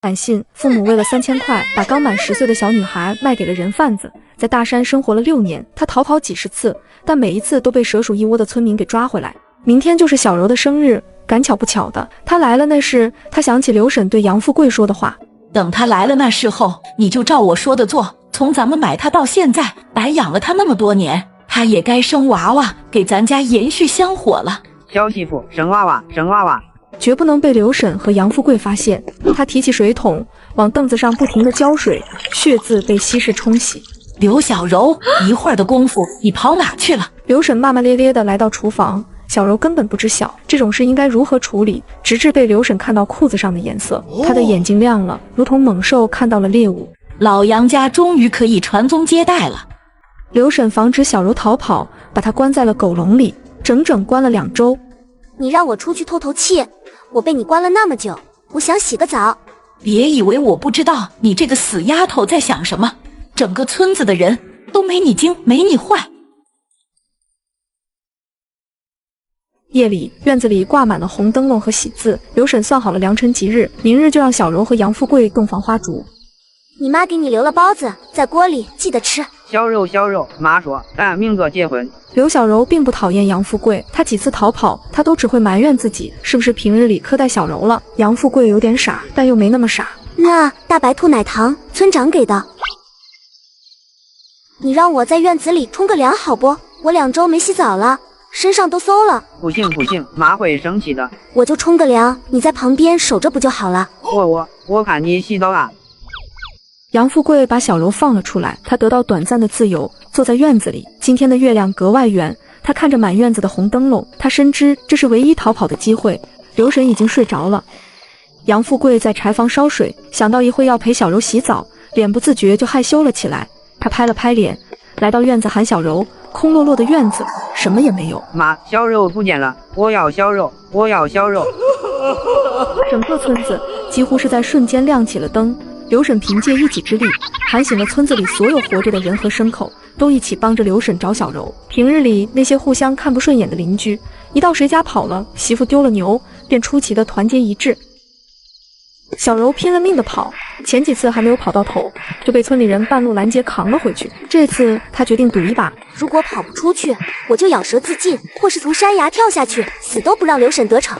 短信，父母为了3000块，把刚满10岁的小女孩卖给了人贩子，在大山生活了6年。他逃跑几10次，但每一次都被蛇鼠一窝的村民给抓回来。明天就是小柔的生日，赶巧不巧的，他来了。那时他想起刘婶对杨富贵说的话：等他来了那时候，你就照我说的做。从咱们买他到现在，白养了他那么多年，他也该生娃娃，给咱家延续香火了。小媳妇，生娃娃，生娃娃。绝不能被刘婶和杨富贵发现。他提起水桶，往凳子上不停地浇水，血渍被稀释冲洗。刘小柔，一会儿的功夫，你跑哪去了？刘婶骂骂咧咧地来到厨房，小柔根本不知晓这种事应该如何处理，直至被刘婶看到裤子上的颜色，她的眼睛亮了，如同猛兽看到了猎物。老杨家终于可以传宗接代了。刘婶防止小柔逃跑，把她关在了狗笼里，整整关了2周。你让我出去透透气，我被你关了那么久，我想洗个澡。别以为我不知道你这个死丫头在想什么，整个村子的人都没你精，没你坏。夜里，院子里挂满了红灯笼和喜字。刘婶算好了良辰吉日，明日就让小柔和杨富贵洞房花烛。你妈给你留了包子，在锅里，记得吃。小柔，妈说咱明个结婚。刘小柔并不讨厌杨富贵，他几次逃跑，他都只会埋怨自己是不是平日里苛待小柔了。杨富贵有点傻，但又没那么傻。那大白兔奶糖，村长给的。你让我在院子里冲个凉好不？我2周没洗澡了，身上都馊了。不行，妈会生气的。我就冲个凉，你在旁边守着不就好了？我看你洗澡啊。杨富贵把小柔放了出来，他得到短暂的自由，坐在院子里。今天的月亮格外圆，他看着满院子的红灯笼，他深知这是唯一逃跑的机会。刘婶已经睡着了，杨富贵在柴房烧水，想到一会要陪小柔洗澡，脸不自觉就害羞了起来。他拍了拍脸，来到院子喊小柔。空落落的院子，什么也没有。妈，小柔不见了，我要小柔。整个村子几乎是在瞬间亮起了灯。刘婶凭借一己之力喊醒了村子里所有活着的人和牲口，都一起帮着刘婶找小柔。平日里那些互相看不顺眼的邻居，一到谁家跑了，媳妇丢了牛，便出奇的团结一致。小柔拼了命的跑，前几次还没有跑到头，就被村里人半路拦截扛了回去。这次他决定赌一把，如果跑不出去，我就咬舌自尽，或是从山崖跳下去，死都不让刘婶得逞。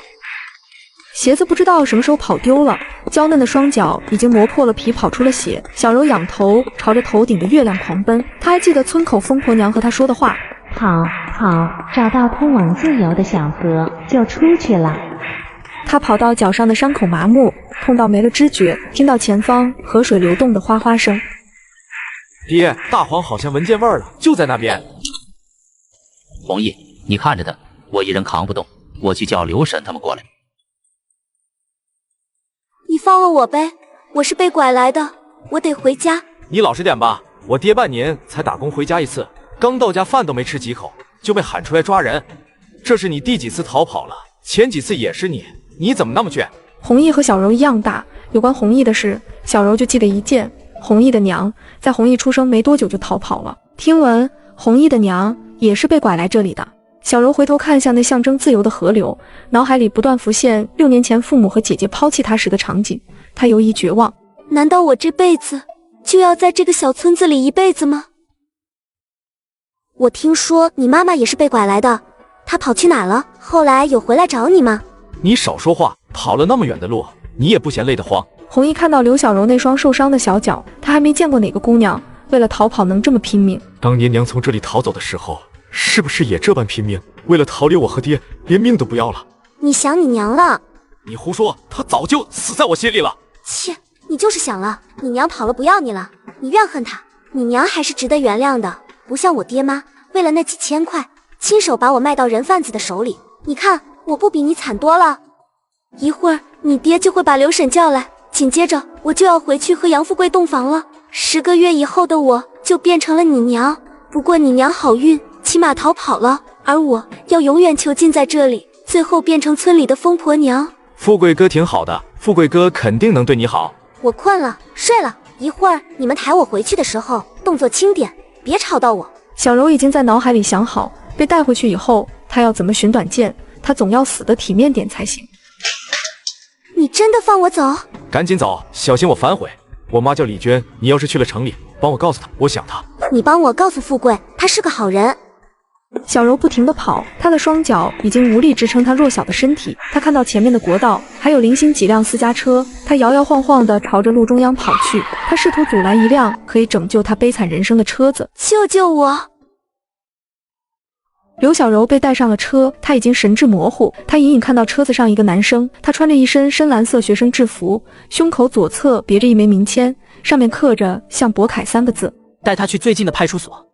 鞋子不知道什么时候跑丢了，娇嫩的双脚已经磨破了皮，跑出了血。小柔仰头朝着头顶的月亮狂奔，她还记得村口疯婆娘和她说的话：好，找到通往自由的小河就出去了。她跑到脚上的伤口麻木，痛到没了知觉，听到前方河水流动的哗哗声。爹，大黄好像闻见味儿了，就在那边。弘毅，你看着他，我一人扛不动，我去叫刘婶他们过来。你放了我呗，我是被拐来的，我得回家。你老实点吧，我爹半年才打工回家一次，刚到家饭都没吃几口，就被喊出来抓人。这是你第几次逃跑了？前几次也是你怎么那么倔？弘毅和小柔一样大，有关弘毅的事，小柔就记得一件：弘毅的娘在弘毅出生没多久就逃跑了。听闻弘毅的娘也是被拐来这里的。小柔回头看向那象征自由的河流，脑海里不断浮现6年前父母和姐姐抛弃她时的场景，她犹疑绝望。难道我这辈子就要在这个小村子里一辈子吗？我听说你妈妈也是被拐来的，她跑去哪了？后来有回来找你吗？你少说话，跑了那么远的路，你也不嫌累得慌？弘毅看到刘小柔那双受伤的小脚，他还没见过哪个姑娘为了逃跑能这么拼命。当年娘从这里逃走的时候，是不是也这般拼命？为了逃离我和爹，连命都不要了。你想你娘了？你胡说，她早就死在我心里了。切，你就是想了，你娘跑了不要你了，你怨恨她，你娘还是值得原谅的，不像我爹妈，为了那几千块，亲手把我卖到人贩子的手里。你看，我不比你惨多了。一会儿你爹就会把刘婶叫来，紧接着我就要回去和杨富贵洞房了。10个月以后的我就变成了你娘，不过你娘好运，起码逃跑了，而我要永远囚禁在这里，最后变成村里的疯婆娘。富贵哥挺好的，富贵哥肯定能对你好。我困了，睡了，一会儿你们抬我回去的时候动作轻点，别吵到我。小柔已经在脑海里想好，被带回去以后她要怎么寻短见，她总要死得体面点才行。你真的放我走？赶紧走，小心我反悔。我妈叫李娟，你要是去了城里，帮我告诉她，我想她。你帮我告诉富贵，他是个好人。小柔不停地跑，她的双脚已经无力支撑她弱小的身体。她看到前面的国道还有零星几辆私家车，她摇摇晃晃地朝着路中央跑去。她试图阻拦一辆可以拯救她悲惨人生的车子。救救我！刘小柔被带上了车，她已经神志模糊。她隐隐看到车子上一个男生，他穿着一身深蓝色学生制服，胸口左侧别着一枚名签，上面刻着向博凯3个字。带他去最近的派出所。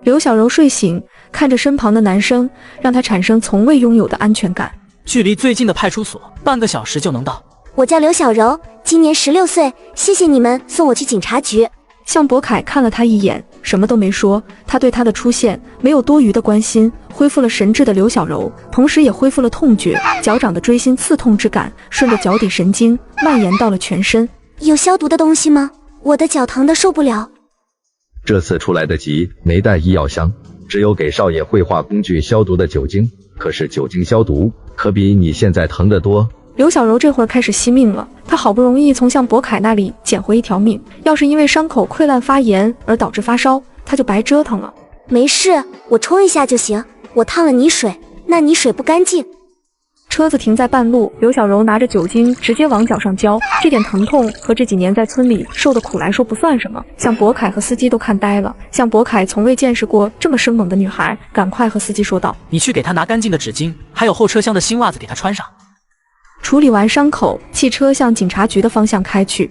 刘小柔睡醒，看着身旁的男生，让她产生从未拥有的安全感。距离最近的派出所半个小时就能到。我叫刘小柔，今年16岁，谢谢你们送我去警察局。向博凯看了他一眼，什么都没说。他对他的出现没有多余的关心。恢复了神智的刘小柔，同时也恢复了痛觉，脚掌的锥心刺痛之感顺着脚底神经蔓延到了全身。有消毒的东西吗？我的脚疼得受不了。这次出来得急，没带医药箱，只有给少爷绘画工具消毒的酒精。可是酒精消毒可比你现在疼得多。刘小柔这会儿开始惜命了，她好不容易从向博凯那里捡回一条命，要是因为伤口溃烂发炎而导致发烧，她就白折腾了。没事，我冲一下就行。我烫了泥水，那泥水不干净。车子停在半路，刘小柔拿着酒精直接往脚上浇，这点疼痛和这几年在村里受的苦来说不算什么。向博凯和司机都看呆了，向博凯从未见识过这么生猛的女孩，赶快和司机说道：“你去给她拿干净的纸巾，还有后车厢的新袜子给她穿上。”处理完伤口，汽车向警察局的方向开去。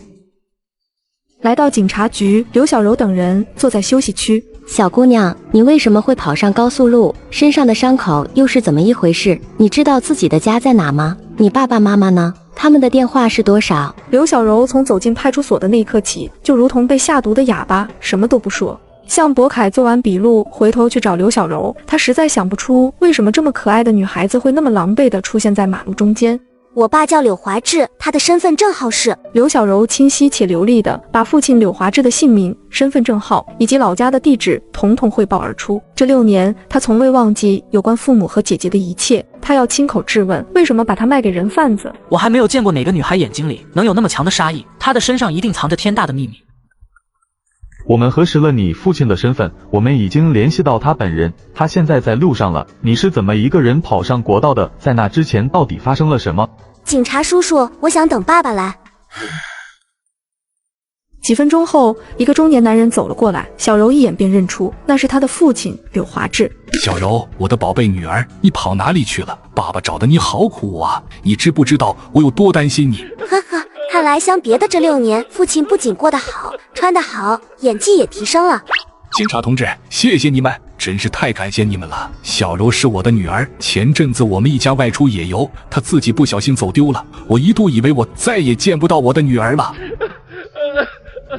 来到警察局，刘小柔等人坐在休息区。小姑娘，你为什么会跑上高速路？身上的伤口又是怎么一回事？你知道自己的家在哪吗？你爸爸妈妈呢？他们的电话是多少？刘小柔从走进派出所的那一刻起，就如同被下毒的哑巴，什么都不说。向博凯做完笔录，回头去找刘小柔，他实在想不出为什么这么可爱的女孩子会那么狼狈地出现在马路中间。我爸叫柳华志，他的身份证号是……刘小柔清晰且流利地把父亲柳华志的姓名、身份证号以及老家的地址统统汇报而出。这6年，他从未忘记有关父母和姐姐的一切。他要亲口质问，为什么把他卖给人贩子？我还没有见过哪个女孩眼睛里能有那么强的杀意，她的身上一定藏着天大的秘密。我们核实了你父亲的身份，我们已经联系到他本人，他现在在路上了。你是怎么一个人跑上国道的？在那之前到底发生了什么？警察叔叔，我想等爸爸来。几分钟后，一个中年男人走了过来，小柔一眼便认出那是他的父亲柳华志。小柔，我的宝贝女儿，你跑哪里去了？爸爸找的你好苦啊！你知不知道我有多担心你？呵呵，看来相别的这6年，父亲不仅过得好，穿得好，演技也提升了。警察同志，谢谢你们，真是太感谢你们了。小柔是我的女儿，前阵子我们一家外出野游，她自己不小心走丢了，我一度以为我再也见不到我的女儿了。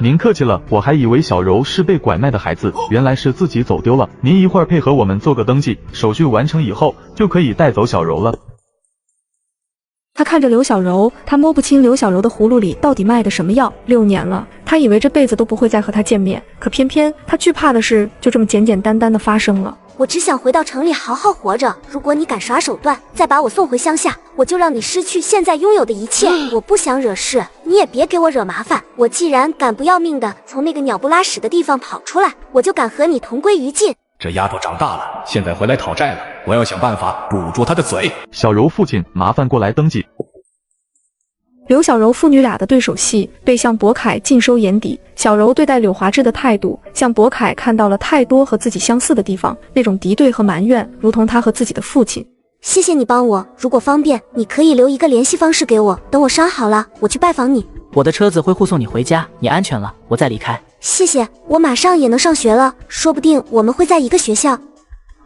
您客气了，我还以为小柔是被拐卖的孩子，原来是自己走丢了。您一会儿配合我们做个登记，手续完成以后就可以带走小柔了。他看着刘小柔，他摸不清刘小柔的葫芦里到底卖的什么药。6年了，他以为这辈子都不会再和她见面，可偏偏他惧怕的事就这么简简单单的发生了。我只想回到城里好好活着，如果你敢耍手段，再把我送回乡下，我就让你失去现在拥有的一切。我不想惹事，你也别给我惹麻烦。我既然敢不要命的从那个鸟不拉屎的地方跑出来，我就敢和你同归于尽。这丫头长大了，现在回来讨债了，我要想办法堵住她的嘴。小柔父亲，麻烦过来登记。刘小柔父女俩的对手戏被向博凯尽收眼底。小柔对待柳华志的态度，向博凯看到了太多和自己相似的地方，那种敌对和埋怨，如同他和自己的父亲。谢谢你帮我，如果方便，你可以留一个联系方式给我，等我伤好了，我去拜访你。我的车子会护送你回家，你安全了，我再离开。谢谢，我马上也能上学了，说不定我们会在一个学校。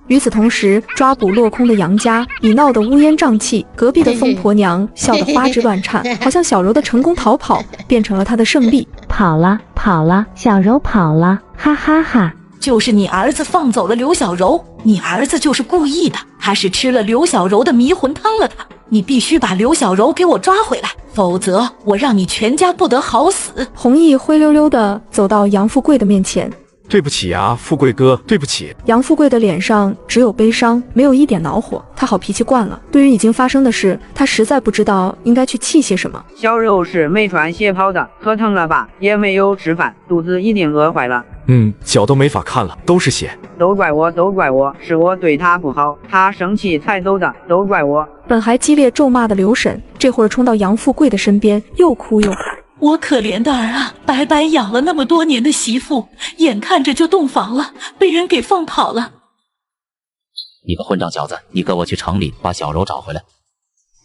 与此同时，抓捕落空的杨家已闹得乌烟瘴气，隔壁的疯婆娘笑得花枝乱颤，好像小柔的成功逃跑变成了她的胜利。跑了，跑了，小柔跑了，哈哈哈！就是你儿子放走了刘小柔，你儿子就是故意的，他是吃了刘小柔的迷魂汤了他。你必须把刘小柔给我抓回来，否则我让你全家不得好死。弘毅灰溜溜地走到杨富贵的面前。对不起啊，富贵哥，对不起。杨富贵的脸上只有悲伤，没有一点恼火。他好脾气惯了，对于已经发生的事，他实在不知道应该去气些什么。小肉是没穿鞋跑的，可疼了吧？也没有吃饭，肚子一定饿坏了。脚都没法看了，都是血。都怪我，都怪我，是我对他不好，他生气才走的，都怪我。本还激烈咒骂的刘婶，这会儿冲到杨富贵的身边，又哭又喊。我可怜的儿啊，白白养了那么多年的媳妇，眼看着就洞房了，被人给放跑了。你个混账小子，你跟我去城里把小柔找回来。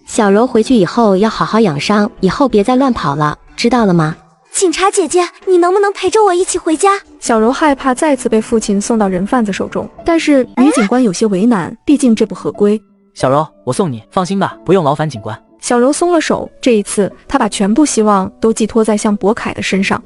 小柔回去以后要好好养伤，以后别再乱跑了，知道了吗？警察姐姐，你能不能陪着我一起回家？小柔害怕再次被父亲送到人贩子手中，但是女警官有些为难，毕竟这不合规。小柔，我送你，放心吧，不用劳烦警官。小柔松了手，这一次她把全部希望都寄托在向博凯的身上。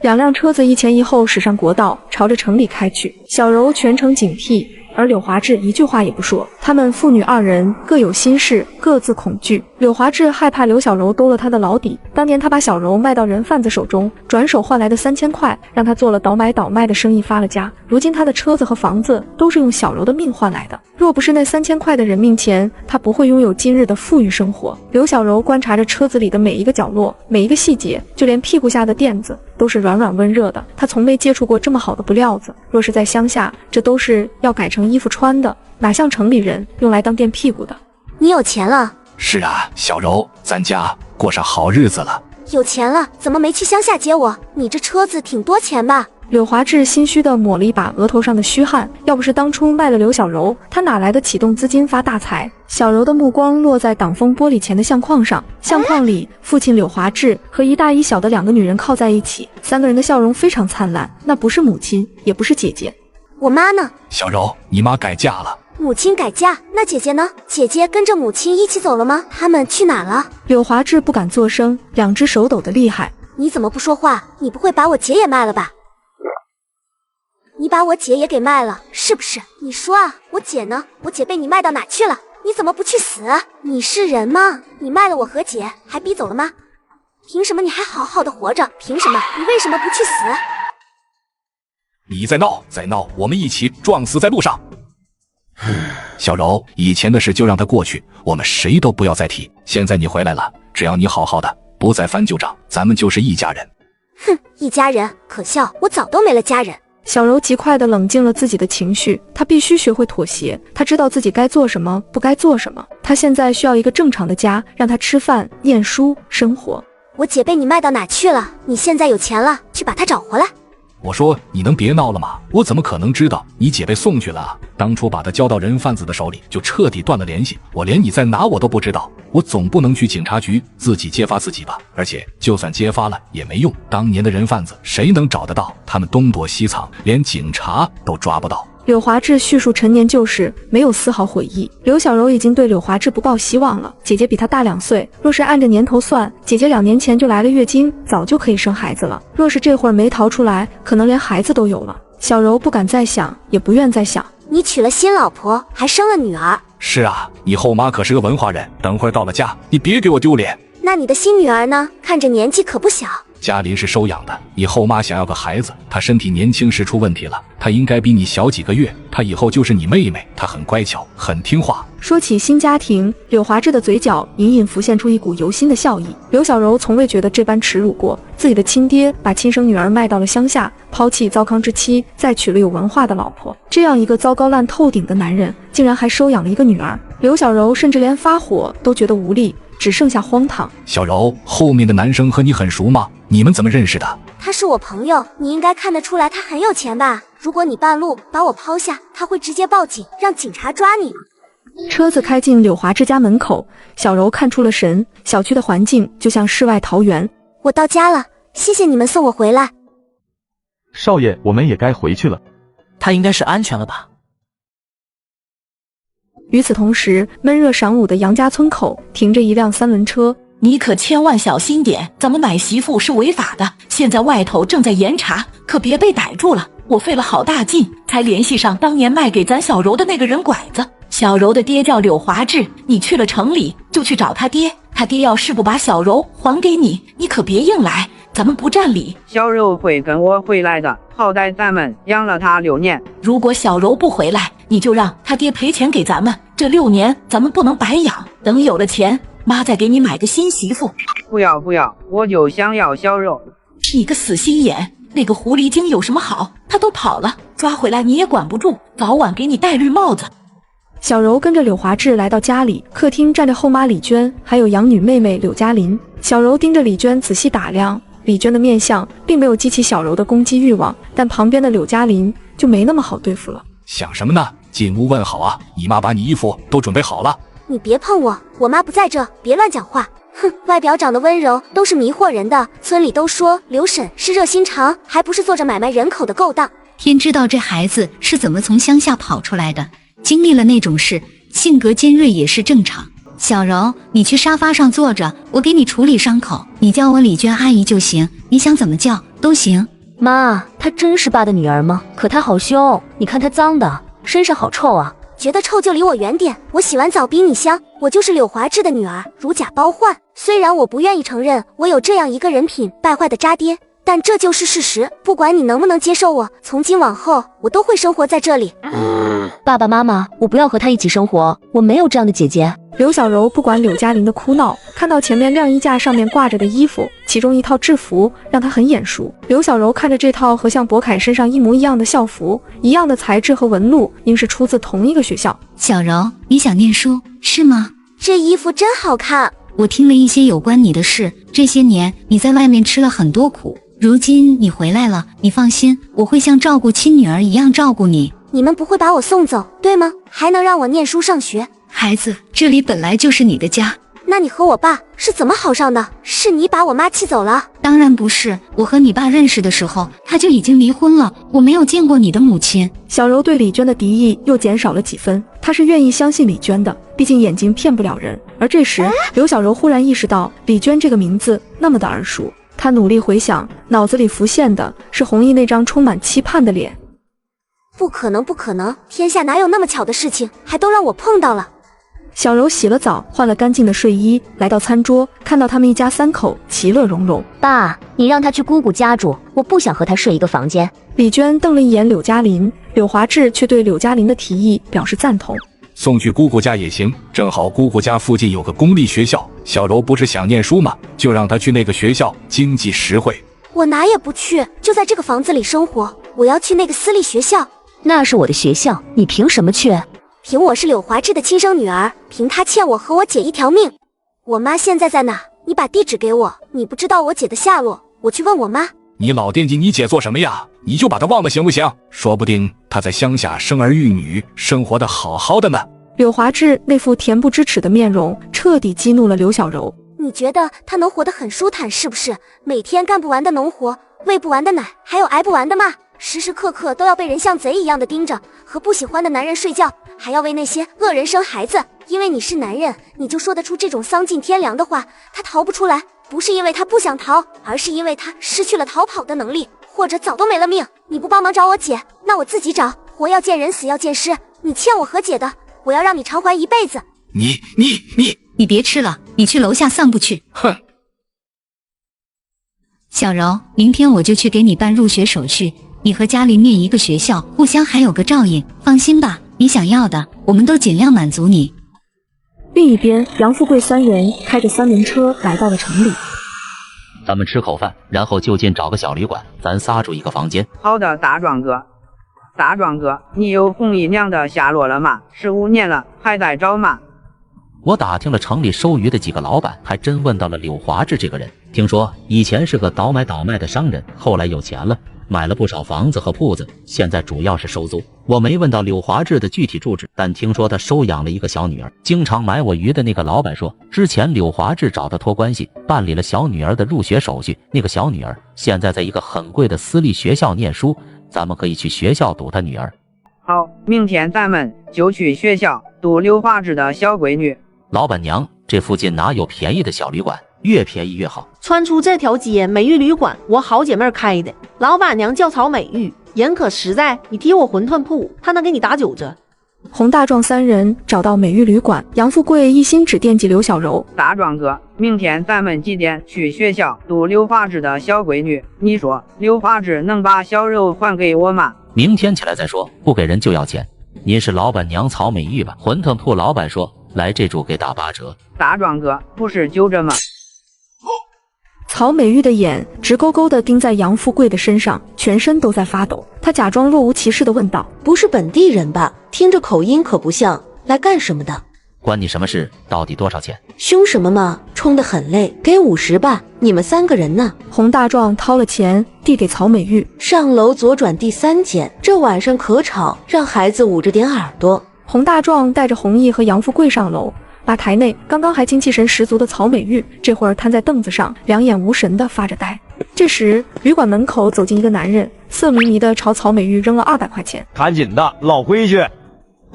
两辆车子一前一后驶上国道，朝着城里开去。小柔全程警惕，而柳华志一句话也不说。他们父女二人各有心事，各自恐惧。柳华志害怕刘小柔兜了他的老底，当年他把小柔卖到人贩子手中，转手换来的3000块，让他做了倒买倒卖的生意发了家。如今他的车子和房子都是用小柔的命换来的，若不是那3000块的人命钱，他不会拥有今日的富裕生活。刘小柔观察着车子里的每一个角落，每一个细节，就连屁股下的垫子都是软软温热的。他从没接触过这么好的布料子，若是在乡下，这都是要改成衣服穿的，哪像城里人用来当垫屁股的。你有钱了？是啊，小柔，咱家过上好日子了。有钱了，怎么没去乡下接我？你这车子挺多钱吧？柳华志心虚地抹了一把额头上的虚汗，要不是当初卖了刘小柔，他哪来的启动资金发大财？小柔的目光落在挡风玻璃前的相框上，相框里父亲柳华志和一大一小的2个女人靠在一起，3个人的笑容非常灿烂，那不是母亲，也不是姐姐。我妈呢？小柔，你妈改嫁了。母亲改嫁，那姐姐呢？姐姐跟着母亲一起走了吗？他们去哪了？柳华志不敢作声，2只手抖得厉害。你怎么不说话？你不会把我姐也卖了吧？你把我姐也给卖了，是不是？你说啊，我姐呢？我姐被你卖到哪去了？你怎么不去死？你是人吗？你卖了我和姐，还逼走了吗？凭什么你还好好的活着？凭什么？你为什么不去死？你再闹，我们一起撞死在路上。小柔，以前的事就让它过去，我们谁都不要再提。现在你回来了，只要你好好的，不再翻旧账，咱们就是一家人。哼，一家人？可笑，我早都没了家人。小柔极快地冷静了自己的情绪，她必须学会妥协，她知道自己该做什么，不该做什么。她现在需要一个正常的家，让她吃饭、念书、生活。我姐被你卖到哪去了？你现在有钱了，去把她找回来。我说你能别闹了吗？我怎么可能知道你姐被送去了啊？当初把她交到人贩子的手里，就彻底断了联系。我连你在哪我都不知道，我总不能去警察局自己揭发自己吧？而且就算揭发了也没用，当年的人贩子谁能找得到？他们东躲西藏，连警察都抓不到。柳华志叙述陈年旧事，没有丝毫悔意。刘小柔已经对柳华志不抱希望了。姐姐比她大2岁，若是按着年头算，姐姐2年前就来了月经，早就可以生孩子了。若是这会儿没逃出来，可能连孩子都有了。小柔不敢再想，也不愿再想。你娶了新老婆，还生了女儿。是啊，你后妈可是个文化人，等会儿到了家，你别给我丢脸。那你的新女儿呢？看着年纪可不小。嘉林是收养的，你后妈想要个孩子，她身体年轻时出问题了，她应该比你小几个月，她以后就是你妹妹，她很乖巧，很听话。说起新家庭，柳华志的嘴角隐隐浮现出一股由心的笑意。刘小柔从未觉得这般耻辱过，自己的亲爹把亲生女儿卖到了乡下，抛弃糟糠之妻，再娶了有文化的老婆。这样一个糟糕烂透顶的男人，竟然还收养了一个女儿。刘小柔甚至连发火都觉得无力，只剩下荒唐。小柔，后面的男生和你很熟吗？你们怎么认识的？他是我朋友，你应该看得出来他很有钱吧？如果你半路把我抛下，他会直接报警，让警察抓你。车子开进柳华之家门口，小柔看出了神，小区的环境就像世外桃源。我到家了，谢谢你们送我回来。少爷，我们也该回去了。他应该是安全了吧？与此同时，闷热晌午的杨家村口停着一辆3轮车。你可千万小心点，咱们买媳妇是违法的，现在外头正在严查，可别被逮住了。我费了好大劲才联系上当年卖给咱小柔的那个人拐子。小柔的爹叫柳华志，你去了城里就去找他爹，他爹要是不把小柔还给你，你可别硬来，咱们不占理。小柔会跟我回来的，好歹咱们养了她6年。如果小柔不回来，你就让他爹赔钱给咱们，这6年咱们不能白养，等有了钱，妈再给你买个新媳妇。不要，我就想要小柔。你个死心眼，那个狐狸精有什么好？他都跑了，抓回来你也管不住，早晚给你戴绿帽子。小柔跟着柳华志来到家里，客厅站着后妈李娟，还有养女妹妹柳嘉琳。小柔盯着李娟仔细打量，李娟的面相并没有激起小柔的攻击欲望，但旁边的柳嘉琳就没那么好对付了。想什么呢？进屋问好啊！你妈把你衣服都准备好了。你别碰我，我妈不在这，别乱讲话。哼，外表长得温柔都是迷惑人的，村里都说刘婶是热心肠，还不是做着买卖人口的勾当。天知道这孩子是怎么从乡下跑出来的，经历了那种事，性格尖锐也是正常。小柔，你去沙发上坐着，我给你处理伤口，你叫我李娟阿姨就行，你想怎么叫都行。妈，她真是爸的女儿吗？可她好凶，你看她脏的，身上好臭啊。觉得臭就离我远点，我洗完澡比你香。我就是柳华志的女儿，如假包换。虽然我不愿意承认我有这样一个人品败坏的渣爹，但这就是事实。不管你能不能接受我，从今往后我都会生活在这里。爸爸妈妈，我不要和她一起生活，我没有这样的姐姐。刘小柔不管柳嘉琳的哭闹，看到前面晾衣架上面挂着的衣服，其中一套制服让她很眼熟。刘小柔看着这套和像博凯身上一模一样的校服，一样的材质和纹路，应是出自同一个学校。小柔，你想念书是吗？这衣服真好看。我听了一些有关你的事，这些年你在外面吃了很多苦，如今你回来了，你放心，我会像照顾亲女儿一样照顾你。你们不会把我送走，对吗？还能让我念书上学？孩子，这里本来就是你的家。那你和我爸是怎么好上的？是你把我妈气走了？当然不是，我和你爸认识的时候，他就已经离婚了，我没有见过你的母亲。小柔对李娟的敌意又减少了几分，她是愿意相信李娟的，毕竟眼睛骗不了人。而这时，刘小柔忽然意识到李娟这个名字那么的耳熟，她努力回想，脑子里浮现的是弘毅那张充满期盼的脸。不可能，不可能，天下哪有那么巧的事情，还都让我碰到了。小柔洗了澡，换了干净的睡衣，来到餐桌，看到他们一家3口其乐融融。爸，你让他去姑姑家住，我不想和他睡一个房间。李娟瞪了一眼柳嘉琳，柳华志却对柳嘉琳的提议表示赞同。送去姑姑家也行，正好姑姑家附近有个公立学校，小柔不是想念书吗？就让她去那个学校，经济实惠。我哪也不去，就在这个房子里生活。我要去那个私立学校。那是我的学校，你凭什么去？凭我是柳华志的亲生女儿，凭她欠我和我姐一条命。我妈现在在哪？你把地址给我。你不知道我姐的下落，我去问我妈。你老惦记你姐做什么呀？你就把她忘了行不行？说不定她在乡下生儿育女，生活的好好的呢。柳华志那副恬不知耻的面容彻底激怒了刘小柔。你觉得她能活得很舒坦是不是？每天干不完的农活，喂不完的奶，还有挨不完的骂，时时刻刻都要被人像贼一样的盯着，和不喜欢的男人睡觉，还要为那些恶人生孩子。因为你是男人，你就说得出这种丧尽天良的话。他逃不出来，不是因为他不想逃，而是因为他失去了逃跑的能力，或者早都没了命。你不帮忙找我姐，那我自己找。活要见人，死要见尸。你欠我和姐的，我要让你偿还一辈子。你别吃了，你去楼下散步去。哼。小柔，明天我就去给你办入学手续，你和嘉琳念一个学校，互相还有个照应。放心吧，你想要的，我们都尽量满足你。另一边，杨富贵3人开着3轮车来到了城里。咱们吃口饭，然后就近找个小旅馆，咱仨住一个房间。好的，大壮哥。大壮哥，你有红姨娘的下落了吗？15年了，还在找吗？我打听了城里收鱼的几个老板，还真问到了柳华志这个人。听说以前是个倒买倒卖的商人，后来有钱了，买了不少房子和铺子，现在主要是收租。我没问到柳华志的具体住址，但听说他收养了一个小女儿。经常买我鱼的那个老板说，之前柳华志找他托关系，办理了小女儿的入学手续。那个小女儿现在在一个很贵的私立学校念书，咱们可以去学校堵他女儿。好，明天咱们就去学校堵柳华志的小闺女。老板娘，这附近哪有便宜的小旅馆？越便宜越好。穿出这条街，美玉旅馆，我好姐妹开的，老板娘叫曹美玉，人可实在。你提我馄饨铺，她能给你打9折。洪大壮三人找到美玉旅馆，杨富贵一心只惦记刘小柔。大壮哥，明天咱们几点去学校堵刘华志的小闺女？你说刘华志能把小柔还给我吗？明天起来再说，不给人就要钱。您是老板娘曹美玉吧？馄饨铺老板说，来这主给打8折。大壮哥，不是就这么？曹美玉的眼直勾勾地盯在杨富贵的身上，全身都在发抖。她假装若无其事地问道：“不是本地人吧？听着口音可不像，来干什么的？”关你什么事？到底多少钱？凶什么嘛？冲得很累，给50吧。你们3个人呢？洪大壮掏了钱递给曹美玉。上楼左转第3间，这晚上可吵，让孩子捂着点耳朵。洪大壮带着弘毅和杨富贵上楼。吧台内刚刚还精气神十足的曹美玉，这会儿瘫在凳子上，两眼无神地发着呆。这时，旅馆门口走进一个男人，色迷迷地朝曹美玉扔了200块钱。赶紧的，老规矩。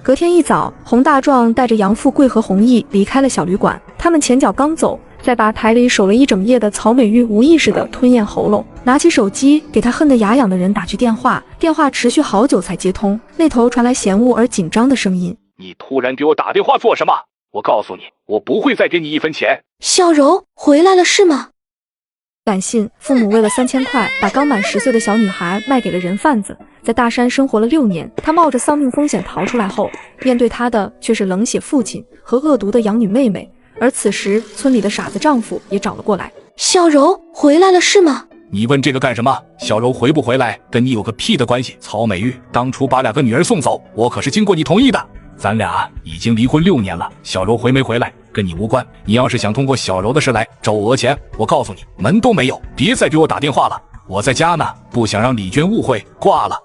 隔天一早，洪大壮带着杨富贵和弘毅离开了小旅馆。他们前脚刚走，在吧台里守了一整夜的曹美玉无意识地吞咽喉咙，拿起手机给他恨得牙痒的人打去电话。电话持续好久才接通，那头传来嫌恶而紧张的声音：“你突然给我打电话做什么？我告诉你，我不会再给你1分钱。”小柔回来了是吗？敢信父母为了3000块，把刚满10岁的小女孩卖给了人贩子，在大山生活了6年。她冒着丧命风险逃出来后，面对她的却是冷血父亲和恶毒的养女妹妹。而此时，村里的傻子丈夫也找了过来。小柔回来了是吗？你问这个干什么？小柔回不回来跟你有个屁的关系。曹美玉当初把2个女儿送走，我可是经过你同意的。咱俩已经离婚6年了，小柔回没回来跟你无关。你要是想通过小柔的事来找我讹钱，我告诉你门都没有，别再给我打电话了，我在家呢，不想让李娟误会。挂了。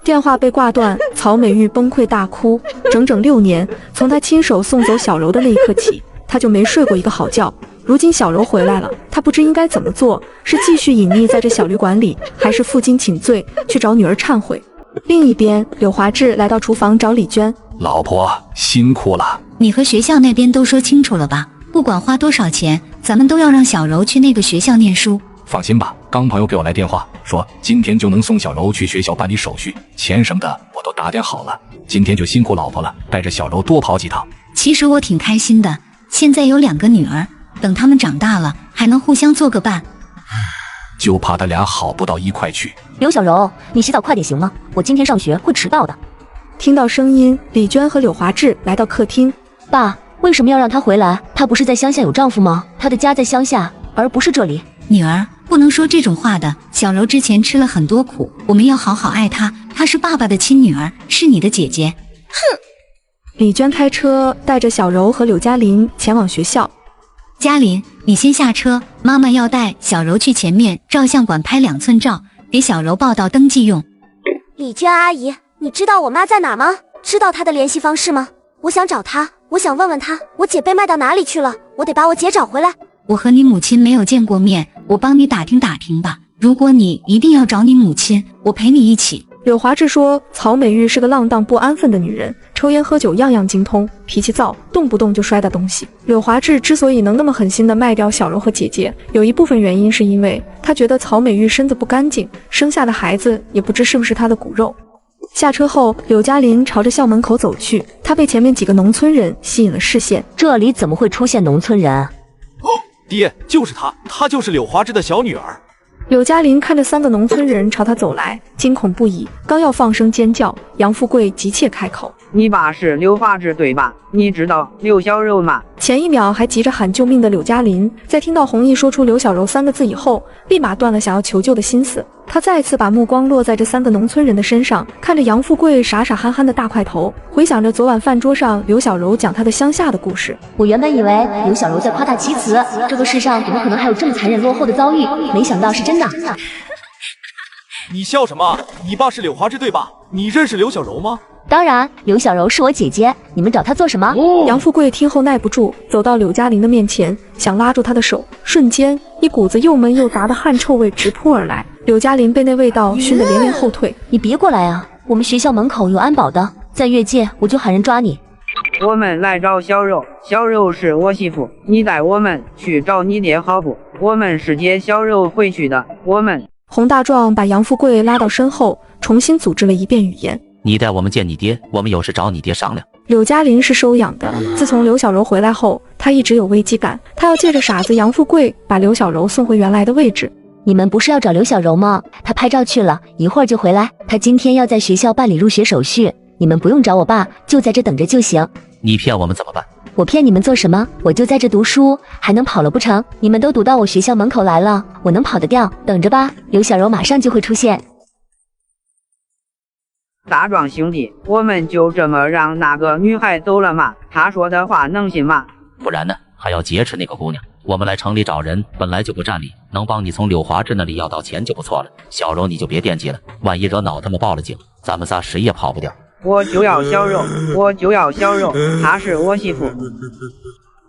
电话被挂断，曹美玉崩溃大哭。整整6年，从她亲手送走小柔的那一刻起，她就没睡过一个好觉。如今小柔回来了，她不知应该怎么做，是继续隐匿在这小旅馆里，还是负荆请罪去找女儿忏悔？另一边，柳华志来到厨房找李娟。老婆辛苦了，你和学校那边都说清楚了吧？不管花多少钱，咱们都要让小柔去那个学校念书。放心吧，刚朋友给我来电话，说今天就能送小柔去学校办理手续，钱什么的我都打点好了。今天就辛苦老婆了，带着小柔多跑几趟。其实我挺开心的，现在有2个女儿，等她们长大了，还能互相做个伴。就怕他俩好不到一块去。刘小柔，你洗澡快点行吗？我今天上学会迟到的。听到声音，李娟和柳华志来到客厅。爸，为什么要让她回来？她不是在乡下有丈夫吗？她的家在乡下，而不是这里。女儿，不能说这种话的。小柔之前吃了很多苦，我们要好好爱她。她是爸爸的亲女儿，是你的姐姐。哼！李娟开车带着小柔和柳嘉林前往学校。嘉林，你先下车，妈妈要带小柔去前面照相馆拍2寸照，给小柔报到登记用。李娟阿姨，你知道我妈在哪吗？知道她的联系方式吗？我想找她，我想问问她，我姐被卖到哪里去了？我得把我姐找回来。我和你母亲没有见过面，我帮你打听打听吧。如果你一定要找你母亲，我陪你一起。柳华志说，曹美玉是个浪荡不安分的女人，抽烟喝酒样样精通，脾气躁，动不动就摔打东西。柳华志之所以能那么狠心地卖掉小柔和姐姐，有一部分原因是因为他觉得曹美玉身子不干净，生下的孩子也不知是不是她的骨肉。下车后，柳嘉林朝着校门口走去，他被前面几个农村人吸引了视线。这里怎么会出现农村人？爹，就是她，她就是柳华志的小女儿。柳嘉林看着3个农村人朝他走来，惊恐不已，刚要放声尖叫，杨富贵急切开口：“你爸是刘华志对吧？你知道刘小柔吗？”前一秒还急着喊救命的柳嘉林，在听到弘毅说出刘小柔3个字以后，立马断了想要求救的心思。他再次把目光落在这3个农村人的身上，看着杨富贵傻傻憨憨的大块头，回想着昨晚饭桌上刘小柔讲她的乡下的故事。我原本以为刘小柔在夸大其词，这个世上怎么可能还有这么残忍落后的遭遇？没想到是真的。你笑什么？你爸是柳华志对吧？你认识刘小柔吗？当然，刘小柔是我姐姐，你们找她做什么？杨富贵听后耐不住，走到柳嘉林的面前，想拉住她的手，瞬间一股子又闷又杂的汗臭味直扑而来。柳嘉林被那味道熏得连连后退。你别过来啊！我们学校门口有安保的，再越界我就喊人抓你。我们来找小柔，小柔是我媳妇，你带我们去找你爹好不？我们是接小柔回去的。我们。洪大壮把杨富贵拉到身后，重新组织了一遍语言。你带我们见你爹，我们有事找你爹商量。柳嘉林是收养的，自从刘小柔回来后，他一直有危机感，他要借着傻子杨富贵把刘小柔送回原来的位置。你们不是要找刘小柔吗？她拍照去了，一会儿就回来。她今天要在学校办理入学手续，你们不用找我爸，就在这等着就行。你骗我们怎么办？我骗你们做什么？我就在这读书，还能跑了不成？你们都堵到我学校门口来了，我能跑得掉？等着吧，刘小柔马上就会出现。大壮兄弟，我们就这么让那个女孩走了吗？她说的话能信吗？不然呢？还要劫持那个姑娘。我们来城里找人，本来就不占理，能帮你从柳华志那里要到钱就不错了。小柔你就别惦记了，万一惹恼他们报了警，咱们仨谁也跑不掉。我就要小柔，我就要小柔，她是我媳妇。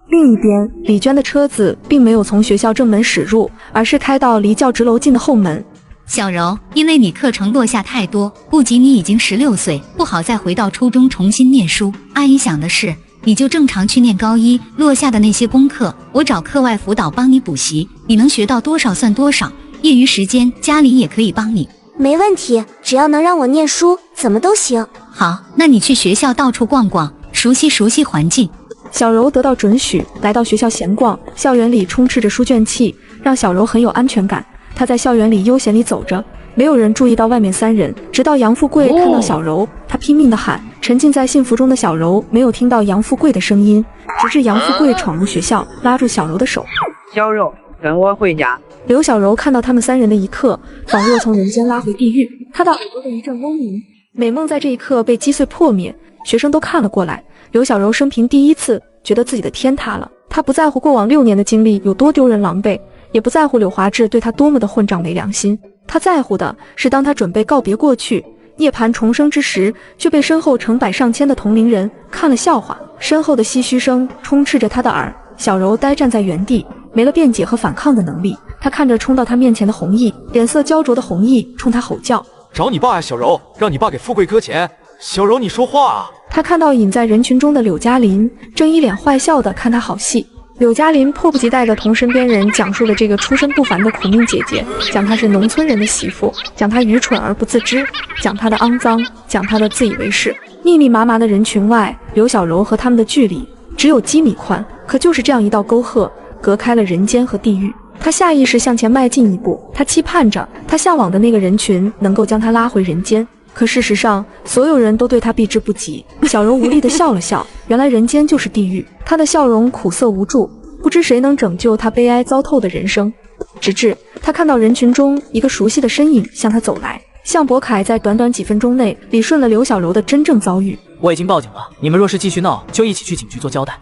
另一边，李娟的车子并没有从学校正门驶入，而是开到离教职楼近的后门。小柔，因为你课程落下太多，不仅你已经16岁，不好再回到初中重新念书。阿姨想的是，你就正常去念高一，落下的那些功课，我找课外辅导帮你补习，你能学到多少算多少，业余时间家里也可以帮你。没问题，只要能让我念书，怎么都行。好，那你去学校到处逛逛，熟悉熟悉环境。小柔得到准许，来到学校闲逛，校园里充斥着书卷气，让小柔很有安全感。她在校园里悠闲地走着，没有人注意到外面3人，直到杨富贵看到小柔，他拼命地喊。沉浸在幸福中的小柔没有听到杨富贵的声音，直至杨富贵闯入学校，拉住小柔的手。小柔，跟我回家。刘小柔看到他们3人的一刻，仿若从人间拉回地狱，她的耳朵的一阵嗡鸣，美梦在这一刻被击碎破灭。学生都看了过来，刘小柔生平第一次觉得自己的天塌了。她不在乎过往6年的经历有多丢人狼狈，也不在乎柳华志对她多么的混账没良心，她在乎的是当她准备告别过去，涅槃重生之时，却被身后成百上千的同龄人看了笑话。身后的唏嘘声充斥着她的耳。小柔呆站在原地，没了辩解和反抗的能力。她看着冲到她面前的弘毅，脸色焦灼的弘毅冲她吼叫：找你爸呀，小柔，让你爸给富贵搁钱。小柔，你说话啊！她看到隐在人群中的柳嘉林，正一脸坏笑的看她好戏。柳嘉林迫不及待地同身边人讲述了这个出身不凡的苦命姐姐，讲她是农村人的媳妇，讲她愚蠢而不自知，讲她的肮脏，讲她的自以为是。密密麻麻的人群外，刘小柔和他们的距离只有几米宽，可就是这样一道沟壑，隔开了人间和地狱。她下意识向前迈进一步，她期盼着她向往的那个人群能够将她拉回人间。可事实上，所有人都对她避之不及。小柔无力地笑了笑，原来人间就是地狱。她的笑容苦涩无助，不知谁能拯救她悲哀糟透的人生。直至她看到人群中一个熟悉的身影向她走来。向伯凯在短短几分钟内理顺了刘小柔的真正遭遇。我已经报警了，你们若是继续闹，就一起去警局做交代。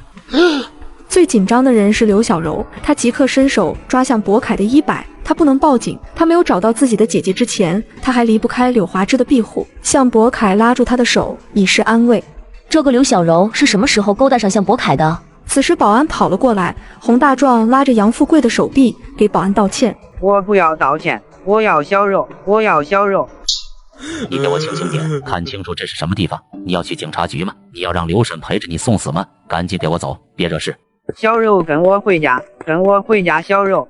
最紧张的人是刘小柔，她即刻伸手抓向伯凯的衣摆。她不能报警，她没有找到自己的姐姐之前，她还离不开柳华之的庇护。向伯凯拉住她的手，以示安慰。这个刘小柔是什么时候勾搭上向伯凯的？此时保安跑了过来，洪大壮拉着杨富贵的手臂给保安道歉。我不要道歉，我要小柔，我要小柔。你给我清醒点，看清楚这是什么地方。你要去警察局吗？你要让刘婶陪着你送死吗？赶紧给我走，别惹事。小柔，跟我回家，跟我回家，小柔。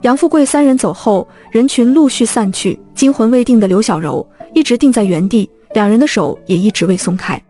杨富贵3人走后，人群陆续散去。惊魂未定的刘小柔一直定在原地，两人的手也一直未松开。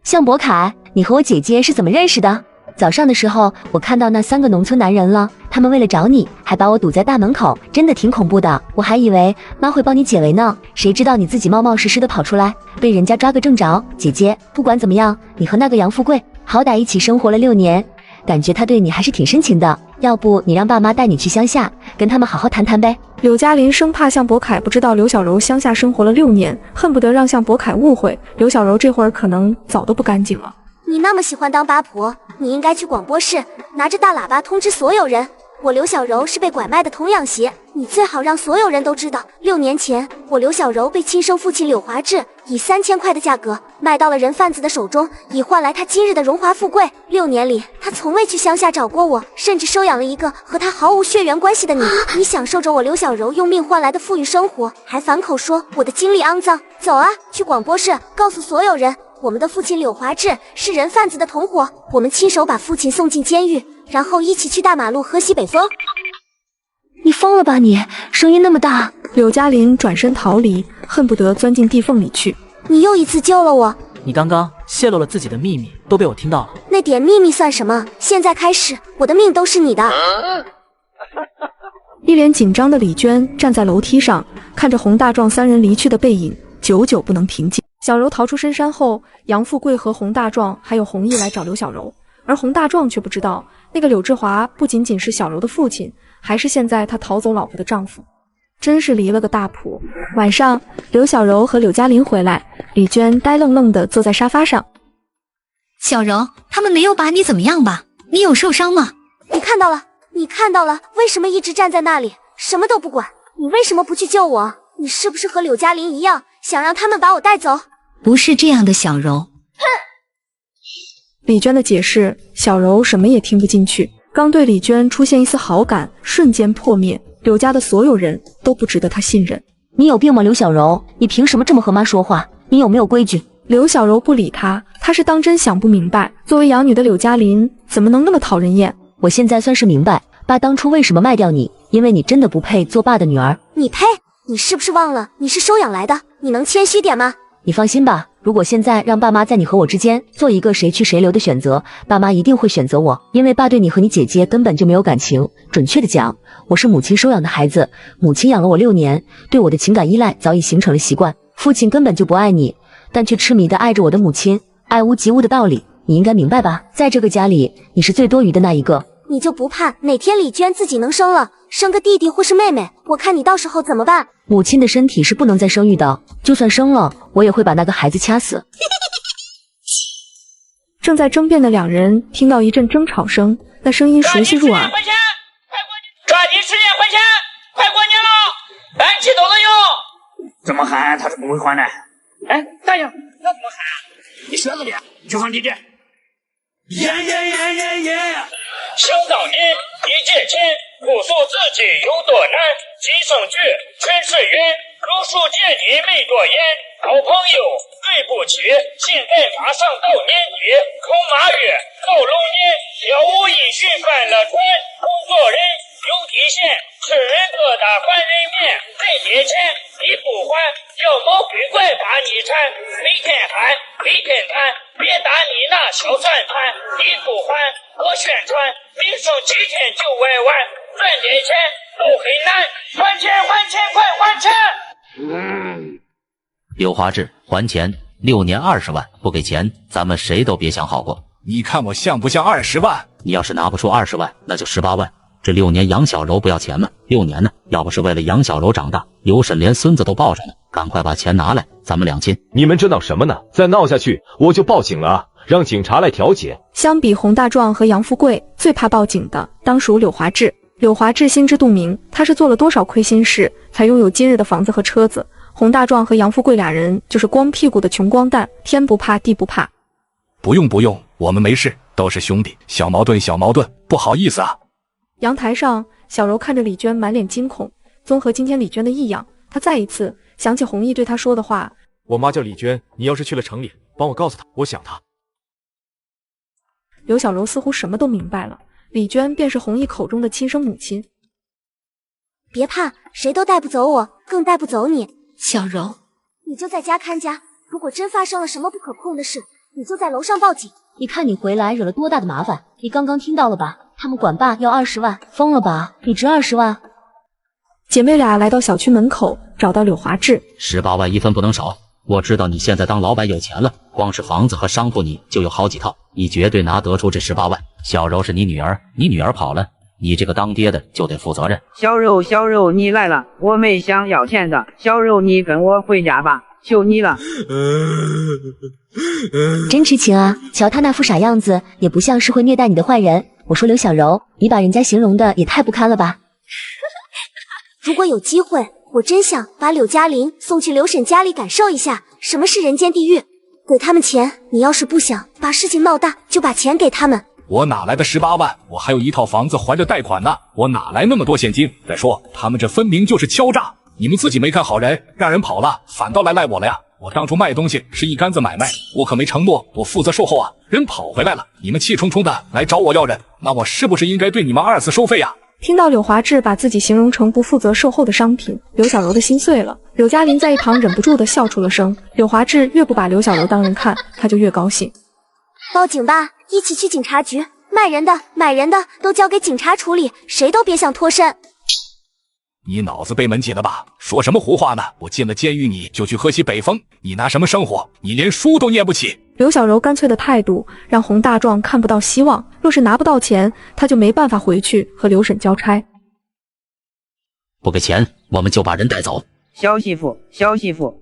向伯凯，你和我姐姐是怎么认识的？早上的时候，我看到那3个农村男人了，他们为了找你，还把我堵在大门口，真的挺恐怖的。我还以为妈会帮你解围呢，谁知道你自己冒冒失失的跑出来，被人家抓个正着。姐姐，不管怎么样，你和那个杨富贵好歹一起生活了6年，感觉他对你还是挺深情的。要不你让爸妈带你去乡下，跟他们好好谈谈呗。柳嘉林生怕向伯凯不知道刘小柔乡下生活了6年，恨不得让向伯凯误会刘小柔这会儿可能早都不干净了。你那么喜欢当八婆，你应该去广播室拿着大喇叭通知所有人，我刘小柔是被拐卖的童养媳。你最好让所有人都知道，6年前我刘小柔被亲生父亲柳华志以3000块的价格卖到了人贩子的手中，以换来他今日的荣华富贵。6年里，他从未去乡下找过我，甚至收养了一个和他毫无血缘关系的你。你享受着我刘小柔用命换来的富裕生活，还反口说我的经历肮脏。走啊，去广播室告诉所有人，我们的父亲柳华志是人贩子的同伙，我们亲手把父亲送进监狱，然后一起去大马路喝西北风。你疯了吧你，声音那么大。柳嘉林转身逃离，恨不得钻进地缝里去。你又一次救了我。你刚刚泄露了自己的秘密，都被我听到了。那点秘密算什么？现在开始，我的命都是你的。一脸紧张的李娟站在楼梯上，看着洪大壮三人离去的背影，久久不能平静。小柔逃出深山后，杨富贵和洪大壮还有弘毅来找刘小柔，而洪大壮却不知道，那个柳志华不仅仅是小柔的父亲，还是现在他逃走老婆的丈夫。真是离了个大谱。晚上，刘小柔和柳嘉林回来，李娟呆愣愣地坐在沙发上。小柔，他们没有把你怎么样吧？你有受伤吗？你看到了，你看到了，为什么一直站在那里，什么都不管？你为什么不去救我？你是不是和柳嘉林一样，想让他们把我带走？不是这样的，小柔。李娟的解释，小柔什么也听不进去。刚对李娟出现一丝好感，瞬间破灭。柳家的所有人都不值得她信任。你有病吗，刘小柔？你凭什么这么和妈说话？你有没有规矩？刘小柔不理她，她是当真想不明白，作为养女的柳嘉林怎么能那么讨人厌？我现在算是明白，爸当初为什么卖掉你，因为你真的不配做爸的女儿。你配？你是不是忘了你是收养来的？你能谦虚点吗？你放心吧，如果现在让爸妈在你和我之间做一个谁去谁留的选择，爸妈一定会选择我，因为爸对你和你姐姐根本就没有感情。准确的讲，我是母亲收养的孩子，母亲养了我6年，对我的情感依赖早已形成了习惯。父亲根本就不爱你，但却痴迷的爱着我的母亲，爱屋及乌的道理你应该明白吧？在这个家里，你是最多余的那一个。你就不怕哪天李娟自己能生了，生个弟弟或是妹妹，我看你到时候怎么办？母亲的身体是不能再生育的，就算生了，我也会把那个孩子掐死。正在争辩的两人听到一阵争吵声，那声音熟悉入耳。抓紧时间还钱，快过年了，搬起都能用。这么喊他是不会还的。哎，大爷，要怎么喊？你舌头里就喊弟弟。耶！想当年一借钱，不诉自己有多难，几声句全是缘，如数见底没多言，好朋友对不起，现在马上到年底，恐马月到龙年，了无音讯翻了船，工作人有底线，吃人疙瘩还人面，再借钱你不还，要么鬼怪把你缠，每天喊每天谈，别打你那小算盘，你不还我宣传，名声几天就歪弯，赚点钱都很难，还钱还钱快还钱。柳华志，还钱！6年20万，不给钱，咱们谁都别想好过。你看我像不像20万？你要是拿不出20万，那就18万。这6年杨小柔不要钱吗？6年呢？要不是为了杨小柔长大，刘婶连孙子都抱着呢。赶快把钱拿来，咱们两清。你们这闹什么呢？再闹下去我就报警了啊！让警察来调解。相比洪大壮和杨富贵，最怕报警的当属柳华志。柳华志心知肚明，他是做了多少亏心事，才拥有今日的房子和车子。洪大壮和杨富贵俩人就是光屁股的穷光蛋，天不怕地不怕。不用，我们没事，都是兄弟，小矛盾，不好意思啊。阳台上，小柔看着李娟，满脸惊恐。综合今天李娟的异样，她再一次想起弘毅对她说的话：“我妈叫李娟，你要是去了城里，帮我告诉她，我想她。”刘小柔似乎什么都明白了，李娟便是弘毅口中的亲生母亲。别怕，谁都带不走我，更带不走你。小柔，你就在家看家，如果真发生了什么不可控的事，你就在楼上报警。你看你回来惹了多大的麻烦，你刚刚听到了吧？他们管爸要20万，疯了吧？你值20万？姐妹俩来到小区门口，找到柳华志。18万一分不能少。我知道你现在当老板有钱了，光是房子和商铺你就有好几套，你绝对拿得出这18万。小柔是你女儿，你女儿跑了，你这个当爹的就得负责任。小柔你来了，我没想要钱的，小柔你跟我回家吧，求你了。真痴情啊，瞧他那副傻样子，也不像是会虐待你的坏人。我说刘小柔，你把人家形容的也太不堪了吧。如果有机会，我真想把柳嘉林送去刘婶家里感受一下什么是人间地狱。给他们钱，你要是不想把事情闹大，就把钱给他们。我哪来的18万？我还有一套房子还着贷款呢，我哪来那么多现金？再说他们这分明就是敲诈，你们自己没看好人，让人跑了，反倒来赖我了呀。我当初卖东西是一竿子买卖，我可没承诺我负责售后啊，人跑回来了，你们气冲冲的来找我要人，那我是不是应该对你们2次收费呀？听到柳华志把自己形容成不负责售后的商品，刘小柔的心碎了。柳嘉林在一旁忍不住的笑出了声。柳华志越不把刘小柔当人看，他就越高兴。报警吧，一起去警察局，卖人的、买人的都交给警察处理，谁都别想脱身。你脑子被门紧了吧？说什么胡话呢？我进了监狱你就去喝西北风，你拿什么生活？你连书都念不起。刘小柔干脆的态度让洪大壮看不到希望，若是拿不到钱，他就没办法回去和刘婶交差。不给钱，我们就把人带走。萧媳妇，萧媳妇，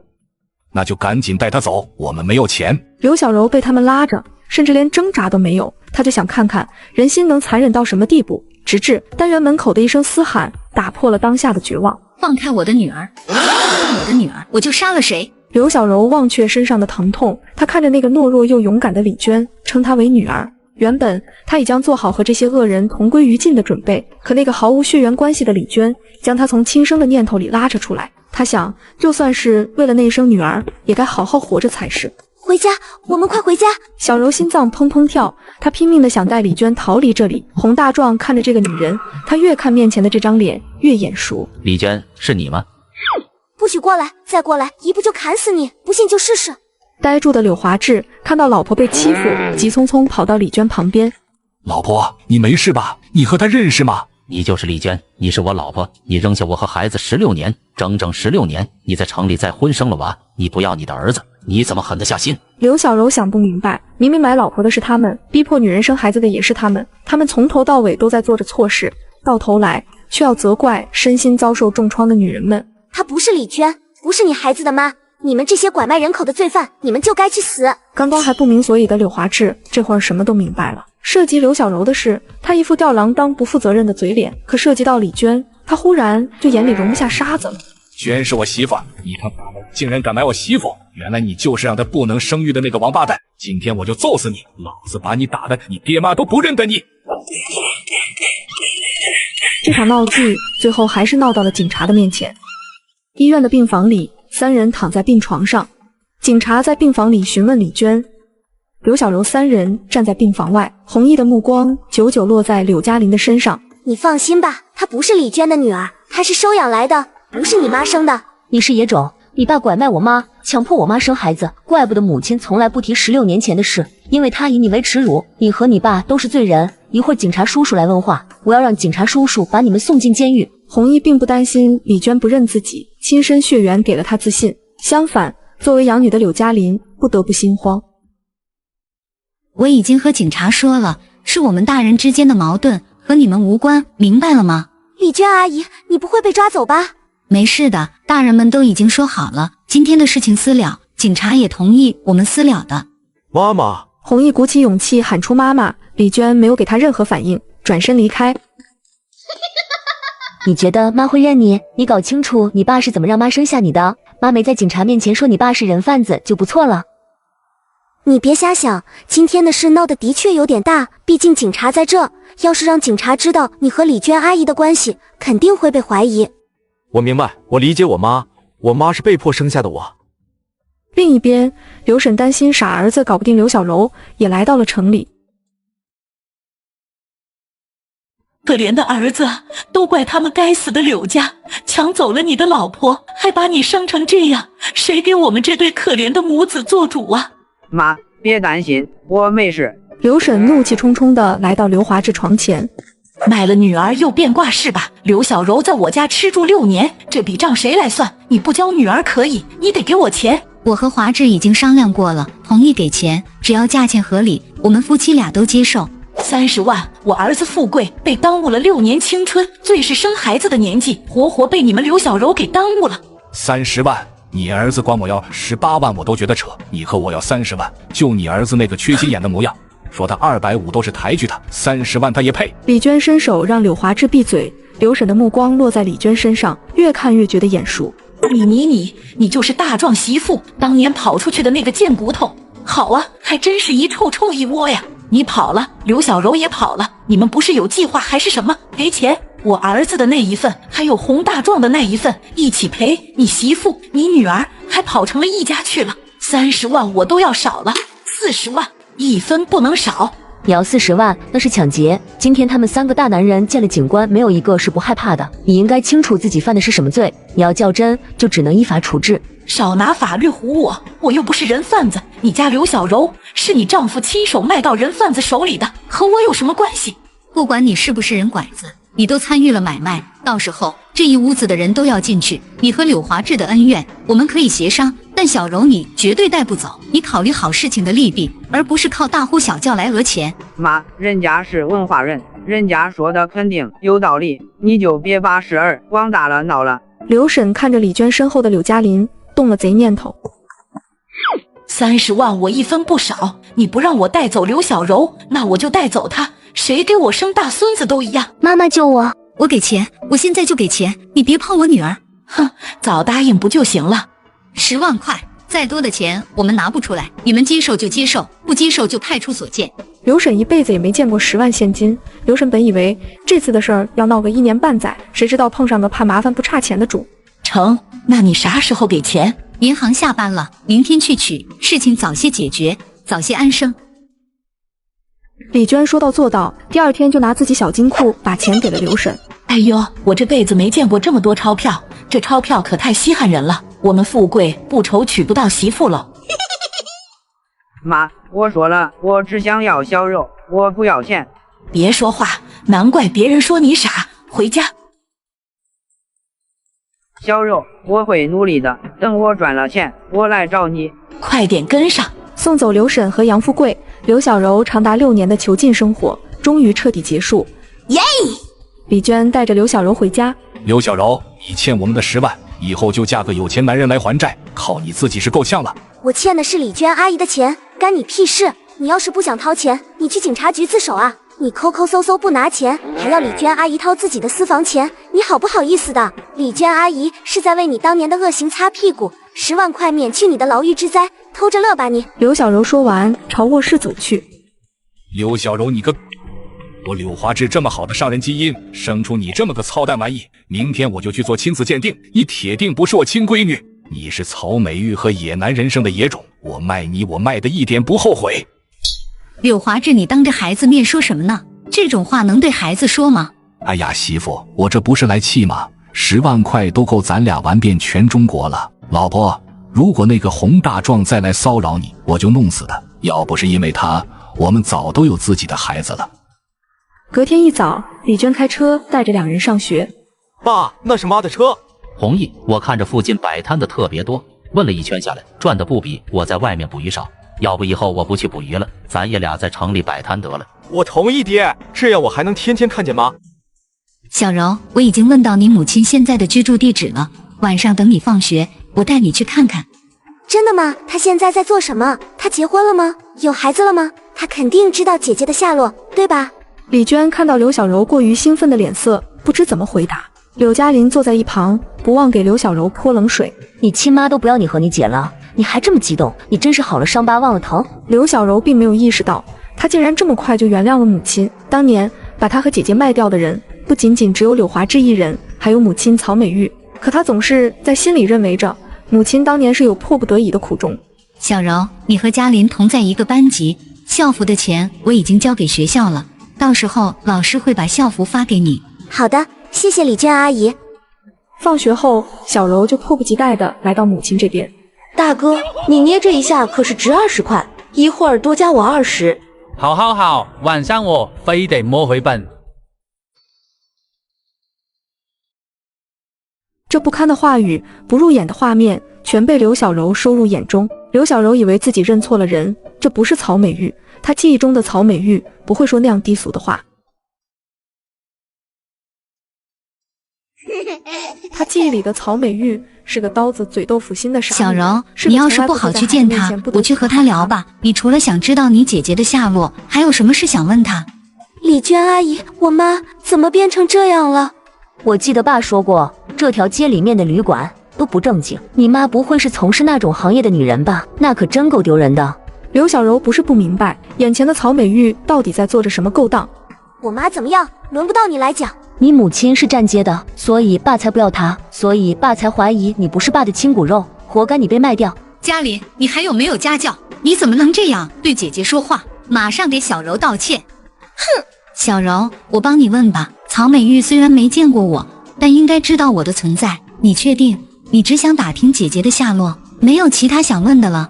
那就赶紧带他走，我们没有钱。刘小柔被他们拉着，甚至连挣扎都没有，他就想看看人心能残忍到什么地步。直至单元门口的一声嘶喊，打破了当下的绝望。放开我的女儿！我的女儿，我就杀了谁！刘小柔忘却身上的疼痛，她看着那个懦弱又勇敢的李娟，称她为女儿。原本她已将做好和这些恶人同归于尽的准备，可那个毫无血缘关系的李娟将她从轻生的念头里拉扯出来。她想，就算是为了那声女儿，也该好好活着才是。回家，我们快回家！小柔心脏砰砰跳，她拼命地想带李娟逃离这里。洪大壮看着这个女人，他越看面前的这张脸越眼熟。李娟，是你吗？不许过来，再过来一步就砍死你！不信就试试。呆住的柳华志看到老婆被欺负，急匆匆跑到李娟旁边。老婆，你没事吧？你和她认识吗？你就是李娟，你是我老婆，你扔下我和孩子16年，整整16年，你在城里再婚生了娃，你不要你的儿子，你怎么狠得下心？刘小柔想不明白，明明买老婆的是他们，逼迫女人生孩子的也是他们，他们从头到尾都在做着错事，到头来却要责怪身心遭受重创的女人们。她不是李娟，不是你孩子的妈，你们这些拐卖人口的罪犯，你们就该去死！刚刚还不明所以的柳华志，这会儿什么都明白了。涉及刘小柔的事，他一副吊郎当不负责任的嘴脸，可涉及到李娟，他忽然就眼里容不下沙子了。娟是我媳妇，你他妈的竟然敢买我媳妇！原来你就是让她不能生育的那个王八蛋！今天我就揍死你，老子把你打的你爹妈都不认得你！这场闹剧最后还是闹到了警察的面前。医院的病房里，3人躺在病床上，警察在病房里询问李娟。刘小柔3人站在病房外，弘毅的目光久久落在柳嘉林的身上。你放心吧，她不是李娟的女儿，她是收养来的，不是你妈生的。你是野种，你爸拐卖我妈，强迫我妈生孩子，怪不得母亲从来不提16年前的事，因为她以你为耻辱。你和你爸都是罪人，一会儿警察叔叔来问话，我要让警察叔叔把你们送进监狱。弘毅并不担心李娟不认自己，亲生血缘给了他自信，相反，作为养女的柳嘉林不得不心慌。我已经和警察说了，是我们大人之间的矛盾，和你们无关，明白了吗？李娟阿姨，你不会被抓走吧？没事的，大人们都已经说好了，今天的事情私了，警察也同意我们私了的。妈妈！弘毅鼓起勇气喊出妈妈，李娟没有给他任何反应，转身离开。你觉得妈会认你？你搞清楚你爸是怎么让妈生下你的，妈没在警察面前说你爸是人贩子就不错了。你别瞎想，今天的事闹得的确有点大，毕竟警察在这，要是让警察知道你和李娟阿姨的关系，肯定会被怀疑。我明白，我理解我妈是被迫生下的我。另一边，刘婶担心傻儿子搞不定刘小柔，也来到了城里。可怜的儿子，都怪他们该死的柳家，抢走了你的老婆，还把你生成这样，谁给我们这对可怜的母子做主啊？妈，别担心，我没事。刘婶怒气冲冲地来到刘华志床前。买了女儿又变卦是吧？刘小柔在我家吃住6年，这笔账谁来算？你不交女儿可以，你得给我钱。我和华志已经商量过了，同意给钱，只要价钱合理，我们夫妻俩都接受。30万，我儿子富贵，被耽误了6年青春，最是生孩子的年纪，活活被你们刘小柔给耽误了。30万，你儿子管我要18万我都觉得扯，你和我要30万，就你儿子那个缺心眼的模样，说他250都是抬举他，30万他也配。李娟伸手让柳华志闭嘴，刘婶的目光落在李娟身上，越看越觉得眼熟。你就是大壮媳妇当年跑出去的那个贱骨头。好啊，还真是一臭臭一窝呀。你跑了，刘小柔也跑了，你们不是有计划还是什么？赔钱，我儿子的那一份，还有洪大壮的那一份，一起赔。你媳妇你女儿还跑成了一家去了，30万我都要少了，40万，一分不能少。你要40万，那是抢劫。今天他们3个大男人见了警官，没有一个是不害怕的。你应该清楚自己犯的是什么罪，你要较真，就只能依法处置。少拿法律唬我，我又不是人贩子。你家刘小柔是你丈夫亲手卖到人贩子手里的，和我有什么关系？不管你是不是人拐子，你都参与了买卖，到时候这一屋子的人都要进去。你和柳华志的恩怨，我们可以协商，但小柔你绝对带不走。你考虑好事情的利弊，而不是靠大呼小叫来讹钱。妈，人家是文化人，人家说的肯定有道理，你就别把事儿往大了闹了。刘婶看着李娟身后的柳嘉林，动了贼念头。30万我一分不少，你不让我带走刘小柔，那我就带走她。谁给我生大孙子都一样。妈妈救我！我给钱，我现在就给钱，你别碰我女儿。哼，早答应不就行了？10万块，再多的钱我们拿不出来，你们接受就接受，不接受就派出所见。刘婶一辈子也没见过10万现金，刘婶本以为这次的事儿要闹个1年半载，谁知道碰上个怕麻烦不差钱的主。成，那你啥时候给钱？银行下班了，明天去取，事情早些解决，早些安生。李娟说到做到，第2天就拿自己小金库把钱给了刘婶。哎呦，我这辈子没见过这么多钞票，这钞票可太稀罕人了。我们富贵不愁娶不到媳妇了。妈，我说了，我只想要小肉，我不要钱。别说话，难怪别人说你傻。回家。小肉，我会努力的，等我赚了钱，我来找你。快点跟上。送走刘婶和杨富贵，刘小柔长达6年的囚禁生活终于彻底结束。耶！李娟带着刘小柔回家。刘小柔，你欠我们的10万，以后就嫁个有钱男人来还债，靠你自己是够呛了。我欠的是李娟阿姨的钱，干你屁事！你要是不想掏钱，你去警察局自首啊！你抠抠搜搜不拿钱，还要李娟阿姨掏自己的私房钱，你好不好意思的？李娟阿姨是在为你当年的恶行擦屁股，10万块免去你的牢狱之灾，偷着乐吧你！刘小柔说完，朝卧室走去。刘小柔，你个……我柳华志这么好的上人基因，生出你这么个操蛋玩意，明天我就去做亲子鉴定，你铁定不是我亲闺女，你是曹美玉和野男人生的野种，我卖你，我卖的一点不后悔。柳华志，你当着孩子面说什么呢？这种话能对孩子说吗？哎呀，媳妇，我这不是来气吗？10万块都够咱俩玩遍全中国了。老婆，如果那个洪大壮再来骚扰你，我就弄死他。要不是因为他，我们早都有自己的孩子了。隔天一早，李娟开车带着2人上学。爸，那是妈的车。同意。我看着附近摆摊的特别多，问了一圈下来，赚的不比我在外面捕鱼少。要不以后我不去捕鱼了，咱爷俩在城里摆摊得了。我同意爹，这样我还能天天看见妈。小柔，我已经问到你母亲现在的居住地址了，晚上等你放学，我带你去看看。真的吗？她现在在做什么？她结婚了吗？有孩子了吗？她肯定知道姐姐的下落，对吧？李娟看到刘小柔过于兴奋的脸色，不知怎么回答。柳嘉林坐在一旁，不忘给刘小柔泼冷水。你亲妈都不要你和你姐了，你还这么激动，你真是好了伤疤忘了疼。刘小柔并没有意识到，她竟然这么快就原谅了母亲。当年把她和姐姐卖掉的人，不仅仅只有柳华志一人，还有母亲曹美玉。可她总是在心里认为着，母亲当年是有迫不得已的苦衷。小柔，你和嘉林同在一个班级，校服的钱我已经交给学校了，到时候老师会把校服发给你。好的，谢谢李娟阿姨。放学后，小柔就迫不及待地来到母亲这边。大哥，你捏这一下可是值20块，一会儿多加我20。好好好，晚上我非得摸回本。这不堪的话语，不入眼的画面，全被刘小柔收入眼中。刘小柔以为自己认错了人，这不是曹美玉，她记忆中的曹美玉不会说那样低俗的话。她记忆里的曹美玉是个刀子嘴豆腐心的傻女人。小柔，你要是不好去见她，我去和她聊吧。你除了想知道你姐姐的下落，还有什么事想问她？李娟阿姨，我妈怎么变成这样了？我记得爸说过，这条街里面的旅馆都不正经。你妈不会是从事那种行业的女人吧？那可真够丢人的。刘小柔不是不明白，眼前的曹美玉到底在做着什么勾当。我妈怎么样，轮不到你来讲。你母亲是站街的，所以爸才不要她，所以爸才怀疑你不是爸的亲骨肉，活该你被卖掉。嘉林，你还有没有家教？你怎么能这样对姐姐说话？马上给小柔道歉。哼，小柔，我帮你问吧。曹美玉虽然没见过我，但应该知道我的存在。你确定？你只想打听姐姐的下落，没有其他想问的了？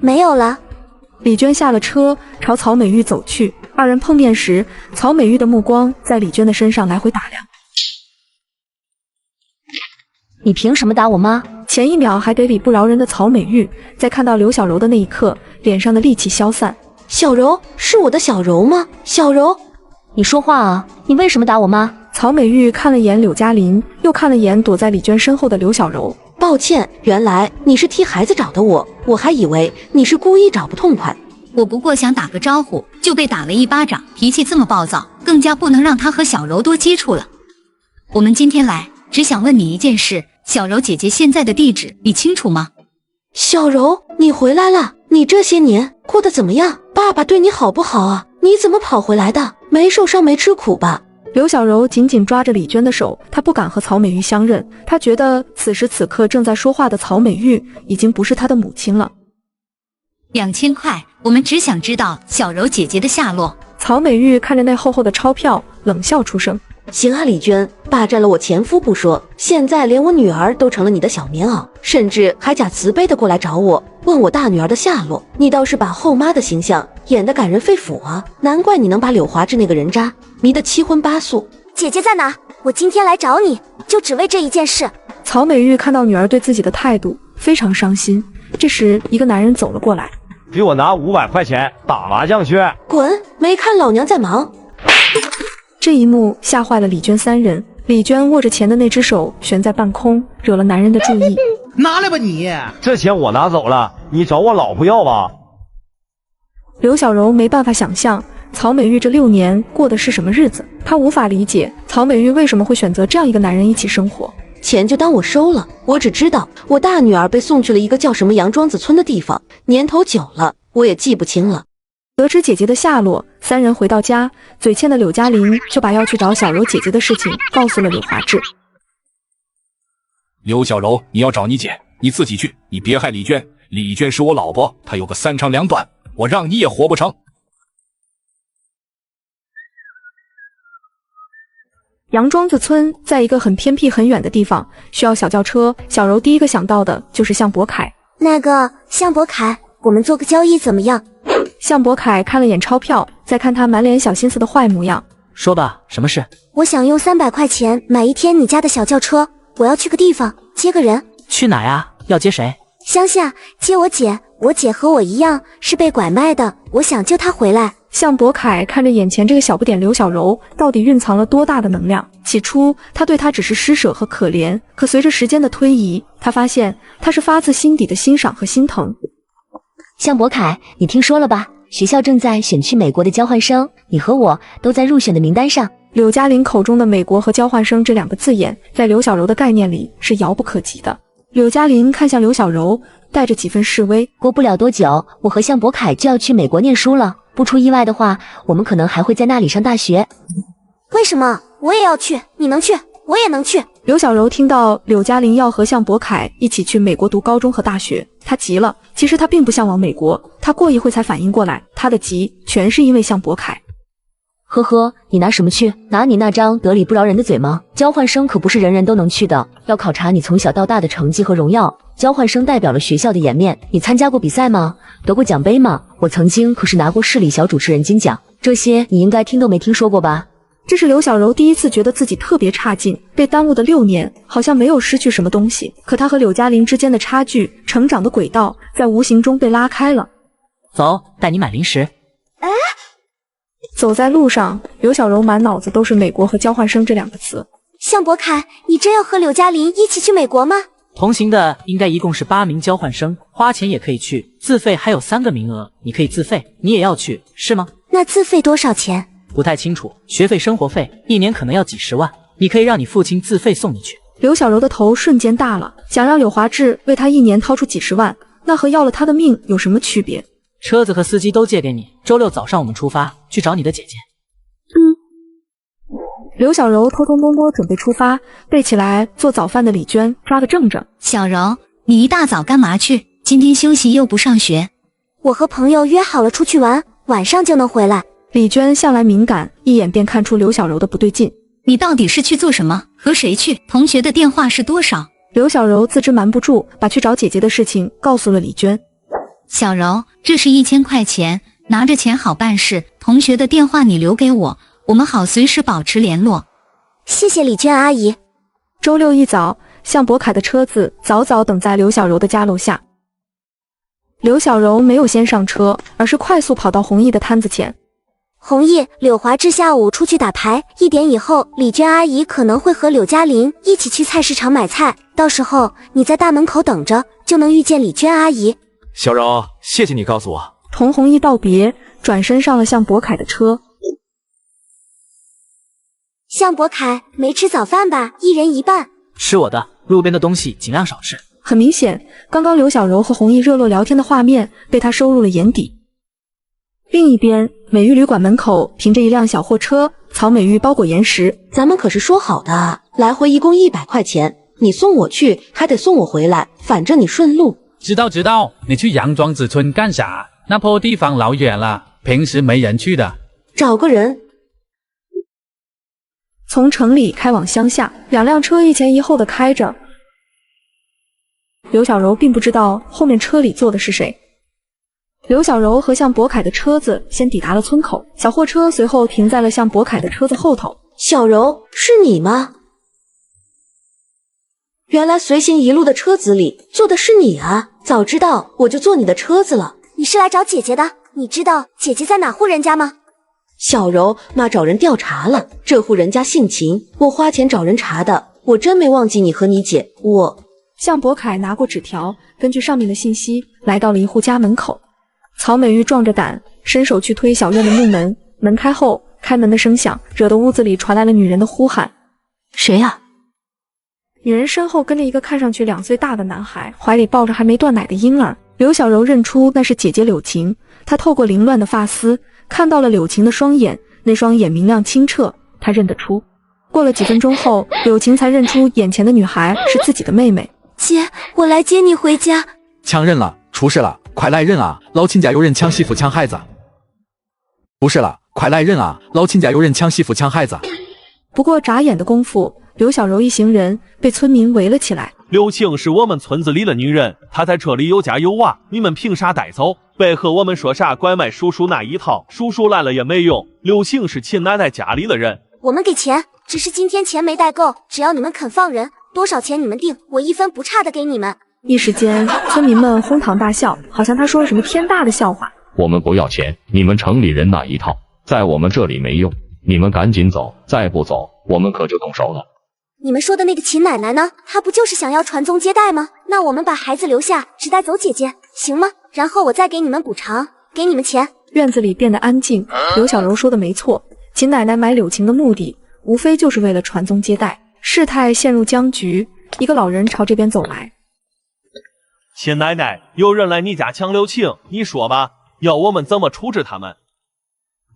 没有了。李娟下了车，朝曹美玉走去。二人碰面时，曹美玉的目光在李娟的身上来回打量。你凭什么打我妈？前一秒还给理不饶人的曹美玉，在看到刘小柔的那一刻，脸上的戾气消散。小柔，是我的小柔吗？小柔，你说话啊！你为什么打我妈？曹美玉看了眼柳嘉玲，又看了眼躲在李娟身后的刘小柔。抱歉，原来你是替孩子找的我还以为你是故意找不痛快。我不过想打个招呼，就被打了一巴掌，脾气这么暴躁，更加不能让他和小柔多接触了。我们今天来，只想问你一件事，小柔姐姐现在的地址你清楚吗？小柔，你回来了，你这些年过得怎么样？爸爸对你好不好啊？你怎么跑回来的？没受伤没吃苦吧？刘小柔紧紧抓着李娟的手，她不敢和曹美玉相认，她觉得此时此刻正在说话的曹美玉已经不是她的母亲了。2000块，我们只想知道小柔姐姐的下落。曹美玉看着那厚厚的钞票，冷笑出声。行啊，李娟，霸占了我前夫不说，现在连我女儿都成了你的小棉袄，甚至还假慈悲的过来找我，问我大女儿的下落。你倒是把后妈的形象演得感人肺腑啊，难怪你能把柳华志那个人渣迷得七荤八素。姐姐在哪？我今天来找你，就只为这一件事。曹美玉看到女儿对自己的态度，非常伤心。这时，一个男人走了过来，给我拿500块钱打麻将去。滚！没看老娘在忙。这一幕吓坏了李娟三人。李娟握着钱的那只手悬在半空，惹了男人的注意。拿来吧你！这钱我拿走了，你找我老婆要吧。刘小柔没办法想象曹美玉这6年过的是什么日子，她无法理解曹美玉为什么会选择这样一个男人一起生活。钱就当我收了，我只知道我大女儿被送去了一个叫什么杨庄子村的地方，年头久了，我也记不清了。得知姐姐的下落，三人回到家，嘴欠的柳嘉玲就把要去找小柔姐姐的事情告诉了柳华志。刘小柔，你要找你姐，你自己去，你别害李娟。李娟是我老婆，她有个3长2短，我让你也活不成。杨庄子村在一个很偏僻很远的地方，需要小轿车。小柔第一个想到的就是向伯凯。那个向伯凯，我们做个交易怎么样？向伯凯看了眼钞票，再看他满脸小心思的坏模样，说吧，什么事？我想用300块钱买1天你家的小轿车，我要去个地方接个人。去哪呀？要接谁？乡下接我姐，我姐和我一样是被拐卖的，我想救她回来。向伯凯看着眼前这个小不点刘小柔，到底蕴藏了多大的能量？起初他对她只是施舍和可怜，可随着时间的推移，他发现他是发自心底的欣赏和心疼。向伯凯，你听说了吧？学校正在选去美国的交换生，你和我都在入选的名单上。柳嘉玲口中的美国和交换生这2个字眼，在刘小柔的概念里是遥不可及的。柳嘉玲看向刘小柔，带着几分示威。过不了多久，我和向伯凯就要去美国念书了，不出意外的话，我们可能还会在那里上大学。为什么？我也要去，你能去，我也能去。刘小柔听到柳嘉玲要和向伯凯一起去美国读高中和大学，她急了。其实她并不向往美国，她过一会才反应过来，她的急全是因为向伯凯。呵呵，你拿什么去？拿你那张得理不饶人的嘴吗？交换生可不是人人都能去的，要考察你从小到大的成绩和荣耀。交换生代表了学校的颜面，你参加过比赛吗？得过奖杯吗？我曾经可是拿过市里小主持人金奖，这些你应该听都没听说过吧？这是刘小柔第一次觉得自己特别差劲，被耽误的6年，好像没有失去什么东西，可她和柳嘉玲之间的差距，成长的轨道，在无形中被拉开了。走，带你买零食。走在路上，刘小柔满脑子都是美国和交换生这2个词。向伯凯，你真要和柳嘉玲一起去美国吗？同行的应该一共是8名交换生，花钱也可以去，自费还有3个名额，你可以自费，你也要去，是吗？那自费多少钱？不太清楚，学费、生活费1年可能要几10万，你可以让你父亲自费送你去。刘小柔的头瞬间大了，想让柳华志为他1年掏出几10万，那和要了他的命有什么区别？车子和司机都借给你，周6早上我们出发去找你的姐姐。刘小柔偷偷摸摸准备出发，被起来做早饭的李娟抓个正着。小柔，你一大早干嘛去？今天休息又不上学？我和朋友约好了出去玩，晚上就能回来。李娟向来敏感，一眼便看出刘小柔的不对劲。你到底是去做什么？和谁去？同学的电话是多少？刘小柔自知瞒不住，把去找姐姐的事情告诉了李娟。小柔，这是1000块钱，拿着钱好办事。同学的电话你留给我，我们好随时保持联络。谢谢李娟阿姨。周六一早，向博凯的车子早早等在刘小柔的家楼下。刘小柔没有先上车，而是快速跑到弘毅的摊子前。弘毅，柳华志下午出去打牌，1点以后，李娟阿姨可能会和柳嘉玲一起去菜市场买菜，到时候你在大门口等着，就能遇见李娟阿姨。小柔，谢谢你告诉我。同弘毅道别，转身上了向博凯的车。向博凯，没吃早饭吧？1人1半。吃我的，路边的东西尽量少吃。很明显，刚刚刘小柔和弘毅热络聊天的画面被他收入了眼底。另一边，美玉旅馆门口停着一辆小货车，曹美玉包裹岩石。咱们可是说好的，来回一共100块钱，你送我去，还得送我回来，反正你顺路。知道，你去杨庄子村干啥？那破地方老远了，平时没人去的。找个人。从城里开往乡下，2辆车一前一后的开着。刘小柔并不知道后面车里坐的是谁。刘小柔和向博凯的车子先抵达了村口，小货车随后停在了向博凯的车子后头。小柔，是你吗？原来随行一路的车子里坐的是你啊！早知道我就坐你的车子了。你是来找姐姐的？你知道姐姐在哪户人家吗？小柔，妈找人调查了，这户人家姓秦，我花钱找人查的，我真没忘记你和你姐。向博凯拿过纸条，根据上面的信息来到了一户家门口。曹美玉壮着胆伸手去推小院的木门，门开后，开门的声响惹得屋子里传来了女人的呼喊：谁呀？女人身后跟着一个看上去2岁大的男孩，怀里抱着还没断奶的婴儿。刘小柔认出那是姐姐柳晴，她透过凌乱的发丝看到了柳晴的双眼，那双眼明亮清澈，她认得出。过了几分钟后，柳晴才认出眼前的女孩是自己的妹妹。姐，我来接你回家。枪认了，出事了，快来认啊！老亲家有人抢媳妇抢孩子。不是了，快来认啊！老亲家有人抢媳妇抢孩子。不过眨眼的功夫，刘小柔一行人被村民围了起来。柳晴是我们村子里的女人，她在这里有家有娃，你们凭啥带走？别和我们说啥拐卖叔叔那一套，叔叔来了也没用。柳晴是秦奶奶家里的人，我们给钱，只是今天钱没带够，只要你们肯放人，多少钱你们定，我1分不差的给你们。一时间，村民们哄堂大笑，好像他说了什么天大的笑话。我们不要钱，你们城里人那一套，在我们这里没用，你们赶紧走，再不走，我们可就动手了。你们说的那个秦奶奶呢？她不就是想要传宗接代吗？那我们把孩子留下，只带走姐姐，行吗？然后我再给你们补偿，给你们钱。院子里变得安静。刘小柔说的没错，秦奶奶买柳晴的目的，无非就是为了传宗接代。事态陷入僵局，一个老人朝这边走来。秦奶奶，有人来你家抢柳晴，你说吧，要我们怎么处置他们？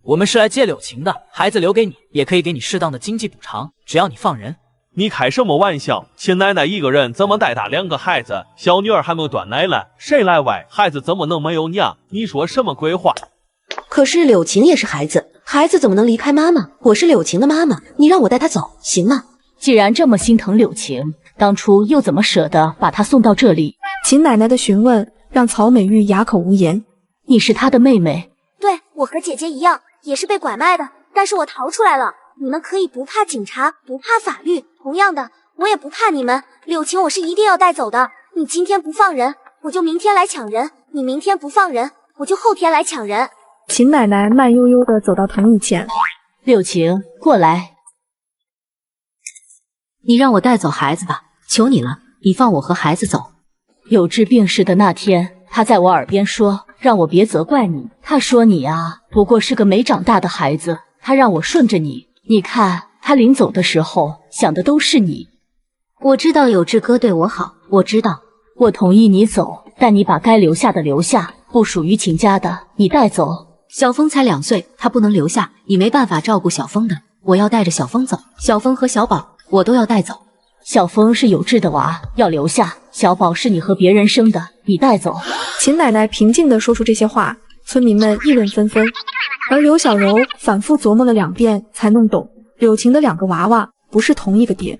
我们是来接柳晴的，孩子留给你，也可以给你适当的经济补偿，只要你放人。你开什么玩笑？秦奶奶一个人怎么带大2个孩子？小女儿还没有断奶呢，谁来喂？孩子怎么能没有娘？你说什么鬼话？可是柳晴也是孩子，孩子怎么能离开妈妈？我是柳晴的妈妈，你让我带她走，行吗？既然这么心疼柳晴，当初又怎么舍得把她送到这里？秦奶奶的询问让曹美玉哑口无言。你是她的妹妹？对，我和姐姐一样，也是被拐卖的，但是我逃出来了。你们可以不怕警察，不怕法律，同样的，我也不怕你们。柳晴我是一定要带走的，你今天不放人，我就明天来抢人；你明天不放人，我就后天来抢人。秦奶奶慢悠悠地走到藤椅前。柳晴，过来。你让我带走孩子吧，求你了，你放我和孩子走。有志病逝的那天，他在我耳边说，让我别责怪你。他说你啊，不过是个没长大的孩子，他让我顺着你。你看，他临走的时候想的都是你。我知道有志哥对我好，我知道。我同意你走，但你把该留下的留下，不属于秦家的你带走。小峰才2岁，他不能留下，你没办法照顾小峰的，我要带着小峰走。小峰和小宝我都要带走。小峰是有志的娃，要留下；小宝是你和别人生的，你带走。秦奶奶平静地说出这些话，村民们议论纷纷。而刘小柔反复琢磨了2遍，才弄懂柳晴的2个娃娃不是同一个爹。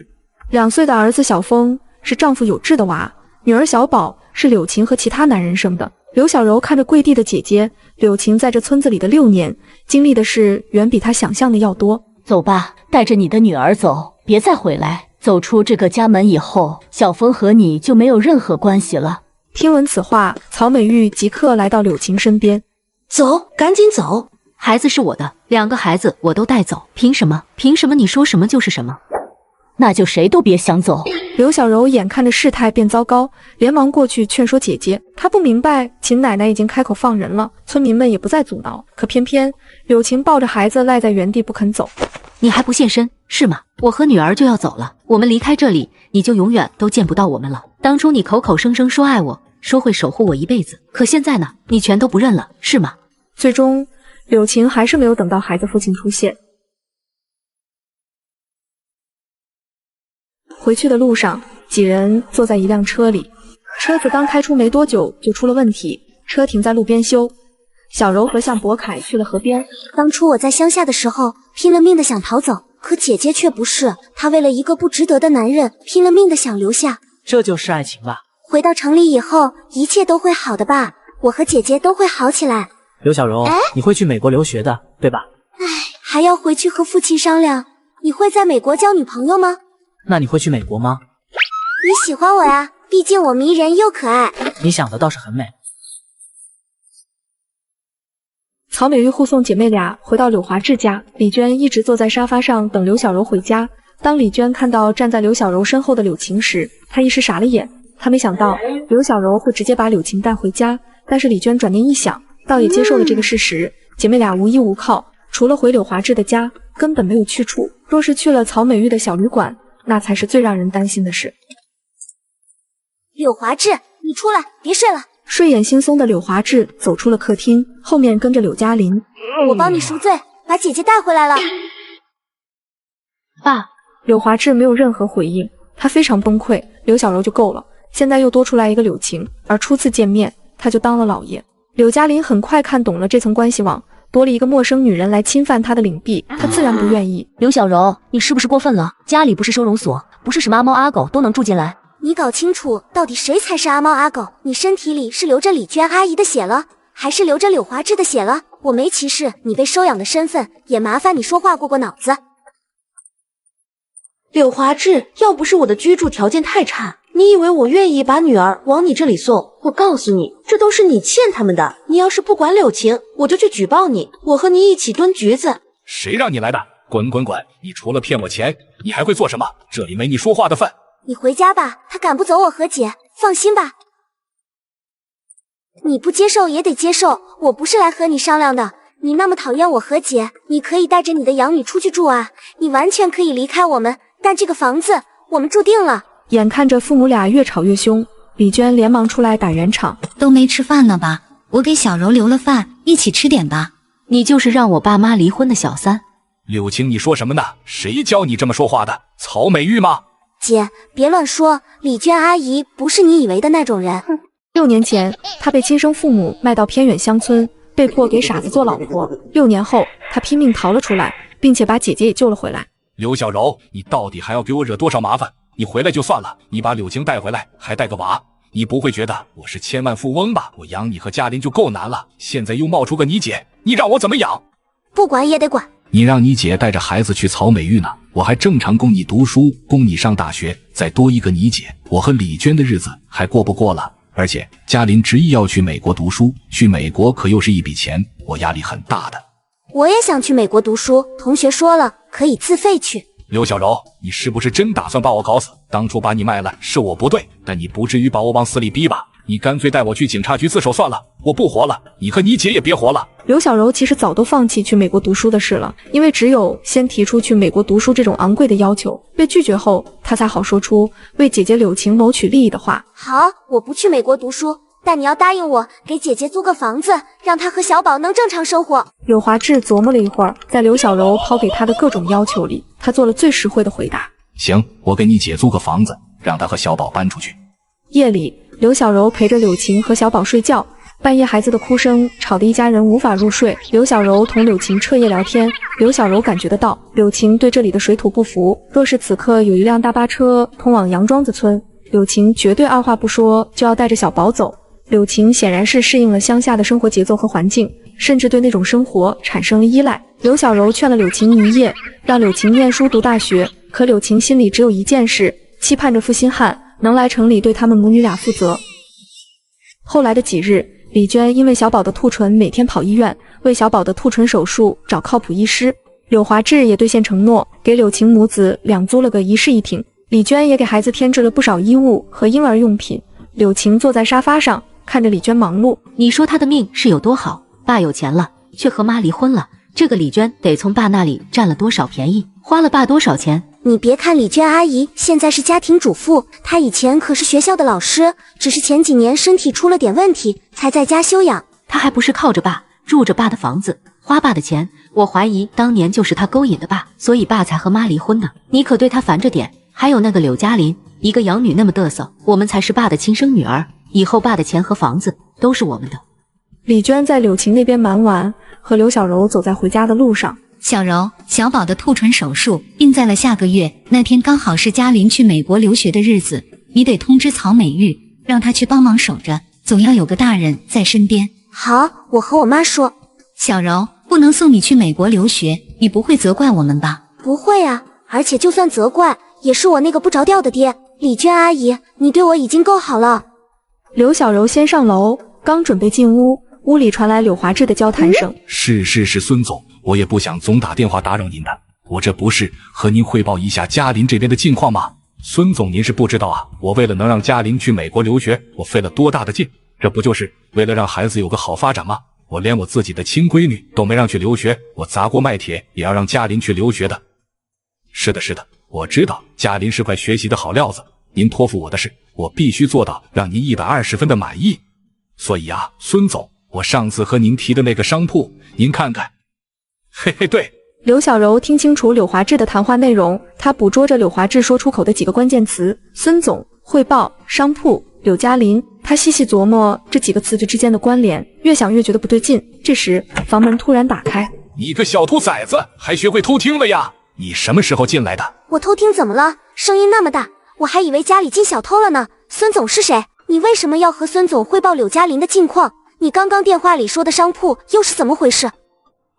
2岁的儿子小峰是丈夫有志的娃，女儿小宝是柳晴和其他男人生的。刘小柔看着跪地的姐姐，柳晴在这村子里的6年，经历的事远比她想象的要多。走吧，带着你的女儿走，别再回来。走出这个家门以后，小峰和你就没有任何关系了。听闻此话，曹美玉即刻来到柳晴身边。走，赶紧走。孩子是我的，2个孩子我都带走，凭什么？凭什么你说什么就是什么？那就谁都别想走。刘小柔眼看着事态变糟糕，连忙过去劝说姐姐。她不明白秦奶奶已经开口放人了，村民们也不再阻挠，可偏偏柳晴抱着孩子赖在原地不肯走。你还不现身是吗？我和女儿就要走了，我们离开这里，你就永远都见不到我们了。当初你口口声声说爱我，说会守护我一辈子，可现在呢？你全都不认了，是吗？最终，柳晴还是没有等到孩子父亲出现。回去的路上，几人坐在一辆车里，车子刚开出没多久就出了问题，车停在路边修。小柔和向博凯去了河边。当初我在乡下的时候，拼了命的想逃走，可姐姐却不是，她为了一个不值得的男人，拼了命的想留下。这就是爱情吧？回到城里以后，一切都会好的吧？我和姐姐都会好起来。刘小柔，你会去美国留学的，对吧？还要回去和父亲商量。你会在美国交女朋友吗？那你会去美国吗？你喜欢我呀，毕竟我迷人又可爱。你想的倒是很美。曹美玉护送姐妹俩回到柳华志家，李娟一直坐在沙发上等刘小柔回家。当李娟看到站在刘小柔身后的柳晴时，她一时傻了眼。她没想到刘小柔会直接把柳晴带回家，但是李娟转念一想，倒也接受了这个事实。姐妹俩无依无靠，除了回柳华志的家，根本没有去处。若是去了曹美玉的小旅馆，那才是最让人担心的事。柳华志，你出来，别睡了。睡眼惺忪的柳华志走出了客厅，后面跟着柳嘉琳。我帮你赎罪，把姐姐带回来了。爸，柳华志没有任何回应，他非常崩溃。刘小柔就够了，现在又多出来一个柳晴，而初次见面他就当了老爷。柳嘉琳很快看懂了这层关系网，多了一个陌生女人来侵犯他的领地，他自然不愿意。刘小柔，你是不是过分了？家里不是收容所，不是什么阿猫阿狗都能住进来。你搞清楚到底谁才是阿猫阿狗？你身体里是流着李娟阿姨的血了，还是流着柳华志的血了？我没歧视你被收养的身份，也麻烦你说话过脑子。柳华志，要不是我的居住条件太差，你以为我愿意把女儿往你这里送？我告诉你，这都是你欠他们的。你要是不管柳晴，我就去举报你，我和你一起蹲局子。谁让你来的？滚滚滚！你除了骗我钱，你还会做什么？这里没你说话的份。你回家吧，他赶不走我和姐，放心吧。你不接受也得接受，我不是来和你商量的。你那么讨厌我和姐，你可以带着你的养女出去住啊，你完全可以离开我们，但这个房子我们住定了。眼看着父母俩越吵越凶，李娟连忙出来打圆场。都没吃饭呢吧？我给小柔留了饭，一起吃点吧。你就是让我爸妈离婚的小三。柳晴，你说什么呢？谁教你这么说话的？曹美玉吗？姐，别乱说，李娟阿姨不是你以为的那种人。6年前，她被亲生父母卖到偏远乡村，被迫给傻子做老婆。6年后，她拼命逃了出来，并且把姐姐也救了回来。刘小柔，你到底还要给我惹多少麻烦？你回来就算了，你把柳晴带回来，还带个娃，你不会觉得我是千万富翁吧？我养你和嘉琳就够难了，现在又冒出个你姐，你让我怎么养？不管也得管。你让你姐带着孩子去曹美玉呢，我还正常供你读书，供你上大学，再多一个你姐，我和李娟的日子还过不过了？而且嘉琳执意要去美国读书，去美国可又是一笔钱，我压力很大的。我也想去美国读书，同学说了可以自费去。刘小柔，你是不是真打算把我搞死？当初把你卖了是我不对，但你不至于把我往死里逼吧？你干脆带我去警察局自首算了，我不活了，你和你姐也别活了。刘小柔其实早都放弃去美国读书的事了，因为只有先提出去美国读书这种昂贵的要求，被拒绝后，她才好说出为姐姐柳晴谋取利益的话。好，我不去美国读书，但你要答应我，给姐姐租个房子，让她和小宝能正常生活。柳华志琢磨了一会儿，在刘小柔抛给他的各种要求里，他做了最实惠的回答。行，我给你姐租个房子，让她和小宝搬出去。夜里，刘小柔陪着柳晴和小宝睡觉，半夜孩子的哭声吵得一家人无法入睡。刘小柔同柳晴彻夜聊天，刘小柔感觉得到柳晴对这里的水土不服。若是此刻有一辆大巴车通往杨庄子村，柳晴绝对二话不说就要带着小宝走。柳晴显然是适应了乡下的生活节奏和环境，甚至对那种生活产生了依赖。刘小柔劝了柳晴一夜，让柳晴念书读大学，可柳晴心里只有一件事，期盼着负心汉能来城里对他们母女俩负责。后来的几日，李娟因为小宝的兔唇每天跑医院，为小宝的兔唇手术找靠谱医师。柳华志也兑现承诺，给柳晴母子俩租了个一室一厅。李娟也给孩子添置了不少衣物和婴儿用品。柳晴坐在沙发上，看着李娟忙碌。你说她的命是有多好？爸有钱了，却和妈离婚了，这个李娟得从爸那里占了多少便宜，花了爸多少钱？你别看李娟阿姨现在是家庭主妇，她以前可是学校的老师，只是前几年身体出了点问题，才在家休养。她还不是靠着爸，住着爸的房子，花爸的钱。我怀疑当年就是她勾引的爸，所以爸才和妈离婚的。你可对她烦着点。还有那个柳嘉琳，一个养女那么嘚瑟，我们才是爸的亲生女儿，以后爸的钱和房子都是我们的。李娟在柳晴那边忙完，和刘小柔走在回家的路上。小柔，小宝的兔唇手术定在了下个月，那天刚好是嘉琳去美国留学的日子，你得通知曹美玉，让她去帮忙守着，总要有个大人在身边。好，我和我妈说。小柔，不能送你去美国留学，你不会责怪我们吧？不会啊，而且就算责怪，也是我那个不着调的爹。李娟阿姨，你对我已经够好了。刘小柔先上楼，刚准备进屋，屋里传来柳华志的交谈声。是，孙总，我也不想总打电话打扰您的，我这不是和您汇报一下嘉琳这边的近况吗？孙总，您是不知道啊，我为了能让嘉琳去美国留学，我费了多大的劲，这不就是为了让孩子有个好发展吗？我连我自己的亲闺女都没让去留学，我砸锅卖铁也要让嘉琳去留学的。是的，我知道嘉琳是块学习的好料子，您托付我的事，我必须做到让您120分的满意。所以啊，孙总，我上次和您提的那个商铺，您看看。嘿嘿，对。刘小柔听清楚柳华志的谈话内容，她捕捉着柳华志说出口的几个关键词：孙总、汇报、商铺、柳嘉琳。她细细琢磨这几个词之间的关联，越想越觉得不对劲。这时，房门突然打开。你个小兔崽子，还学会偷听了呀？你什么时候进来的？我偷听怎么了？声音那么大，我还以为家里进小偷了呢。孙总是谁？你为什么要和孙总汇报柳嘉琳的近况？你刚刚电话里说的商铺又是怎么回事？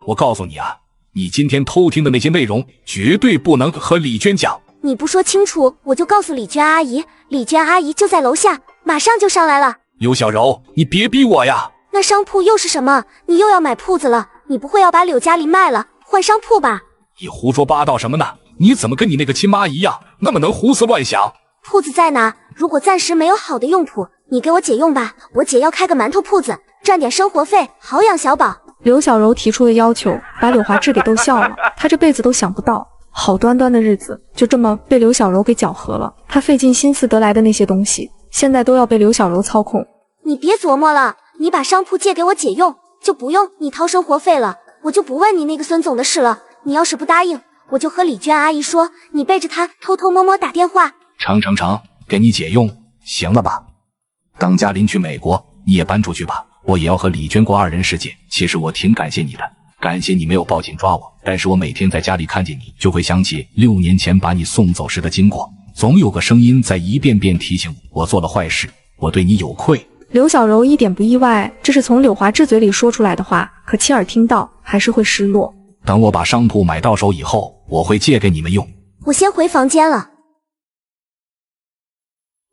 我告诉你啊，你今天偷听的那些内容绝对不能和李娟讲。你不说清楚，我就告诉李娟阿姨。李娟阿姨就在楼下，马上就上来了。刘小柔，你别逼我呀！那商铺又是什么？你又要买铺子了？你不会要把柳嘉琳卖了换商铺吧？你胡说八道什么呢？你怎么跟你那个亲妈一样，那么能胡思乱想？铺子在哪？如果暂时没有好的用途，你给我姐用吧。我姐要开个馒头铺子，赚点生活费，好养小宝。刘小柔提出的要求把柳华志给逗笑了，他这辈子都想不到，好端端的日子就这么被刘小柔给搅和了。他费尽心思得来的那些东西，现在都要被刘小柔操控。你别琢磨了，你把商铺借给我姐用，就不用你掏生活费了，我就不问你那个孙总的事了。你要是不答应，我就和李娟阿姨说，你背着她偷偷摸摸打电话。成，给你姐用，行了吧？当嘉琳去美国，你也搬出去吧，我也要和李娟过2人世界。其实我挺感谢你的，感谢你没有报警抓我，但是我每天在家里看见你，就会想起6年前把你送走时的经过，总有个声音在一遍遍提醒我做了坏事，我对你有愧。刘小柔一点不意外，这是从柳华志嘴里说出来的话，可亲耳听到还是会失落。等我把商铺买到手以后，我会借给你们用。我先回房间了。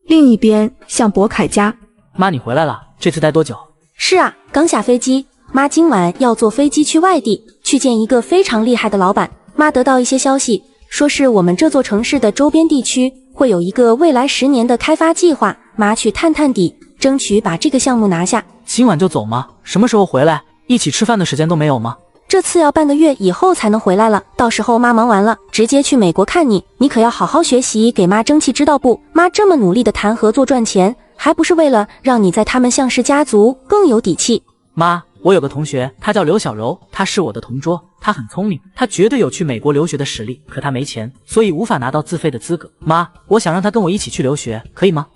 另一边，向博凯家，妈，你回来了，这次待多久？是啊，刚下飞机，妈今晚要坐飞机去外地，去见一个非常厉害的老板。妈得到一些消息，说是我们这座城市的周边地区会有一个未来10年的开发计划，妈去探探底，争取把这个项目拿下。今晚就走吗？什么时候回来？一起吃饭的时间都没有吗？这次要半个月以后才能回来了，到时候妈忙完了，直接去美国看你。你可要好好学习，给妈争气，知道不？妈这么努力的谈合作赚钱，还不是为了让你在他们向氏家族更有底气。妈，我有个同学，她叫刘小柔，她是我的同桌，她很聪明，她绝对有去美国留学的实力，可她没钱，所以无法拿到自费的资格。妈，我想让她跟我一起去留学，可以吗？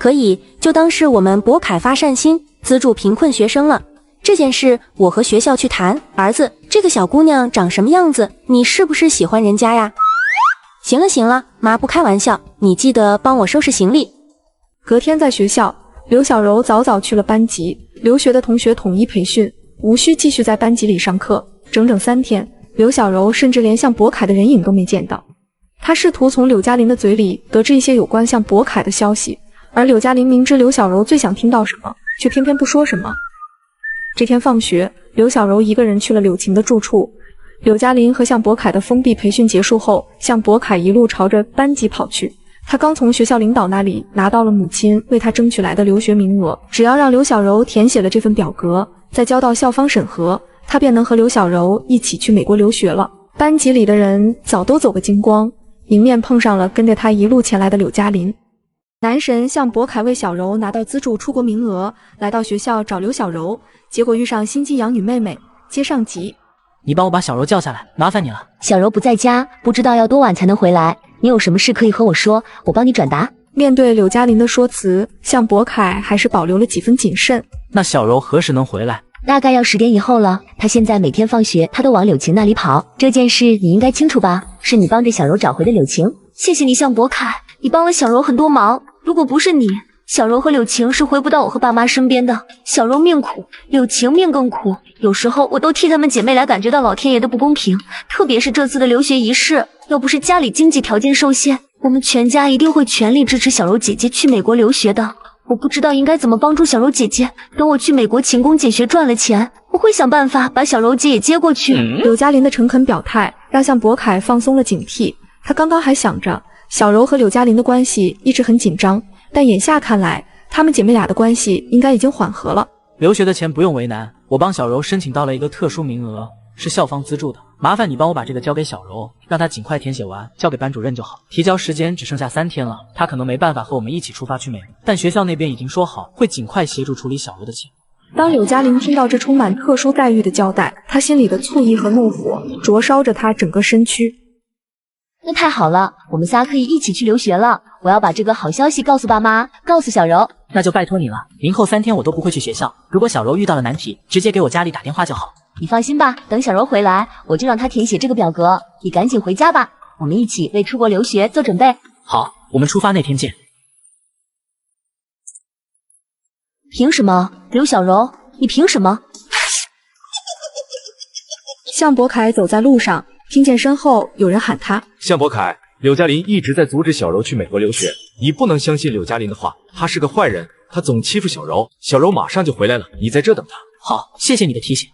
可以就当是我们博凯发善心，资助贫困学生了。这件事我和学校去谈。儿子，这个小姑娘长什么样子？你是不是喜欢人家呀？行了行了，妈不开玩笑，你记得帮我收拾行李。隔天在学校，刘小柔早早去了班级，留学的同学统一培训，无需继续在班级里上课。整整3天，刘小柔甚至连向博凯的人影都没见到。她试图从柳嘉林的嘴里得知一些有关向博凯的消息，而柳嘉林明知刘小柔最想听到什么，却偏偏不说什么。这天放学，刘小柔一个人去了柳晴的住处。柳嘉林和向博凯的封闭培训结束后，向博凯一路朝着班级跑去。他刚从学校领导那里拿到了母亲为他争取来的留学名额，只要让刘小柔填写了这份表格，再交到校方审核，他便能和刘小柔一起去美国留学了。班级里的人早都走个精光，迎面碰上了跟着他一路前来的柳嘉林。男神向博凯为小柔拿到资助出国名额，来到学校找刘小柔，结果遇上心机养女妹妹，接上集。你帮我把小柔叫下来，麻烦你了。小柔不在家，不知道要多晚才能回来，你有什么事可以和我说，我帮你转达。面对柳嘉林的说辞，向博凯还是保留了几分谨慎。那小柔何时能回来？大概要10点以后了。他现在每天放学他都往柳晴那里跑，这件事你应该清楚吧？是你帮着小柔找回的柳晴。谢谢你，向博凯，你帮了小柔很多忙。如果不是你，小柔和柳晴是回不到我和爸妈身边的。小柔命苦，柳晴命更苦，有时候我都替她们姐妹俩感觉到老天爷的不公平。特别是这次的留学仪式，要不是家里经济条件受限，我们全家一定会全力支持小柔姐姐去美国留学的。我不知道应该怎么帮助小柔姐姐，等我去美国勤工俭学赚了钱，我会想办法把小柔姐也接过去。柳嘉林的诚恳表态让向博凯放松了警惕，他刚刚还想着小柔和柳嘉林的关系一直很紧张，但眼下看来，她们姐妹俩的关系应该已经缓和了。留学的钱不用为难，我帮小柔申请到了一个特殊名额，是校方资助的。麻烦你帮我把这个交给小柔，让她尽快填写完，交给班主任就好。提交时间只剩下3天了，她可能没办法和我们一起出发去美国，但学校那边已经说好会尽快协助处理小柔的钱。当柳嘉林听到这充满特殊待遇的交代，他心里的醋意和怒火灼烧着他整个身躯。那太好了，我们仨可以一起去留学了。我要把这个好消息告诉爸妈，告诉小柔。那就拜托你了，明后3天我都不会去学校。如果小柔遇到了难题，直接给我家里打电话就好。你放心吧，等小柔回来，我就让她填写这个表格。你赶紧回家吧，我们一起为出国留学做准备。好，我们出发那天见。凭什么？刘小柔，你凭什么？向博凯走在路上，听见身后有人喊他。向博凯，柳嘉林一直在阻止小柔去美国留学，你不能相信柳嘉林的话，他是个坏人，他总欺负小柔，小柔马上就回来了，你在这等他。好，谢谢你的提醒。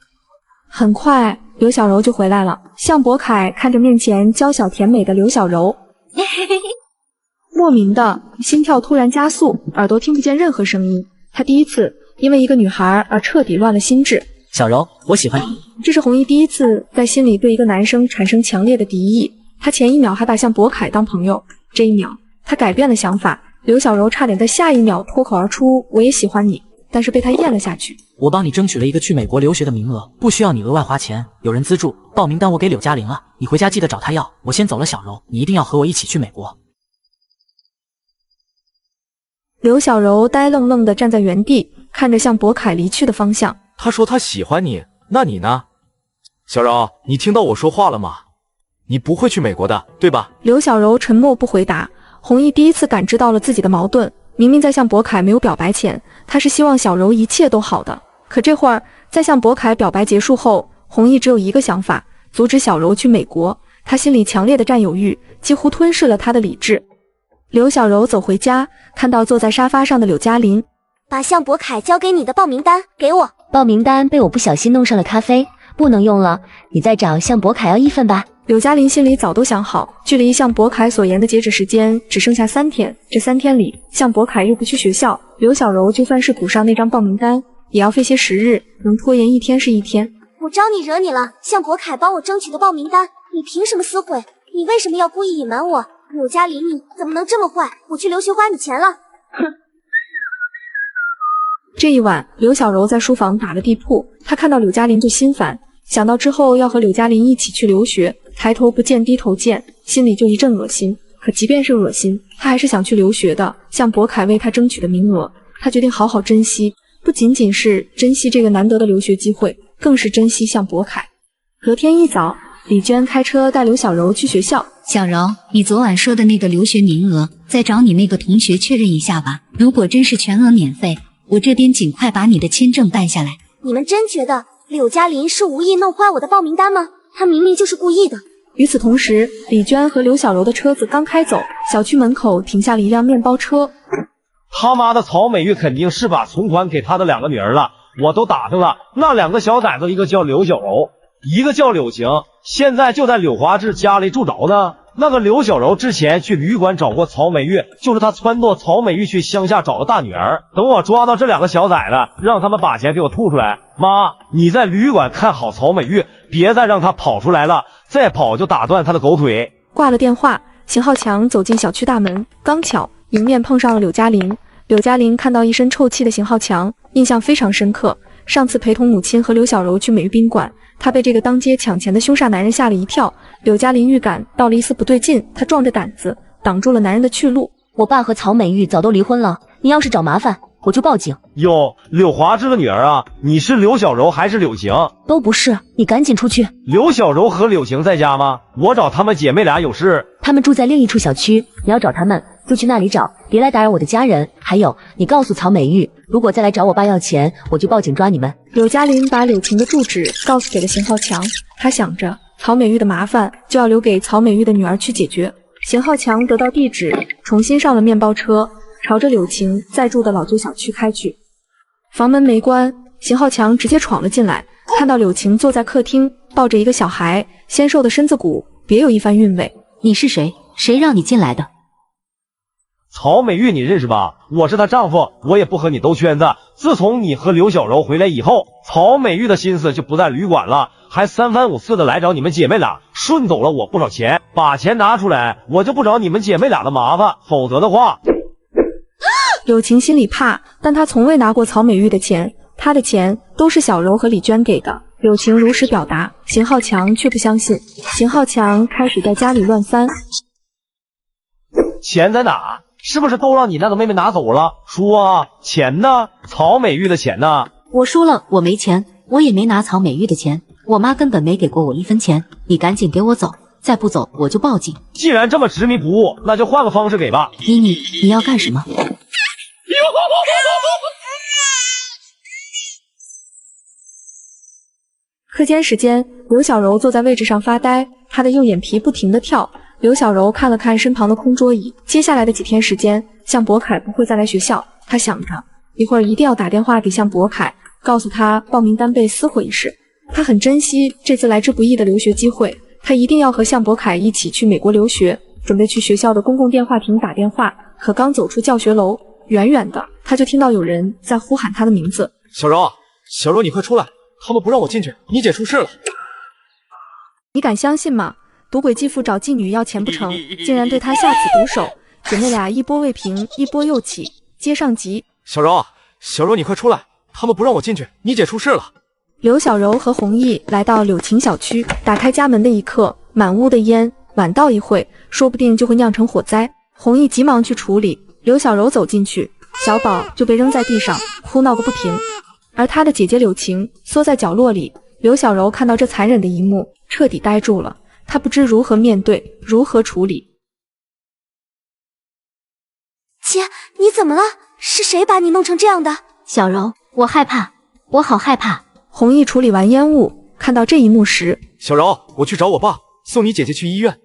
很快，刘小柔就回来了。向博凯看着面前娇小甜美的刘小柔，莫名的心跳突然加速，耳朵听不见任何声音。他第一次因为一个女孩而彻底乱了心智。小柔，我喜欢你。这是弘毅第一次在心里对一个男生产生强烈的敌意。他前一秒还把向博凯当朋友，这一秒他改变了想法。刘小柔差点在下一秒脱口而出我也喜欢你，但是被他咽了下去。我帮你争取了一个去美国留学的名额，不需要你额外花钱，有人资助，报名单我给柳嘉玲了，你回家记得找她要。我先走了，小柔，你一定要和我一起去美国。刘小柔呆愣愣地站在原地，看着向博凯离去的方向。他说他喜欢你，那你呢？小柔，你听到我说话了吗？你不会去美国的，对吧？刘小柔沉默不回答。弘毅第一次感知到了自己的矛盾，明明在向博凯没有表白前，他是希望小柔一切都好的，可这会儿在向博凯表白结束后，弘毅只有一个想法，阻止小柔去美国。他心里强烈的占有欲几乎吞噬了他的理智。刘小柔走回家，看到坐在沙发上的柳嘉林，把向博凯交给你的报名单给我。报名单被我不小心弄上了咖啡，不能用了，你再找向博凯要1份吧。柳嘉林心里早都想好，距离向博凯所言的截止时间只剩下3天，这3天里向博凯又不去学校，刘小柔就算是补上那张报名单，也要费些时日，能拖延1天是1天。我招你惹你了？向博凯帮我争取的报名单，你凭什么撕毁？你为什么要故意隐瞒我？柳嘉林，你怎么能这么坏？我去留学花你钱了。哼。这一晚，刘小柔在书房打了地铺，她看到柳嘉林就心烦，想到之后要和柳嘉林一起去留学，抬头不见低头见，心里就一阵恶心。可即便是恶心，她还是想去留学的，向博凯为他争取的名额，他决定好好珍惜，不仅仅是珍惜这个难得的留学机会，更是珍惜向博凯。隔天一早，李娟开车带刘小柔去学校。小柔，你昨晚说的那个留学名额，再找你那个同学确认一下吧。如果真是全额免费，我这边尽快把你的签证办下来。你们真觉得柳嘉林是无意弄坏我的报名单吗？他明明就是故意的。与此同时，李娟和刘小柔的车子刚开走，小区门口停下了一辆面包车。他妈的曹美玉肯定是把存款给他的2个女儿了，我都打听了，那2个小崽子，一个叫刘小柔，一个叫柳晴，现在就在柳华志家里住着呢。那个刘小柔之前去旅馆找过曹美玉，就是他撺掇曹美玉去乡下找的大女儿。等我抓到这2个小崽子，让他们把钱给我吐出来。妈，你在旅馆看好曹美玉，别再让她跑出来了，再跑就打断她的狗腿。挂了电话，邢浩强走进小区大门，刚巧迎面碰上了柳嘉林。柳嘉林看到一身臭气的邢浩强，印象非常深刻。上次陪同母亲和刘小柔去美玉宾馆，他被这个当街抢钱的凶煞男人吓了一跳。柳嘉林预感到了一丝不对劲，他壮着胆子挡住了男人的去路。我爸和曹美玉早都离婚了，你要是找麻烦，我就报警。哟，柳华志的女儿啊，你是刘小柔还是柳晴？都不是，你赶紧出去。刘小柔和柳晴在家吗？我找她们姐妹俩有事。她们住在另一处小区，你要找她们就去那里找，别来打扰我的家人。还有，你告诉曹美玉，如果再来找我爸要钱，我就报警抓你们。柳嘉林把柳晴的住址告诉给了邢浩强，他想着曹美玉的麻烦就要留给曹美玉的女儿去解决。邢浩强得到地址，重新上了面包车，朝着柳晴在住的老旧小区开去。房门没关，邢浩强直接闯了进来，看到柳晴坐在客厅，抱着一个小孩，纤瘦的身子骨别有一番韵味。你是谁？谁让你进来的？曹美玉你认识吧？我是她丈夫，我也不和你兜圈子。自从你和刘小柔回来以后，曹美玉的心思就不在旅馆了，还3番5次的来找你们姐妹俩，顺走了我不少钱。把钱拿出来，我就不找你们姐妹俩的麻烦，否则的话……柳晴心里怕，但她从未拿过曹美玉的钱，她的钱都是小柔和李娟给的。柳晴如实表达，邢浩强却不相信。邢浩强开始在家里乱翻，钱在哪？是不是都让你那个妹妹拿走了？说啊，钱呢？曹美玉的钱呢？我说了，我没钱，我也没拿曹美玉的钱，我妈根本没给过我1分钱。你赶紧给我走，再不走我就报警。既然这么执迷不悟，那就换个方式给吧。你要干什么？课间时间，刘小柔坐在位置上发呆，她的右眼皮不停地跳。刘小柔看了看身旁的空桌椅，接下来的几天时间，向博凯不会再来学校。她想着，一会儿一定要打电话给向博凯，告诉他报名单被撕毁一事。她很珍惜这次来之不易的留学机会，她一定要和向博凯一起去美国留学。准备去学校的公共电话亭打电话，可刚走出教学楼，远远的她就听到有人在呼喊她的名字：“小柔，小柔，你快出来！他们不让我进去，你姐出事了！”你敢相信吗？赌鬼继父找妓女要钱不成，竟然对他下此毒手，姐妹俩一波未平，一波又起，接上集。小柔，小柔，你快出来！他们不让我进去，你姐出事了。刘小柔和弘毅来到柳晴小区，打开家门的一刻，满屋的烟，晚到一会，说不定就会酿成火灾。弘毅急忙去处理，刘小柔走进去，小宝就被扔在地上，哭闹个不停。而他的姐姐柳晴缩在角落里，刘小柔看到这残忍的一幕，彻底呆住了。她不知如何面对，如何处理。姐，你怎么了？是谁把你弄成这样的？小柔，我害怕，我好害怕。弘毅处理完烟雾，看到这一幕时，小柔，我去找我爸，送你姐姐去医院。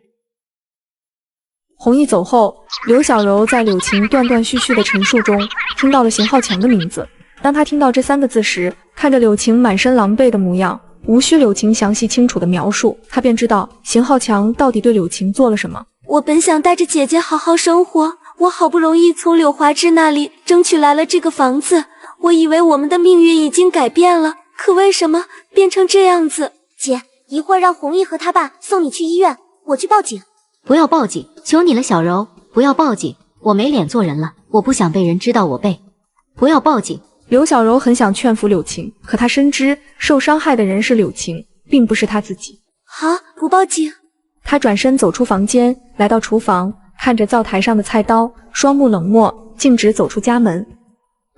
弘毅走后，刘小柔在柳晴断断续续的陈述中，听到了邢浩强的名字。当他听到这3个字时，看着柳晴满身狼狈的模样，无需柳晴详细清楚的描述，他便知道邢浩强到底对柳晴做了什么。我本想带着姐姐好好生活，我好不容易从柳华志那里争取来了这个房子，我以为我们的命运已经改变了，可为什么变成这样子？姐，一会儿让弘毅和他爸送你去医院，我去报警。不要报警，求你了，小柔，不要报警，我没脸做人了，我不想被人知道我背。不要报警。刘小柔很想劝服柳晴，可她深知受伤害的人是柳晴，并不是她自己。好，不报警。她转身走出房间，来到厨房，看着灶台上的菜刀，双目冷漠，径直走出家门。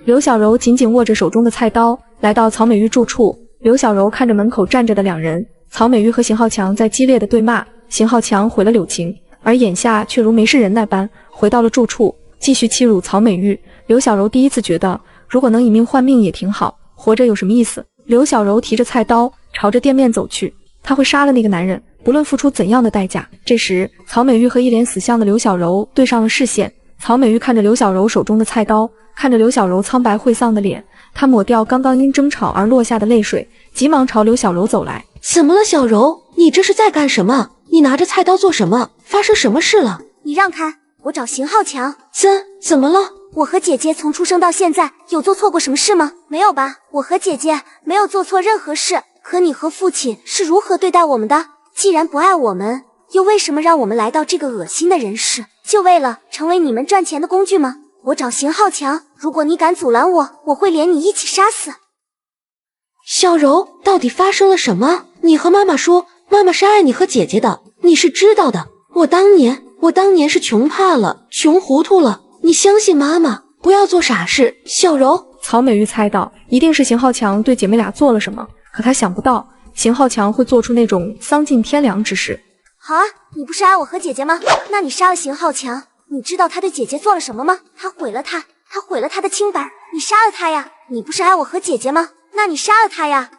刘小柔紧紧握着手中的菜刀，来到曹美玉住处。刘小柔看着门口站着的两人，曹美玉和邢浩强在激烈的对骂，邢浩强毁了柳晴，而眼下却如没事人那般回到了住处，继续欺辱曹美玉。刘小柔第一次觉得，如果能以命换命也挺好，活着有什么意思？刘小柔提着菜刀朝着店面走去，她会杀了那个男人，不论付出怎样的代价。这时，曹美玉和一脸死相的刘小柔对上了视线。曹美玉看着刘小柔手中的菜刀，看着刘小柔苍白晦丧的脸，她抹掉刚刚因争吵而落下的泪水，急忙朝刘小柔走来。怎么了，小柔？你这是在干什么？你拿着菜刀做什么？发生什么事了？你让开，我找邢浩强。怎么了？我和姐姐从出生到现在有做错过什么事吗？没有吧，我和姐姐没有做错任何事。可你和父亲是如何对待我们的？既然不爱我们，又为什么让我们来到这个恶心的人世？就为了成为你们赚钱的工具吗？我找邢浩强，如果你敢阻拦我，我会连你一起杀死。小柔，到底发生了什么？你和妈妈说，妈妈是爱你和姐姐的，你是知道的。我当年是穷怕了，穷糊涂了。你相信妈妈，不要做傻事。小柔，曹美玉猜到一定是邢浩强对姐妹俩做了什么，可她想不到邢浩强会做出那种丧尽天良之事。好啊，你不是爱我和姐姐吗？那你杀了邢浩强，你知道他对姐姐做了什么吗？他毁了他的清白，你杀了他呀！你不是爱我和姐姐吗？那你杀了他呀！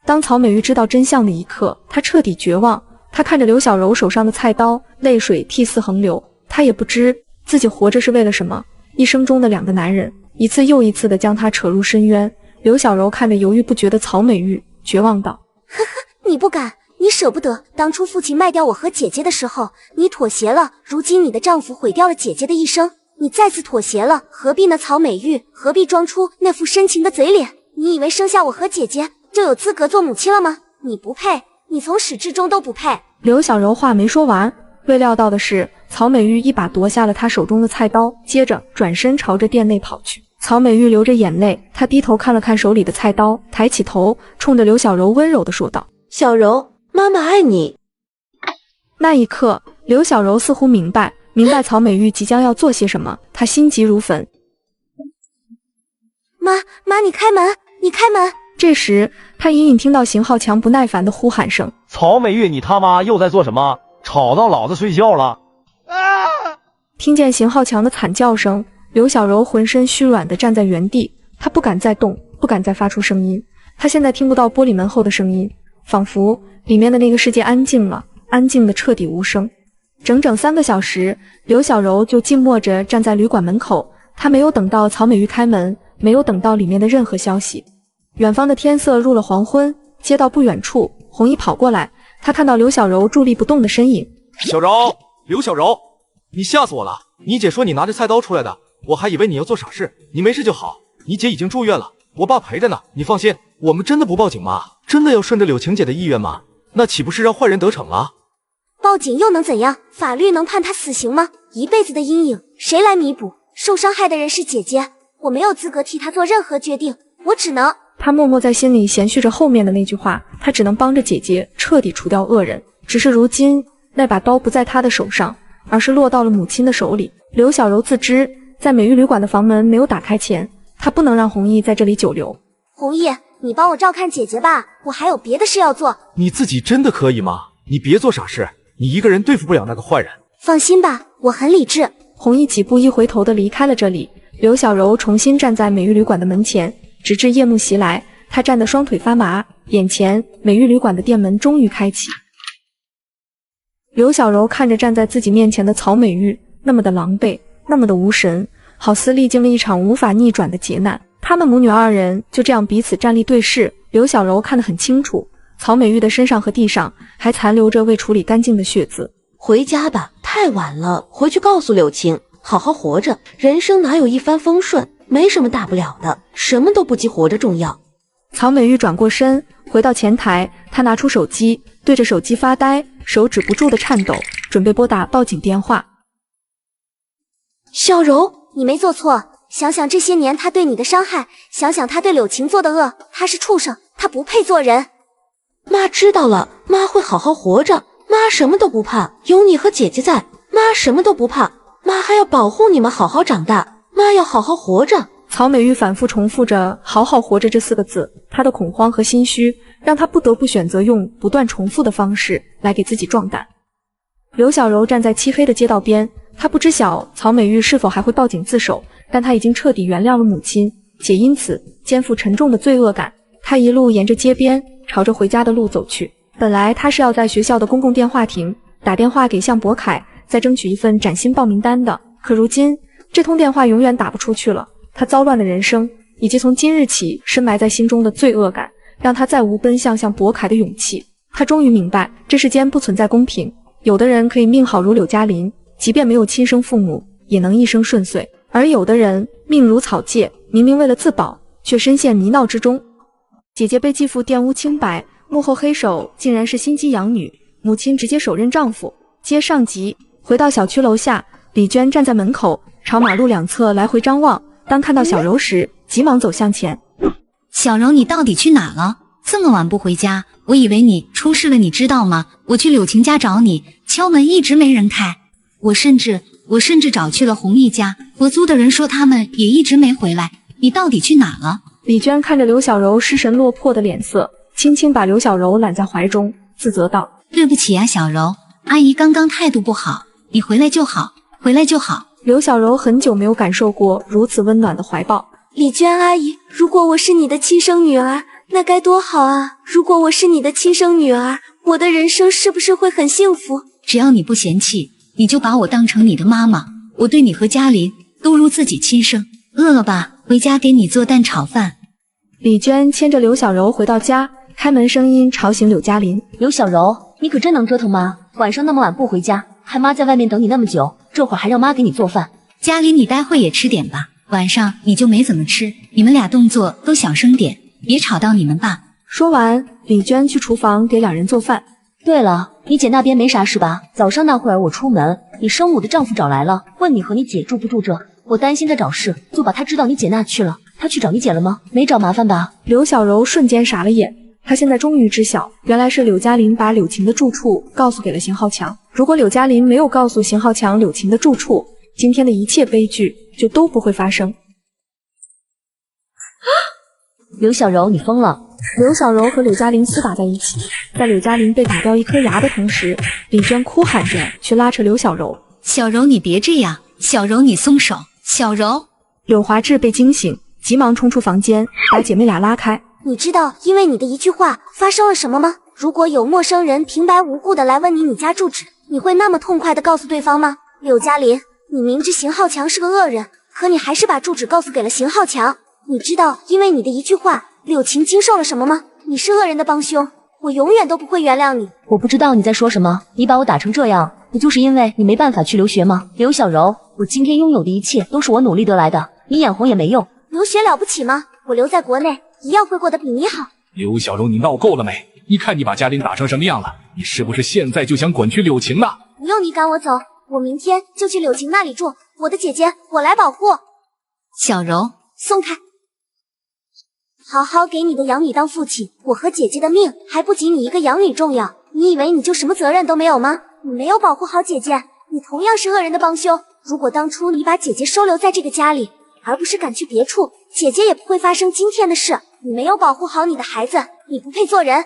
当曹美玉知道真相的一刻，她彻底绝望。她看着刘小柔手上的菜刀，泪水涕泗横流。她也不知自己活着是为了什么，一生中的两个男人，一次又一次地将她扯入深渊。刘小柔看着犹豫不决的曹美玉，绝望道：呵呵，你不敢，你舍不得。当初父亲卖掉我和姐姐的时候，你妥协了，如今你的丈夫毁掉了姐姐的一生，你再次妥协了，何必呢？曹美玉，何必装出那副深情的嘴脸？你以为生下我和姐姐就有资格做母亲了吗？你不配，你从始至终都不配。刘小柔话没说完，未料到的是，曹美玉一把夺下了她手中的菜刀，接着转身朝着店内跑去。曹美玉流着眼泪，她低头看了看手里的菜刀，抬起头，冲着刘小柔温柔地说道：小柔，妈妈爱你。那一刻，刘小柔似乎明白曹美玉即将要做些什么，她心急如焚。妈，你开门，你开门！这时，她隐隐听到邢浩强不耐烦的呼喊声：曹美玉，你他妈又在做什么？吵到老子睡觉了！听见邢浩强的惨叫声，刘小柔浑身虚软地站在原地，她不敢再动，不敢再发出声音。她现在听不到玻璃门后的声音，仿佛里面的那个世界安静了，安静的彻底无声。整整3个小时，刘小柔就静默着站在旅馆门口，她没有等到曹美玉开门，没有等到里面的任何消息。远方的天色入了黄昏，街道不远处，红衣跑过来，他看到刘小柔伫立不动的身影。小柔，刘小柔，你吓死我了！你姐说你拿着菜刀出来的，我还以为你要做傻事。你没事就好，你姐已经住院了，我爸陪着呢。你放心，我们真的不报警吗？真的要顺着柳晴姐的意愿吗？那岂不是让坏人得逞了？报警又能怎样？法律能判他死刑吗？一辈子的阴影，谁来弥补？受伤害的人是姐姐，我没有资格替她做任何决定，我只能……他默默在心里闲续着后面的那句话，他只能帮着姐姐彻底除掉恶人。只是如今那把刀不在他的手上，而是落到了母亲的手里。刘小柔自知在美玉旅馆的房门没有打开前，她不能让弘毅在这里久留。弘毅，你帮我照看姐姐吧，我还有别的事要做。你自己真的可以吗？你别做傻事，你一个人对付不了那个坏人。放心吧，我很理智。弘毅几步一回头地离开了这里。刘小柔重新站在美玉旅馆的门前，直至夜幕袭来，她站得双腿发麻，眼前美玉旅馆的店门终于开启。刘小柔看着站在自己面前的曹美玉，那么的狼狈，那么的无神，好似历经了一场无法逆转的劫难。他们母女二人就这样彼此站立对视。刘小柔看得很清楚，曹美玉的身上和地上还残留着未处理干净的血渍。回家吧，太晚了，回去告诉柳晴，好好活着，人生哪有一帆风顺，没什么大不了的，什么都不及活着重要。曹美玉转过身，回到前台，她拿出手机，对着手机发呆，手止不住的颤抖，准备拨打报警电话。小柔，你没做错，想想这些年他对你的伤害，想想他对柳晴做的恶，他是畜生，他不配做人。妈知道了，妈会好好活着，妈什么都不怕，有你和姐姐在，妈什么都不怕，妈还要保护你们好好长大，妈要好好活着。曹美玉反复重复着“好好活着”这4个字，她的恐慌和心虚让她不得不选择用不断重复的方式来给自己壮胆。刘小柔站在漆黑的街道边，她不知晓曹美玉是否还会报警自首，但她已经彻底原谅了母亲，且因此肩负沉重的罪恶感。她一路沿着街边朝着回家的路走去。本来她是要在学校的公共电话亭打电话给向博凯，再争取一份崭新报名单的，可如今这通电话永远打不出去了。他糟乱的人生，以及从今日起深埋在心中的罪恶感，让他再无奔向向博凯的勇气。他终于明白，这世间不存在公平，有的人可以命好如柳嘉林，即便没有亲生父母，也能一生顺遂；而有的人命如草芥，明明为了自保，却深陷泥淖之中。姐姐被继父玷污清白，幕后黑手竟然是心机养女，母亲直接手刃丈夫。接上集，回到小区楼下，李娟站在门口，朝马路两侧来回张望。当看到小柔时，急忙走向前。小柔，你到底去哪了？这么晚不回家，我以为你出事了，你知道吗？我去柳晴家找你，敲门一直没人开。我甚至找去了弘毅家，合租的人说他们也一直没回来。你到底去哪了？李娟看着刘小柔失神落魄的脸色，轻轻把刘小柔揽在怀中，自责道：对不起啊，小柔，阿姨刚刚态度不好，你回来就好，回来就好。刘小柔很久没有感受过如此温暖的怀抱。李娟阿姨，如果我是你的亲生女儿，那该多好啊！如果我是你的亲生女儿，我的人生是不是会很幸福？只要你不嫌弃，你就把我当成你的妈妈，我对你和嘉玲都如自己亲生。饿了吧？回家给你做蛋炒饭。李娟牵着刘小柔回到家，开门声音吵醒柳嘉林。刘小柔，你可真能折腾妈，晚上那么晚不回家，害妈在外面等你那么久，这会儿还让妈给你做饭。嘉玲，你待会也吃点吧，晚上你就没怎么吃，你们俩动作都小声点，别吵到你们爸。说完，李娟去厨房给两人做饭。对了，你姐那边没啥事吧？早上那会儿我出门，你生母的丈夫找来了，问你和你姐住不住这，我担心他找事，就把他支到你姐那去了。他去找你姐了吗？没找麻烦吧？刘小柔瞬间傻了眼，她现在终于知晓，原来是柳嘉林把柳晴的住处告诉给了邢浩强。如果柳嘉林没有告诉邢浩强柳晴的住处，今天的一切悲剧就都不会发生。刘小柔，你疯了！刘小柔和柳嘉林厮打在一起，在柳嘉林被打掉一颗牙的同时，李娟哭喊着去拉扯刘小柔。小柔，你别这样！小柔，你松手！小柔！柳华志被惊醒，急忙冲出房间，把姐妹俩拉开。你知道因为你的一句话发生了什么吗？如果有陌生人平白无故的来问你家住址，你会那么痛快的告诉对方吗？柳嘉林，你明知邢浩强是个恶人，可你还是把住址告诉给了邢浩强。你知道因为你的一句话，柳晴经受了什么吗？你是恶人的帮凶，我永远都不会原谅你。我不知道你在说什么，你把我打成这样，不就是因为你没办法去留学吗？刘小柔，我今天拥有的一切都是我努力得来的，你眼红也没用。留学了不起吗？我留在国内一样会过得比你好。刘小柔，你闹够了没？你看你把嘉玲打成什么样了？你是不是现在就想滚去柳晴了？不用你赶我走，我明天就去柳晴那里住，我的姐姐我来保护。小柔，松开！好好给你的养女当父亲，我和姐姐的命还不及你一个养女重要。你以为你就什么责任都没有吗？你没有保护好姐姐，你同样是恶人的帮凶。如果当初你把姐姐收留在这个家里，而不是赶去别处，姐姐也不会发生今天的事。你没有保护好你的孩子，你不配做人。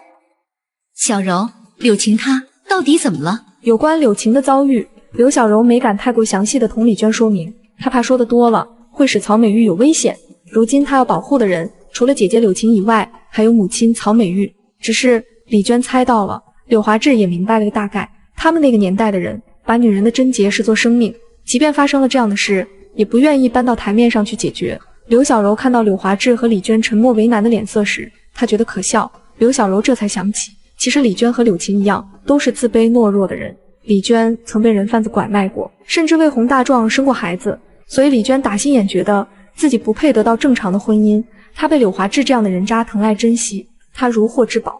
小柔，柳晴她到底怎么了？有关柳晴的遭遇，刘小柔没敢太过详细的同李娟说明，她怕说的多了会使曹美玉有危险。如今她要保护的人，除了姐姐柳晴以外，还有母亲曹美玉。只是李娟猜到了，柳华志也明白了个大概。他们那个年代的人，把女人的贞洁视作生命，即便发生了这样的事，也不愿意搬到台面上去解决。刘小柔看到柳华志和李娟沉默为难的脸色时，她觉得可笑。刘小柔这才想起，其实李娟和柳晴一样，都是自卑懦弱的人。李娟曾被人贩子拐卖过，甚至为宏大壮生过孩子，所以李娟打心眼觉得自己不配得到正常的婚姻。她被柳华志这样的人渣疼爱珍惜，她如获至宝。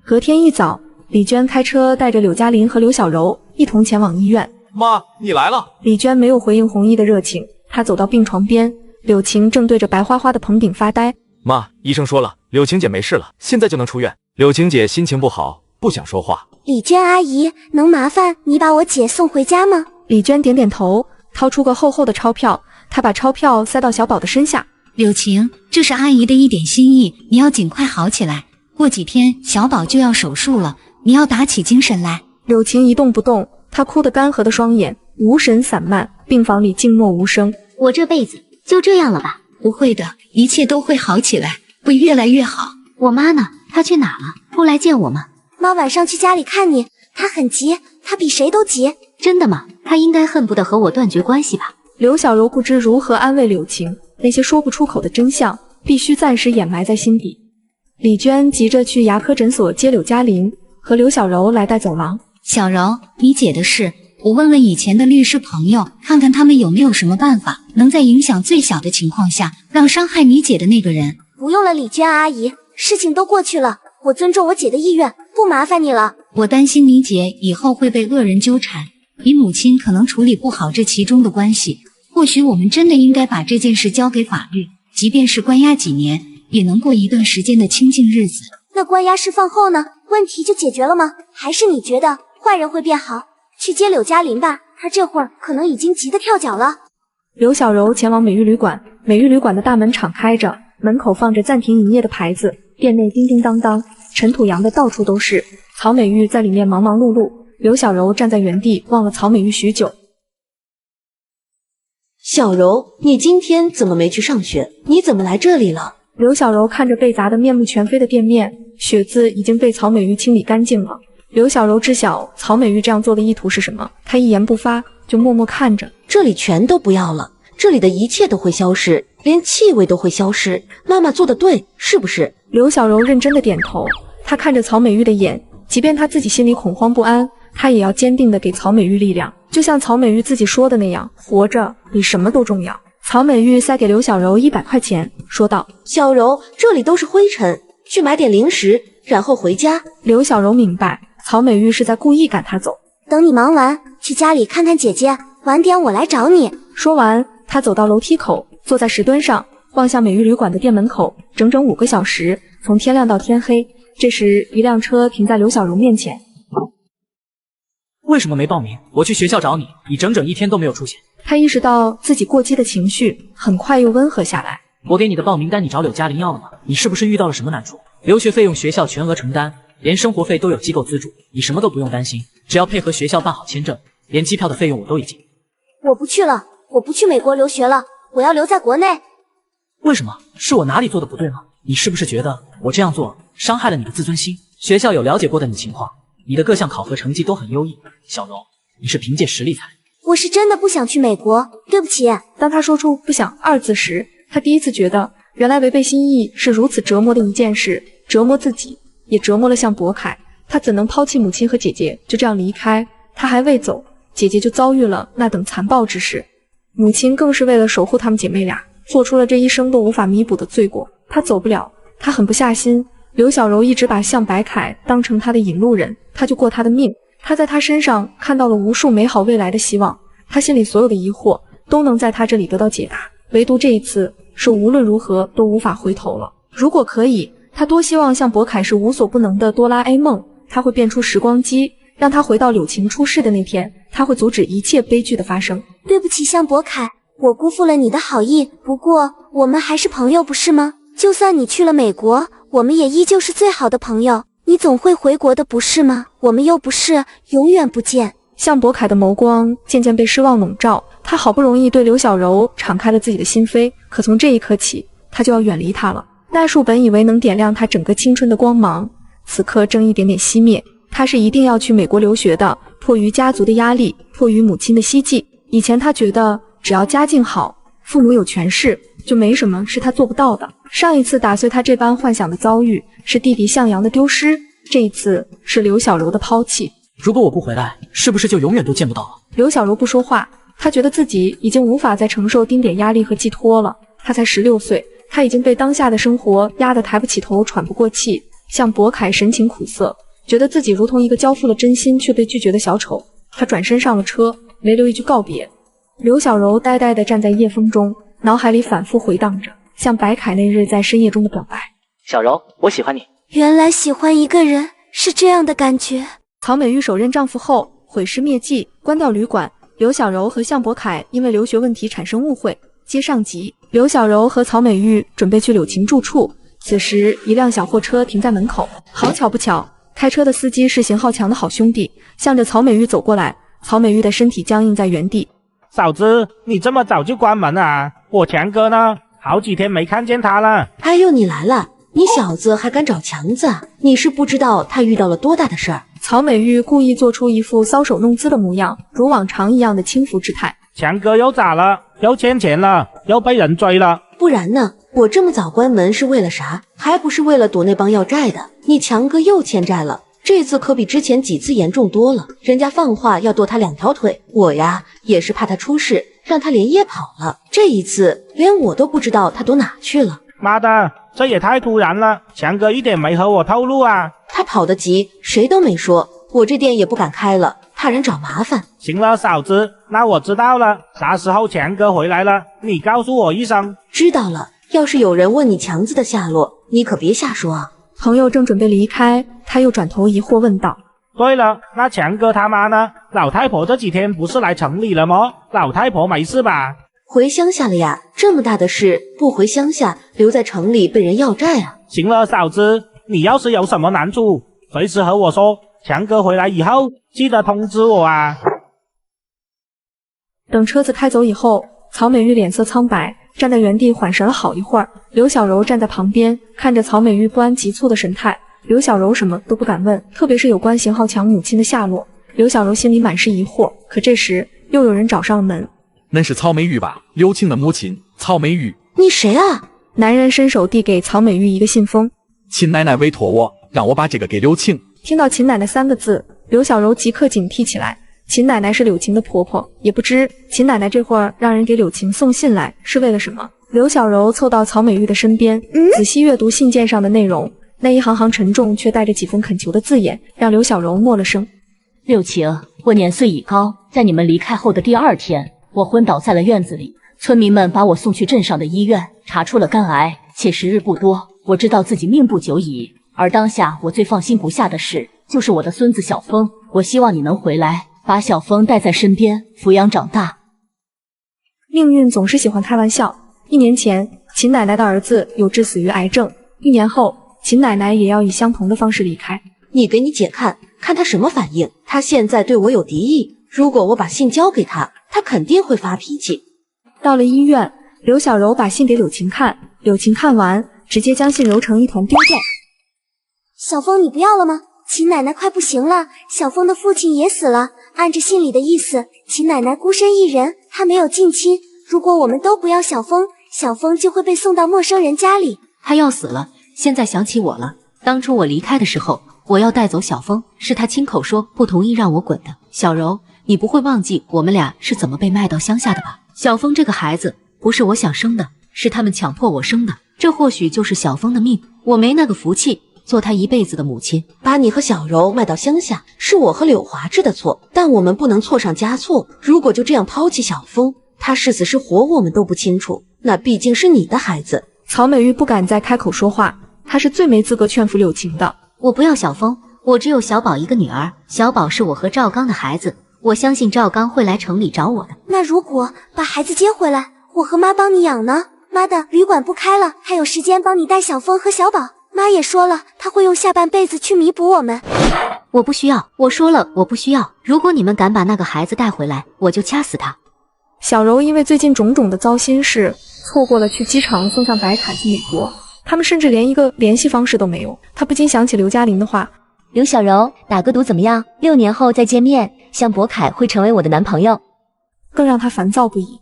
隔天一早，李娟开车带着柳嘉林和刘小柔一同前往医院。妈，你来了。李娟没有回应弘毅的热情，她走到病床边，柳晴正对着白花花的棚顶发呆。妈，医生说了，柳晴姐没事了，现在就能出院。柳晴姐心情不好，不想说话。李娟阿姨，能麻烦你把我姐送回家吗？李娟点点头，掏出个厚厚的钞票，她把钞票塞到小宝的身下。柳晴，这是阿姨的一点心意，你要尽快好起来。过几天小宝就要手术了，你要打起精神来。柳晴一动不动，她哭得干涸的双眼无神散漫，病房里静默无声。我这辈子就这样了吧？不会的，一切都会好起来，会越来越好。我妈呢？她去哪了？不来见我吗？妈晚上去家里看你，她很急，她比谁都急。真的吗？她应该恨不得和我断绝关系吧？刘小柔不知如何安慰柳晴，那些说不出口的真相必须暂时掩埋在心底。李娟急着去牙科诊所接柳嘉林，和刘小柔来在走廊。小柔，你姐的事，我问了以前的律师朋友，看看他们有没有什么办法，能在影响最小的情况下，让伤害你姐的那个人。不用了，李娟阿姨，事情都过去了，我尊重我姐的意愿，不麻烦你了。我担心你姐以后会被恶人纠缠，你母亲可能处理不好这其中的关系。或许我们真的应该把这件事交给法律，即便是关押几年，也能过一段时间的清静日子。那关押释放后呢？问题就解决了吗？还是你觉得坏人会变好？去接柳嘉林吧，他这会儿可能已经急得跳脚了。刘小柔前往美玉旅馆，美玉旅馆的大门敞开着，门口放着暂停营业的牌子，店内叮叮当当，尘土扬的到处都是。曹美玉在里面忙忙碌碌，刘小柔站在原地望了曹美玉许久。小柔，你今天怎么没去上学？你怎么来这里了？刘小柔看着被砸得面目全非的店面，血渍已经被曹美玉清理干净了。刘小柔知晓曹美玉这样做的意图是什么，她一言不发，就默默看着。这里全都不要了，这里的一切都会消失，连气味都会消失。妈妈做的对，是不是？刘小柔认真的点头，她看着曹美玉的眼，即便她自己心里恐慌不安，她也要坚定的给曹美玉力量。就像曹美玉自己说的那样，活着比什么都重要。曹美玉塞给刘小柔100块钱，说道：小柔，这里都是灰尘，去买点零食，然后回家。刘小柔明白，曹美玉是在故意赶她走。等你忙完，去家里看看姐姐，晚点我来找你。说完，她走到楼梯口，坐在石墩上，望向美玉旅馆的店门口，整整5个小时，从天亮到天黑。这时，一辆车停在刘小柔面前。为什么没报名？我去学校找你，你整整1天都没有出现。他意识到自己过激的情绪，很快又温和下来。我给你的报名单，你找柳嘉林要了吗？你是不是遇到了什么难处？留学费用学校全额承担，连生活费都有机构资助，你什么都不用担心，只要配合学校办好签证，连机票的费用我都已经。我不去了，我不去美国留学了，我要留在国内。为什么？是我哪里做的不对吗？你是不是觉得我这样做伤害了你的自尊心？学校有了解过的你情况，你的各项考核成绩都很优异，小柔，你是凭借实力才。我是真的不想去美国，对不起。当他说出不想2字时，他第一次觉得原来违背心意是如此折磨的一件事，折磨自己，也折磨了向博凯。他怎能抛弃母亲和姐姐就这样离开？他还未走，姐姐就遭遇了那等残暴之事，母亲更是为了守护她们姐妹俩，做出了这一生都无法弥补的罪过。她走不了，她狠不下心。刘小柔一直把向白凯当成她的引路人，她就过她的命。她在他身上看到了无数美好未来的希望，她心里所有的疑惑都能在他这里得到解答，唯独这一次是无论如何都无法回头了。如果可以，他多希望像博凯是无所不能的哆啦 A 梦，他会变出时光机，让他回到柳晴出事的那天，他会阻止一切悲剧的发生。对不起，向博凯，我辜负了你的好意，不过我们还是朋友，不是吗？就算你去了美国，我们也依旧是最好的朋友。你总会回国的，不是吗？我们又不是永远不见。向博凯的眸光渐渐被失望笼罩，他好不容易对刘小柔敞开了自己的心扉，可从这一刻起，他就要远离她了。那束本以为能点亮他整个青春的光芒，此刻正一点点熄灭。他是一定要去美国留学的，迫于家族的压力，迫于母亲的希冀。以前他觉得只要家境好，父母有权势，就没什么是他做不到的。上一次打碎他这般幻想的遭遇是弟弟向阳的丢失，这一次是刘小柔的抛弃。如果我不回来，是不是就永远都见不到了？刘小柔不说话，她觉得自己已经无法再承受丁点压力和寄托了。她才16岁，她已经被当下的生活压得抬不起头，喘不过气。向博凯神情苦涩，觉得自己如同一个交付了真心却被拒绝的小丑。他转身上了车，没留一句告别。刘小柔呆呆地站在夜风中，脑海里反复回荡着向白凯那日在深夜中的表白。小柔，我喜欢你。原来喜欢一个人是这样的感觉。曹美玉手刃丈夫后毁尸灭迹，关掉旅馆。刘小柔和向博凯因为留学问题产生误会，接上集，刘小柔和曹美玉准备去柳晴住处，此时一辆小货车停在门口，好巧不巧，开车的司机是邢浩强的好兄弟，向着曹美玉走过来。曹美玉的身体僵硬在原地。嫂子，你这么早就关门啊？我强哥呢？好几天没看见他了。哎呦，你来了！你小子还敢找强子？你是不知道他遇到了多大的事儿。曹美玉故意做出一副搔首弄姿的模样，如往常一样的轻浮之态。强哥又咋了？又欠钱了？又被人追了？不然呢？我这么早关门是为了啥？还不是为了躲那帮要债的。你强哥又欠债了，这次可比之前几次严重多了。人家放话要剁他2条腿，我呀也是怕他出事，让他连夜跑了。这一次连我都不知道他躲哪去了。妈的，这也太突然了！强哥一点没和我透露啊。他跑得急，谁都没说。我这店也不敢开了，怕人找麻烦。行了，嫂子，那我知道了。啥时候强哥回来了，你告诉我一声。知道了。要是有人问你强子的下落，你可别瞎说啊。朋友正准备离开，他又转头疑惑问道：对了，那强哥他妈呢？老太婆这几天不是来城里了吗？老太婆没事吧？回乡下了呀，这么大的事不回乡下，留在城里被人要债啊。行了，嫂子，你要是有什么难处，随时和我说。强哥回来以后，记得通知我啊。等车子开走以后，曹美玉脸色苍白，站在原地缓神了好一会儿。刘小柔站在旁边，看着曹美玉不安急促的神态，刘小柔什么都不敢问，特别是有关邢浩强母亲的下落。刘小柔心里满是疑惑，可这时又有人找上了门。那是曹美玉吧？刘庆的母亲，曹美玉。你谁啊？男人伸手递给曹美玉一个信封。秦奶奶委托我，让我把这个给刘庆。听到秦奶奶3个字，刘小柔即刻警惕起来。秦奶奶是柳晴的婆婆，也不知秦奶奶这会儿让人给柳晴送信来是为了什么。刘小柔凑到曹美玉的身边，仔细阅读信件上的内容，那一行行沉重却带着几分恳求的字眼，让刘小柔默了声。柳晴，我年岁已高，在你们离开后的第2天，我昏倒在了院子里，村民们把我送去镇上的医院，查出了肝癌，且时日不多，我知道自己命不久矣。而当下我最放心不下的事，就是我的孙子小峰，我希望你能回来，把小峰带在身边，抚养长大。命运总是喜欢开玩笑。1年前，秦奶奶的儿子有志死于癌症，1年后，秦奶奶也要以相同的方式离开。你给你姐看，看她什么反应。她现在对我有敌意，如果我把信交给她，她肯定会发脾气。到了医院，刘小柔把信给柳晴看，柳晴看完，直接将信揉成一团丢掉。小峰，你不要了吗？秦奶奶快不行了，小峰的父亲也死了。按着信里的意思，秦奶奶孤身一人，她没有近亲。如果我们都不要小峰，小峰就会被送到陌生人家里。他要死了，现在想起我了。当初我离开的时候，我要带走小峰，是他亲口说不同意让我滚的。小柔，你不会忘记我们俩是怎么被卖到乡下的吧？小峰这个孩子不是我想生的，是他们强迫我生的。这或许就是小峰的命，我没那个福气做他一辈子的母亲。把你和小柔卖到乡下，是我和柳华志的错，但我们不能错上加错。如果就这样抛弃小峰，他是死是活我们都不清楚，那毕竟是你的孩子。曹美玉不敢再开口说话，她是最没资格劝服柳晴的。我不要小峰，我只有小宝一个女儿，小宝是我和赵刚的孩子，我相信赵刚会来城里找我的。那如果把孩子接回来，我和妈帮你养呢？妈的，旅馆不开了，还有时间帮你带小峰和小宝。妈也说了，她会用下半辈子去弥补我们。我不需要，我说了，我不需要。如果你们敢把那个孩子带回来，我就掐死他。小柔因为最近种种的糟心事，错过了去机场送上白卡去美国，他们甚至连一个联系方式都没有。她不禁想起刘嘉玲的话：刘小柔，打个赌怎么样？6年后再见面，向博凯会成为我的男朋友。更让她烦躁不已。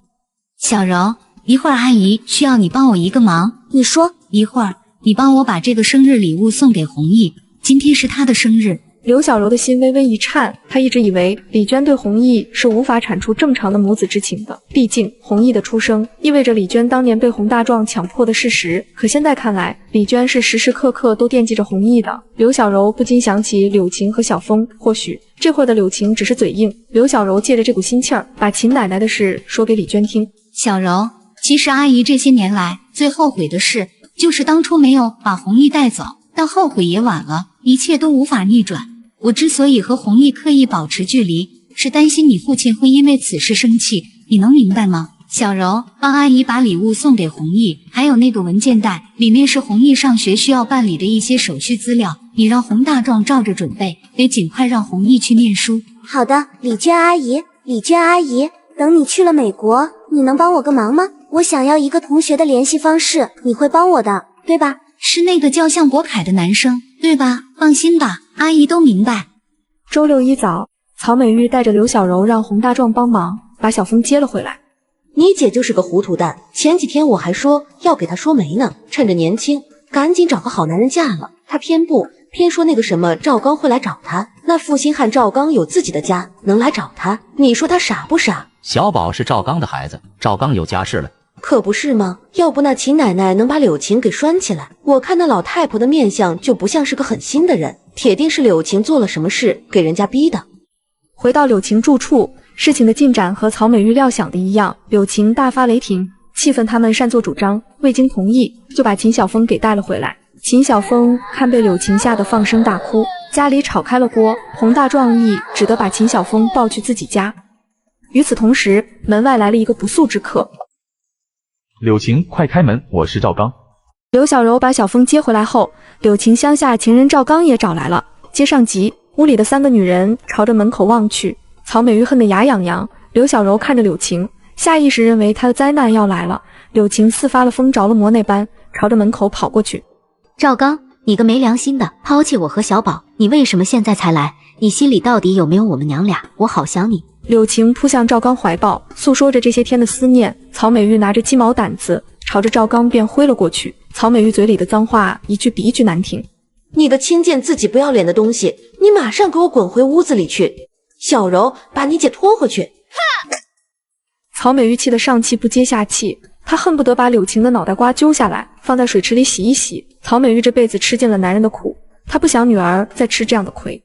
小柔，一会儿阿姨需要你帮我一个忙。你说。一会儿你帮我把这个生日礼物送给弘毅，今天是他的生日。刘小柔的心微微一颤，她一直以为李娟对弘毅是无法产出正常的母子之情的，毕竟弘毅的出生意味着李娟当年被洪大壮强迫的事实。可现在看来，李娟是时时刻刻都惦记着弘毅的。刘小柔不禁想起柳晴和小峰，或许这会儿的柳晴只是嘴硬，刘小柔借着这股心气儿，把秦奶奶的事说给李娟听。小柔，其实阿姨这些年来最后悔的事，就是当初没有把弘毅带走，但后悔也晚了，一切都无法逆转。我之所以和弘毅刻意保持距离，是担心你父亲会因为此事生气，你能明白吗？小柔，帮阿姨把礼物送给弘毅，还有那个文件袋，里面是弘毅上学需要办理的一些手续资料，你让洪大壮照着准备，得尽快让弘毅去念书。好的，李娟阿姨，李娟阿姨，等你去了美国，你能帮我个忙吗？我想要一个同学的联系方式，你会帮我的，对吧？是那个叫向国凯的男生，对吧？放心吧，阿姨都明白。周六一早，曹美玉带着刘小柔让洪大壮帮忙把小峰接了回来。你姐就是个糊涂蛋，前几天我还说要给她说媒呢，趁着年轻赶紧找个好男人嫁了，她偏不，偏说那个什么赵刚会来找她，那负心汉赵刚有自己的家，能来找她，你说他傻不傻？小宝是赵刚的孩子，赵刚有家室了，可不是吗？要不那秦奶奶能把柳晴给拴起来，我看那老太婆的面相就不像是个狠心的人，铁定是柳晴做了什么事给人家逼的。回到柳晴住处，事情的进展和曹美玉料想的一样，柳晴大发雷霆，气愤他们擅作主张，未经同意就把秦晓峰给带了回来。秦晓峰看被柳晴吓得放声大哭，家里吵开了锅，洪大壮义只得把秦晓峰抱去自己家。与此同时，门外来了一个不速之客。柳晴，快开门，我是赵刚。刘小柔把小峰接回来后，柳晴乡下情人赵刚也找来了。接上集，屋里的3个女人朝着门口望去，曹美玉恨得牙痒痒。刘小柔看着柳晴，下意识认为她的灾难要来了。柳晴似发了疯着了魔那般，朝着门口跑过去。赵刚，你个没良心的，抛弃我和小宝，你为什么现在才来？你心里到底有没有我们娘俩？我好想你。柳晴扑向赵刚怀抱，诉说着这些天的思念。曹美玉拿着鸡毛掸子朝着赵刚便挥了过去。曹美玉嘴里的脏话一句比一句难听。你个轻贱自己不要脸的东西，你马上给我滚回屋子里去！小柔，把你姐拖回去！曹美玉气得上气不接下气，她恨不得把柳晴的脑袋瓜揪下来，放在水池里洗一洗。曹美玉这辈子吃尽了男人的苦，她不想女儿再吃这样的亏。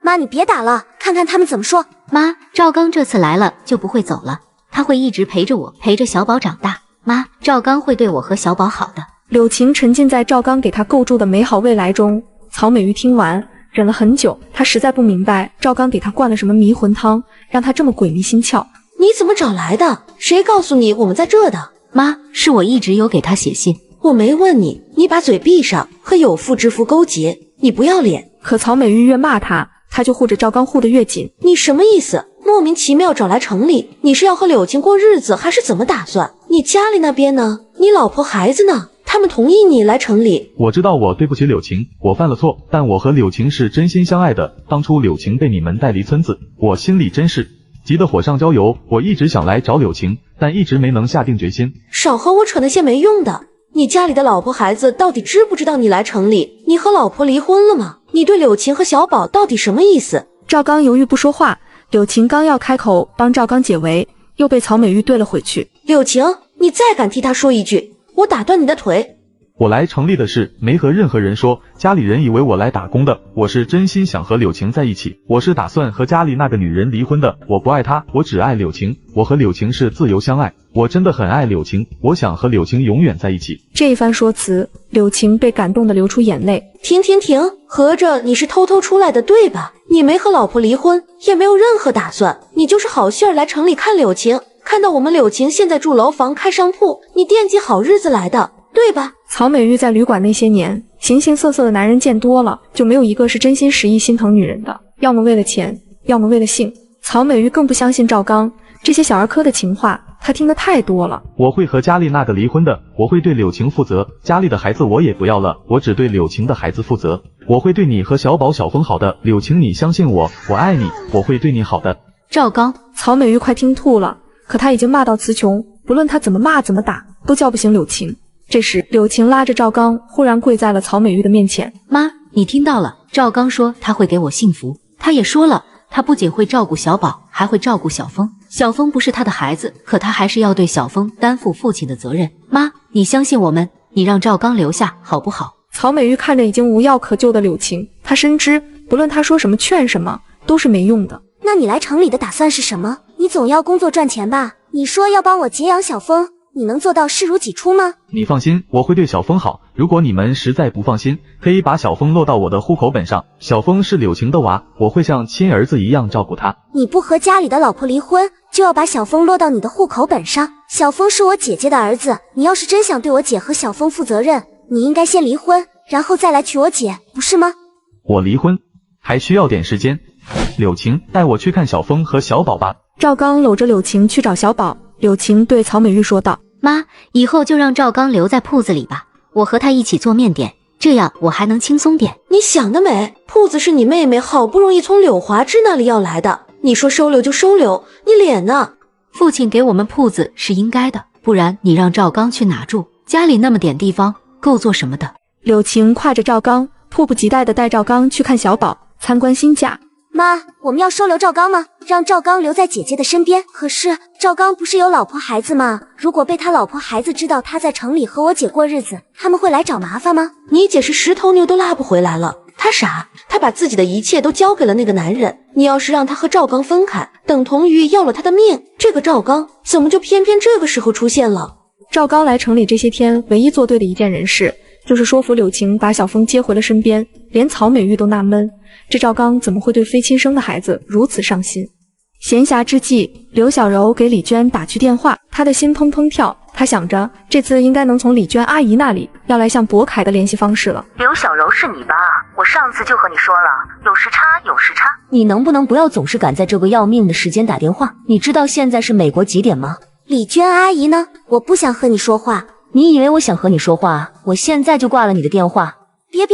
妈，你别打了，看看他们怎么说。妈，赵刚这次来了就不会走了，他会一直陪着我，陪着小宝长大。妈，赵刚会对我和小宝好的。柳晴沉浸在赵刚给她构筑的美好未来中。曹美玉听完忍了很久，她实在不明白赵刚给她灌了什么迷魂汤，让她这么鬼迷心窍。你怎么找来的？谁告诉你我们在这的？妈，是我一直有给他写信。我没问你，你把嘴闭上，和有妇之夫勾结，你不要脸。可曹美玉越骂他，他就护着赵刚护得越紧。你什么意思？莫名其妙找来城里，你是要和柳晴过日子，还是怎么打算？你家里那边呢？你老婆孩子呢？他们同意你来城里？我知道我对不起柳晴，我犯了错，但我和柳晴是真心相爱的。当初柳晴被你们带离村子，我心里真是急得火上浇油。我一直想来找柳晴，但一直没能下定决心。少和我扯那些没用的。你家里的老婆孩子到底知不知道你来城里？你和老婆离婚了吗？你对柳晴和小宝到底什么意思？赵刚犹豫不说话，柳晴刚要开口帮赵刚解围，又被曹美玉怼了回去。柳晴，你再敢替他说一句，我打断你的腿！我来城里的事没和任何人说，家里人以为我来打工的，我是真心想和柳晴在一起，我是打算和家里那个女人离婚的。我不爱她，我只爱柳晴，我和柳晴是自由相爱，我真的很爱柳晴，我想和柳晴永远在一起。这一番说辞，柳晴被感动得流出眼泪。停，合着你是偷偷出来的对吧？你没和老婆离婚，也没有任何打算，你就是好心儿来城里看柳晴，看到我们柳晴现在住楼房开商铺，你惦记好日子来的，对吧？曹美玉在旅馆那些年，形形色色的男人见多了，就没有一个是真心实意心疼女人的，要么为了钱，要么为了性。曹美玉更不相信赵刚这些小儿科的情话，她听得太多了。我会和家里那个离婚的，我会对柳晴负责，家里的孩子我也不要了，我只对柳晴的孩子负责。我会对你和小宝小峰好的，柳晴你相信我，我爱你，我会对你好的。赵刚，曹美玉快听吐了，可她已经骂到词穷，不论她怎么骂怎么打，都叫不醒柳晴。这时，柳晴拉着赵刚忽然跪在了曹美玉的面前。妈，你听到了，赵刚说他会给我幸福，他也说了，他不仅会照顾小宝，还会照顾小峰。小峰不是他的孩子，可他还是要对小峰担负父亲的责任。妈，你相信我们，你让赵刚留下好不好？曹美玉看着已经无药可救的柳晴，她深知不论她说什么劝什么都是没用的。那你来城里的打算是什么？你总要工作赚钱吧？你说要帮我结养小峰，你能做到视如己出吗？你放心，我会对小峰好。如果你们实在不放心，可以把小峰落到我的户口本上。小峰是柳晴的娃，我会像亲儿子一样照顾他。你不和家里的老婆离婚，就要把小峰落到你的户口本上？小峰是我姐姐的儿子，你要是真想对我姐和小峰负责任，你应该先离婚，然后再来娶我姐，不是吗？我离婚还需要点时间。柳晴，带我去看小峰和小宝吧。赵刚搂着柳晴去找小宝。柳晴对曹美玉说道：妈，以后就让赵刚留在铺子里吧，我和他一起做面点，这样我还能轻松点。你想得美，铺子是你妹妹好不容易从柳华芝那里要来的，你说收留就收留，你脸呢？父亲给我们铺子是应该的，不然你让赵刚去哪住？家里那么点地方，够做什么的？柳晴挎着赵刚，迫不及待地带赵刚去看小宝，参观新家。妈，我们要收留赵刚吗？让赵刚留在姐姐的身边。可是赵刚不是有老婆孩子吗？如果被他老婆孩子知道他在城里和我姐过日子，他们会来找麻烦吗？你姐是石头牛都拉不回来了，她傻，她把自己的一切都交给了那个男人。你要是让她和赵刚分开，等同于要了他的命。这个赵刚怎么就偏偏这个时候出现了？赵刚来城里这些天，唯一做对的一件人事，就是说服柳晴把小峰接回了身边。连曹美玉都纳闷，这赵刚怎么会对非亲生的孩子如此上心？闲暇之际，刘小柔给李娟打去电话，她的心砰砰跳。她想着，这次应该能从李娟阿姨那里要来向博凯的联系方式了。刘小柔是你吧？我上次就和你说了，有时差，有时差。你能不能不要总是赶在这个要命的时间打电话？你知道现在是美国几点吗？李娟阿姨呢？我不想和你说话。你以为我想和你说话？我现在就挂了你的电话。别，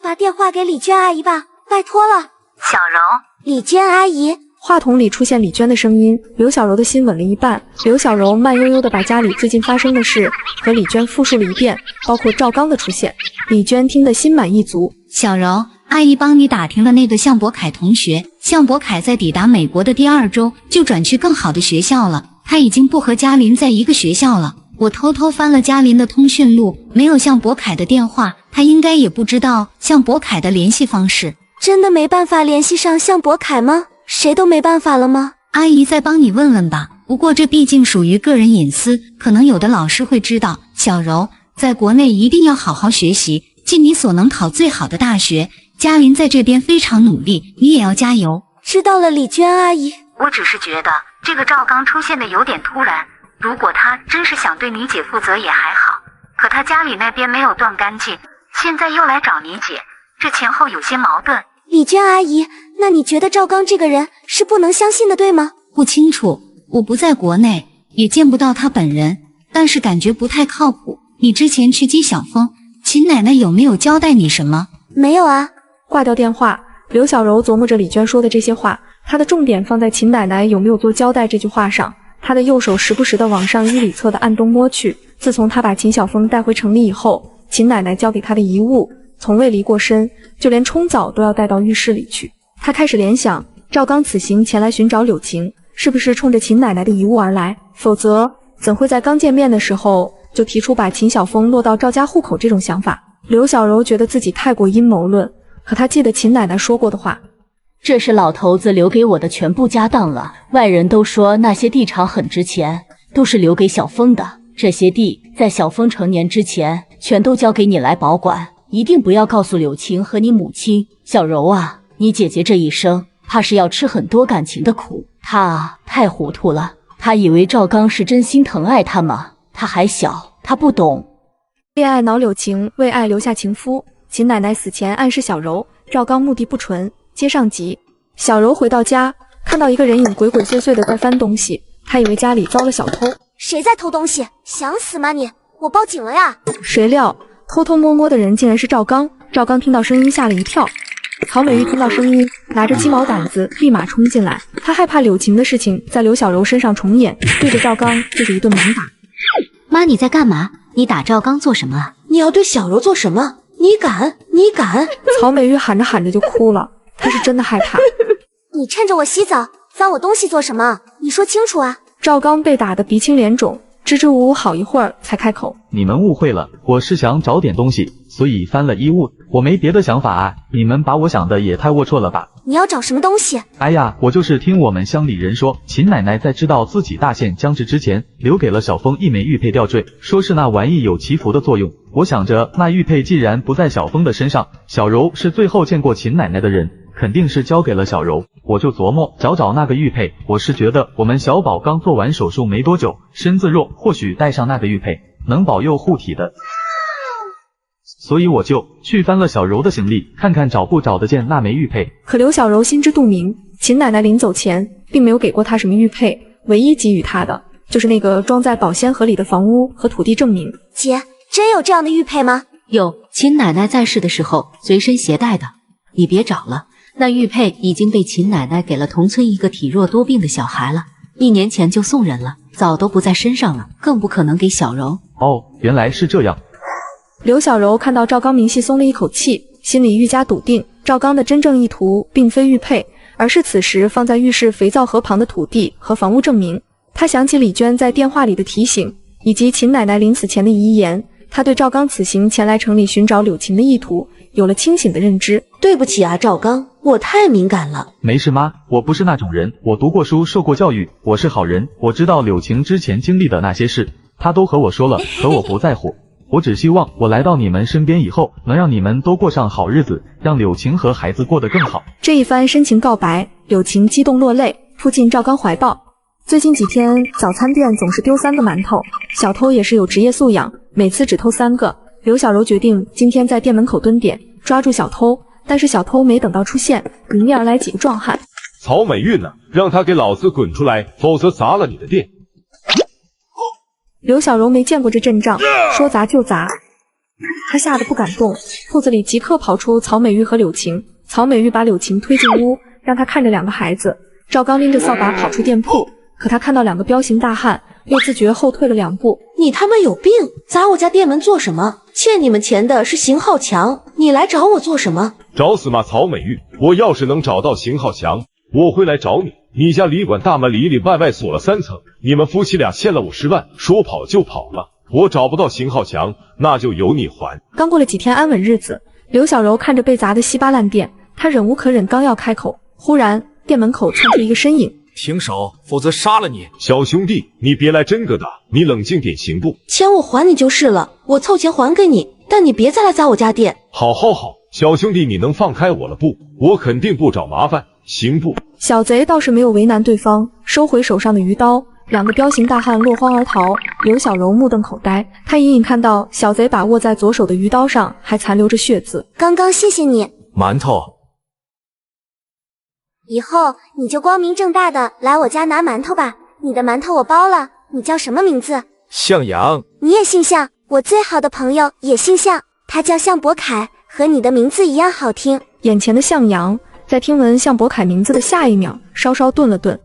把电话给李娟阿姨吧，拜托了。小柔，李娟阿姨。话筒里出现李娟的声音，刘小柔的心稳了一半。刘小柔慢悠悠地把家里最近发生的事和李娟复述了一遍，包括赵刚的出现。李娟听得心满意足。小柔，阿姨帮你打听了那个向博凯同学，向博凯在抵达美国的第2周就转去更好的学校了，他已经不和嘉林在一个学校了。我偷偷翻了嘉林的通讯录，没有向博凯的电话，他应该也不知道向博凯的联系方式。真的没办法联系上向博凯吗？谁都没办法了吗？阿姨再帮你问问吧，不过这毕竟属于个人隐私，可能有的老师会知道。小柔，在国内一定要好好学习，尽你所能考最好的大学。嘉林在这边非常努力，你也要加油。知道了，李娟阿姨。我只是觉得这个赵刚出现的有点突然，如果他真是想对你姐负责也还好，可他家里那边没有断干净，现在又来找你姐，这前后有些矛盾。李娟阿姨，那你觉得赵刚这个人是不能相信的，对吗？不清楚，我不在国内，也见不到他本人，但是感觉不太靠谱。你之前去接小峰，秦奶奶有没有交代你什么？没有啊。挂掉电话，刘小柔琢磨着李娟说的这些话，她的重点放在秦奶奶有没有做交代这句话上。她的右手时不时地往上衣里侧的暗中摸去。自从她把秦小峰带回城里以后，秦奶奶交给她的遗物从未离过身，就连冲澡都要带到浴室里去。她开始联想，赵刚此行前来寻找柳晴，是不是冲着秦奶奶的遗物而来？否则怎会在刚见面的时候就提出把秦小峰落到赵家户口这种想法？刘小柔觉得自己太过阴谋论，可她记得秦奶奶说过的话，这是老头子留给我的全部家当了。外人都说那些地场很值钱，都是留给小峰的。这些地在小峰成年之前全都交给你来保管，一定不要告诉柳晴和你母亲。小柔啊，你姐姐这一生怕是要吃很多感情的苦。她太糊涂了，她以为赵刚是真心疼爱她吗？她还小，她不懂。恋爱脑柳晴为爱留下情夫，秦奶奶死前暗示小柔赵刚目的不纯。接上集，小柔回到家，看到一个人影鬼鬼祟祟的在翻东西，她以为家里遭了小偷。谁在偷东西？想死吗你？我报警了呀！谁料偷偷摸摸的人竟然是赵刚。赵刚听到声音吓了一跳，曹美玉听到声音拿着鸡毛掸子立马冲进来，她害怕柳晴的事情在刘小柔身上重演，对着赵刚就是一顿猛打。妈，你在干嘛？你打赵刚做什么啊？你要对小柔做什么？你敢？曹美玉喊着喊着就哭了，她是真的害怕。你趁着我洗澡翻我东西做什么？你说清楚啊！赵刚被打得鼻青脸肿，支支吾吾好一会儿才开口：“你们误会了，我是想找点东西，所以翻了衣物，我没别的想法啊。你们把我想的也太龌龊了吧？你要找什么东西？哎呀，我就是听我们乡里人说，秦奶奶在知道自己大限将至之前，留给了小峰一枚玉佩吊坠，说是那玩意有祈福的作用。我想着，那玉佩既然不在小峰的身上，小柔是最后见过秦奶奶的人，肯定是交给了小柔。我就琢磨找那个玉佩，我是觉得我们小宝刚做完手术没多久，身子弱，或许戴上那个玉佩能保佑护体的。所以我就去翻了小柔的行李，看看找不找得见那枚玉佩。可刘小柔心知肚明，秦奶奶临走前并没有给过她什么玉佩，唯一给予她的就是那个装在保鲜盒里的房屋和土地证明。姐，真有这样的玉佩吗？有，秦奶奶在世的时候随身携带的。你别找了，那玉佩已经被秦奶奶给了同村一个体弱多病的小孩了，1年前就送人了，早都不在身上了，更不可能给小柔。哦，原来是这样。刘小柔看到赵刚明细松了一口气，心里愈加笃定，赵刚的真正意图并非玉佩，而是此时放在浴室肥皂盒旁的土地和房屋证明。他想起李娟在电话里的提醒，以及秦奶奶临死前的遗言，他对赵刚此行前来城里寻找柳琴的意图有了清醒的认知。对不起啊，赵刚，我太敏感了。没事妈，我不是那种人，我读过书，受过教育，我是好人。我知道柳晴之前经历的那些事，她都和我说了，可我不在乎。我只希望我来到你们身边以后，能让你们都过上好日子，让柳晴和孩子过得更好。这一番深情告白，柳晴激动落泪，扑进赵刚怀抱。最近几天早餐店总是丢3个馒头，小偷也是有职业素养，每次只偷3个。刘小柔决定今天在店门口蹲点，抓住小偷。但是小偷没等到出现，迎面而来几个壮汉。曹美玉呢？让他给老子滚出来，否则砸了你的店。刘小柔没见过这阵仗，说砸就砸，她吓得不敢动。铺子里即刻跑出曹美玉和柳晴，曹美玉把柳晴推进屋，让她看着2个孩子。赵刚拎着扫把跑出店铺，可他看到2个彪形大汉，又自觉后退了2步。你他妈有病！砸我家店门做什么？欠你们钱的是邢浩强，你来找我做什么？找死吗，曹美玉！我要是能找到邢浩强，我会来找你。你家旅馆大门里里外外锁了3层，你们夫妻俩欠了50万，说跑就跑了。我找不到邢浩强，那就由你还。刚过了几天安稳日子，刘小柔看着被砸得稀巴烂店，她忍无可忍，刚要开口，忽然店门口窜出一个身影。停手，否则杀了你！小兄弟，你别来真个的，你冷静点行不？钱我还你就是了，我凑钱还给你，但你别再来砸我家店。好，小兄弟，你能放开我了不？我肯定不找麻烦，行不？小贼倒是没有为难对方，收回手上的鱼刀，2个彪形大汉落荒而逃。刘小柔目瞪口呆，她隐隐看到小贼把握在左手的鱼刀上还残留着血渍。刚刚谢谢你。馒头，以后你就光明正大的来我家拿馒头吧，你的馒头我包了。你叫什么名字？向阳。你也姓向，我最好的朋友也姓向，他叫向博凯，和你的名字一样好听。眼前的向阳在听闻向博凯名字的下一秒稍稍顿了顿。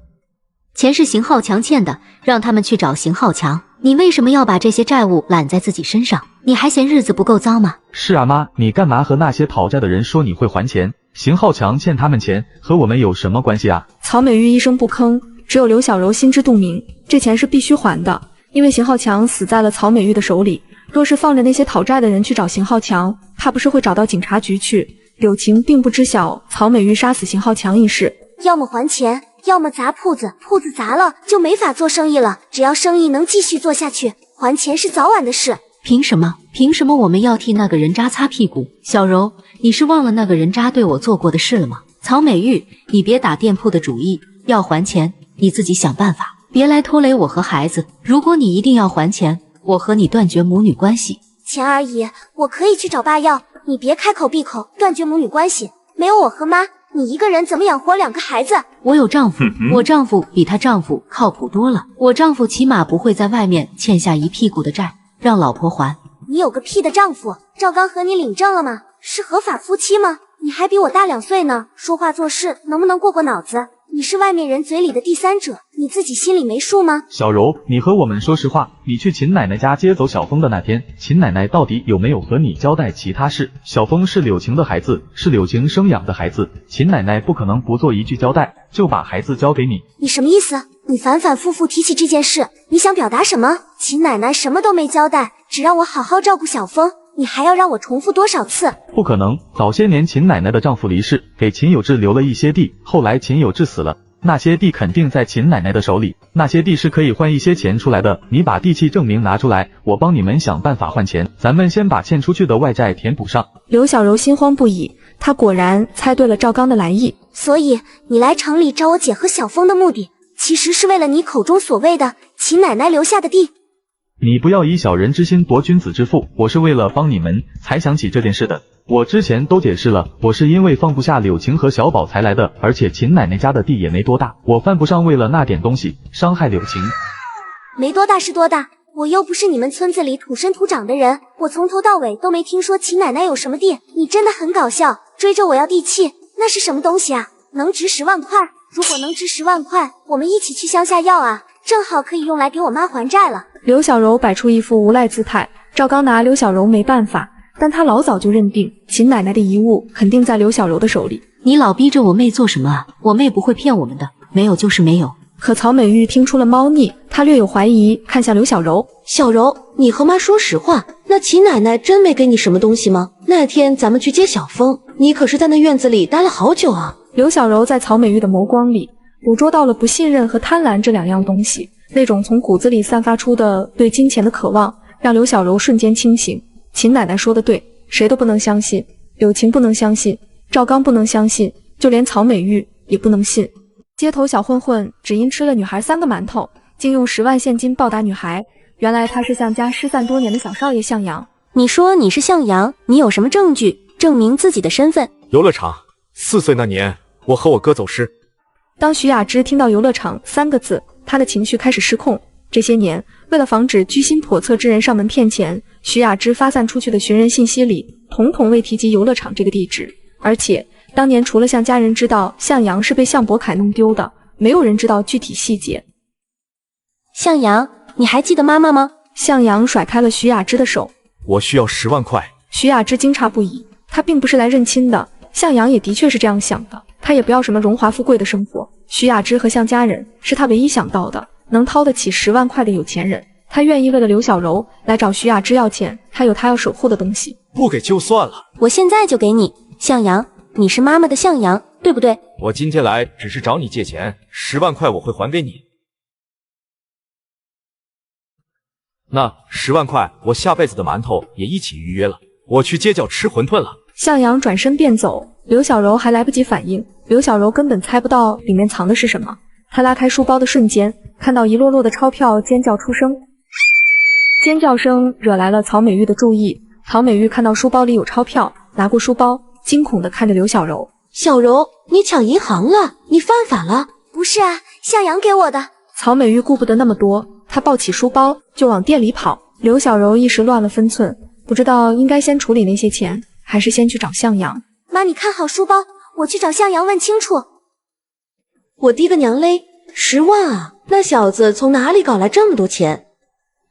钱是邢浩强欠的，让他们去找邢浩强。你为什么要把这些债务揽在自己身上？你还嫌日子不够糟吗？是啊妈，你干嘛和那些讨债的人说你会还钱？邢浩强欠他们钱，和我们有什么关系啊？曹美玉一声不吭，只有刘小柔心知肚明，这钱是必须还的，因为邢浩强死在了曹美玉的手里。若是放着那些讨债的人去找邢浩强，怕不是会找到警察局去。柳晴并不知晓曹美玉杀死邢浩强一事，要么还钱，要么砸铺子，铺子砸了就没法做生意了。只要生意能继续做下去，还钱是早晚的事。凭什么我们要替那个人渣擦屁股？小柔，你是忘了那个人渣对我做过的事了吗？曹美玉，你别打店铺的主意，要还钱你自己想办法，别来拖累我和孩子。如果你一定要还钱，我和你断绝母女关系。钱而已，我可以去找爸要，你别开口闭口断绝母女关系。没有我和妈，你一个人怎么养活2个孩子？我有丈夫，我丈夫比她丈夫靠谱多了。我丈夫起码不会在外面欠下一屁股的债，让老婆还。你有个屁的丈夫！赵刚和你领证了吗？是合法夫妻吗？你还比我大2岁呢，说话做事能不能过脑子？你是外面人嘴里的第三者，你自己心里没数吗？小柔，你和我们说实话，你去秦奶奶家接走小峰的那天，秦奶奶到底有没有和你交代其他事？小峰是柳晴的孩子，是柳晴生养的孩子，秦奶奶不可能不做一句交代，就把孩子交给你。你什么意思？你反反复复提起这件事，你想表达什么？秦奶奶什么都没交代，只让我好好照顾小风，你还要让我重复多少次？不可能，早些年秦奶奶的丈夫离世，给秦有志留了一些地，后来秦有志死了，那些地肯定在秦奶奶的手里，那些地是可以换一些钱出来的，你把地契证明拿出来，我帮你们想办法换钱，咱们先把欠出去的外债填补上。刘小柔心慌不已，她果然猜对了赵刚的来意。所以你来城里找我姐和小风的目的，其实是为了你口中所谓的秦奶奶留下的地。你不要以小人之心夺君子之腹，我是为了帮你们才想起这件事的。我之前都解释了，我是因为放不下柳晴和小宝才来的，而且秦奶奶家的地也没多大，我犯不上为了那点东西伤害柳晴。没多大是多大，我又不是你们村子里土生土长的人，我从头到尾都没听说秦奶奶有什么地。你真的很搞笑，追着我要地契，那是什么东西啊？能值10万块？如果能值10万块，我们一起去乡下要啊，正好可以用来给我妈还债了。刘小柔摆出一副无赖姿态，赵刚拿刘小柔没办法，但他老早就认定秦奶奶的遗物肯定在刘小柔的手里。你老逼着我妹做什么啊？我妹不会骗我们的，没有就是没有。可曹美玉听出了猫腻，她略有怀疑，看向刘小柔。小柔，你和妈说实话，那秦奶奶真没给你什么东西吗？那天咱们去接小风，你可是在那院子里待了好久啊。刘小柔在曹美玉的眸光里捕捉到了不信任和贪婪这2样东西，那种从骨子里散发出的对金钱的渴望，让刘小柔瞬间清醒。秦奶奶说的对，谁都不能相信，柳晴不能相信，赵刚不能相信，就连曹美玉也不能信。街头小混混只因吃了女孩3个馒头，竟用10万现金报答女孩，原来他是向家失散多年的小少爷向阳。你说你是向阳，你有什么证据证明自己的身份？游乐场，4岁那年，我和我哥走失。当徐雅芝听到游乐场3个字，她的情绪开始失控。这些年，为了防止居心叵测之人上门骗钱，徐雅芝发散出去的寻人信息里，统统未提及游乐场这个地址。而且，当年除了向家人知道向阳是被向伯凯弄丢的，没有人知道具体细节。向阳，你还记得妈妈吗？向阳甩开了徐雅芝的手。我需要10万块。徐雅芝惊诧不已，她并不是来认亲的，向阳也的确是这样想的。他也不要什么荣华富贵的生活，徐雅芝和向家人是他唯一想到的能掏得起10万块的有钱人。他愿意为了刘小柔来找徐雅芝要钱，他有他要守护的东西。不给就算了，我现在就给你。向阳，你是妈妈的向阳，对不对？我今天来只是找你借钱，10万块我会还给你。那10万块我下辈子的馒头也一起预约了，我去街角吃馄饨了。向阳转身便走，刘小柔还来不及反应，刘小柔根本猜不到里面藏的是什么。她拉开书包的瞬间，看到一摞摞的钞票，尖叫出声。尖叫声惹来了曹美玉的注意，曹美玉看到书包里有钞票，拿过书包，惊恐地看着刘小柔。小柔，你抢银行了，你犯法了。不是啊，向阳给我的。曹美玉顾不得那么多，她抱起书包就往店里跑。刘小柔一时乱了分寸，不知道应该先处理那些钱，还是先去找向阳。妈，你看好书包，我去找向阳问清楚。我滴个娘嘞，10万啊！那小子从哪里搞来这么多钱？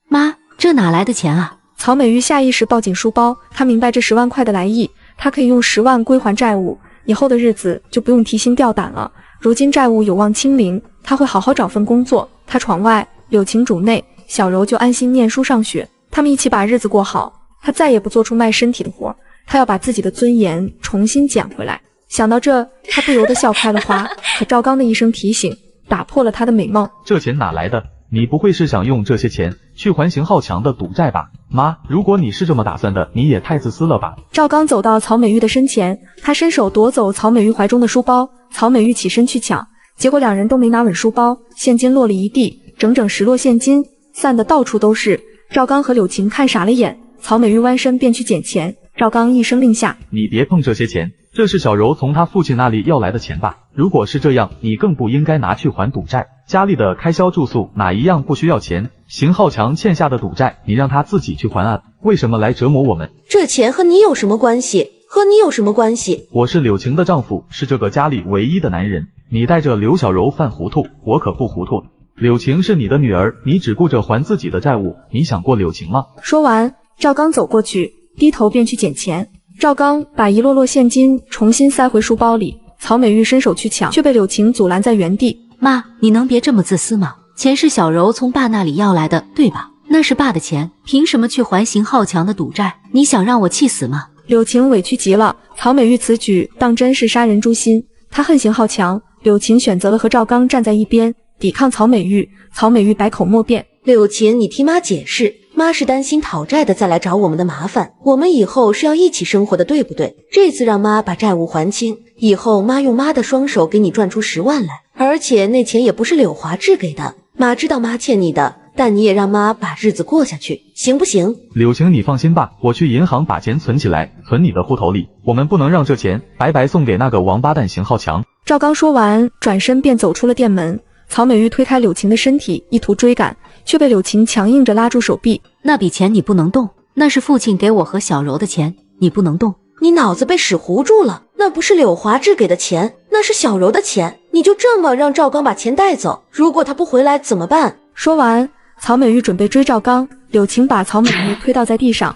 妈，这哪来的钱啊？曹美玉下意识抱紧书包，她明白这10万块的来意，她可以用10万归还债务，以后的日子就不用提心吊胆了。如今债务有望清零，她会好好找份工作。她闯外，柳晴主内，小柔就安心念书上学，他们一起把日子过好。她再也不做出卖身体的活，她要把自己的尊严重新捡回来。想到这，她不由得笑开了花。可赵刚的一声提醒打破了她的美梦。这钱哪来的？你不会是想用这些钱去还邢浩强的赌债吧？妈，如果你是这么打算的，你也太自私了吧。赵刚走到曹美玉的身前，他伸手夺走曹美玉怀中的书包，曹美玉起身去抢，结果2人都没拿稳书包，现金落了一地，整整10摞现金散得到处都是。赵刚和柳晴看傻了眼，曹美玉弯身便去捡钱，赵刚一声令下，你别碰这些钱，这是小柔从她父亲那里要来的钱吧？如果是这样，你更不应该拿去还赌债。家里的开销住宿哪一样不需要钱？邢浩强欠下的赌债，你让他自己去还啊，为什么来折磨我们？这钱和你有什么关系？和你有什么关系？我是柳晴的丈夫，是这个家里唯一的男人。你带着刘小柔犯糊涂，我可不糊涂。柳晴是你的女儿，你只顾着还自己的债务，你想过柳晴吗？说完，赵刚走过去，低头便去捡钱。赵刚把一摞摞现金重新塞回书包里，曹美玉伸手去抢，却被柳晴阻拦在原地。妈，你能别这么自私吗？钱是小柔从爸那里要来的，对吧？那是爸的钱，凭什么去还邢浩强的赌债？你想让我气死吗？柳晴委屈极了，曹美玉此举当真是杀人诛心。她恨邢浩强，柳晴选择了和赵刚站在一边，抵抗曹美玉。曹美玉百口莫辩。柳琴，你替妈解释，妈是担心讨债的再来找我们的麻烦，我们以后是要一起生活的，对不对？这次让妈把债务还清，以后妈用妈的双手给你赚出10万来，而且那钱也不是柳华志给的，妈知道妈欠你的，但你也让妈把日子过下去，行不行？柳晴，你放心吧，我去银行把钱存起来，存你的户头里。我们不能让这钱白白送给那个王八蛋邢浩强。赵刚说完，转身便走出了店门。曹美玉推开柳晴的身体，意图追赶，却被柳晴强硬着拉住手臂。那笔钱你不能动，那是父亲给我和小柔的钱，你不能动。你脑子被屎糊住了，那不是柳华志给的钱，那是小柔的钱，你就这么让赵刚把钱带走？如果他不回来怎么办？说完，曹美玉准备追赵刚，柳晴把曹美玉推倒在地上。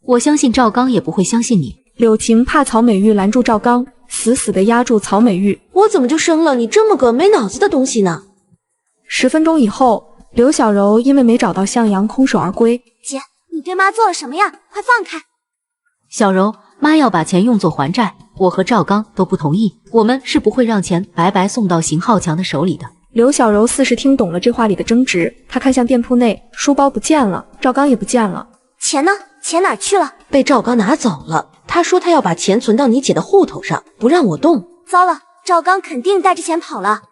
我相信赵刚也不会相信你。柳晴怕曹美玉拦住赵刚，死死地压住曹美玉。我怎么就生了你这么个没脑子的东西呢？10分钟以后，刘小柔因为没找到向阳空手而归。姐，你对妈做了什么呀？快放开！小柔，妈要把钱用作还债，我和赵刚都不同意，我们是不会让钱白白送到邢浩强的手里的。刘小柔似是听懂了这话里的争执，她看向店铺内，书包不见了，赵刚也不见了。钱呢？钱哪去了？被赵刚拿走了。他说他要把钱存到你姐的户头上，不让我动。糟了，赵刚肯定带着钱跑了。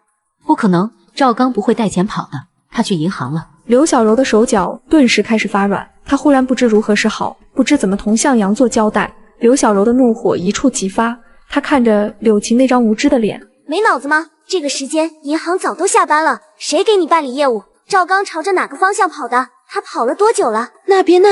不可能，赵刚不会带钱跑的，他去银行了。刘小柔的手脚顿时开始发软，她忽然不知如何是好，不知怎么同向阳做交代。刘小柔的怒火一触即发，她看着柳晴那张无知的脸，没脑子吗？这个时间银行早都下班了，谁给你办理业务？赵刚朝着哪个方向跑的？他跑了多久了？那边。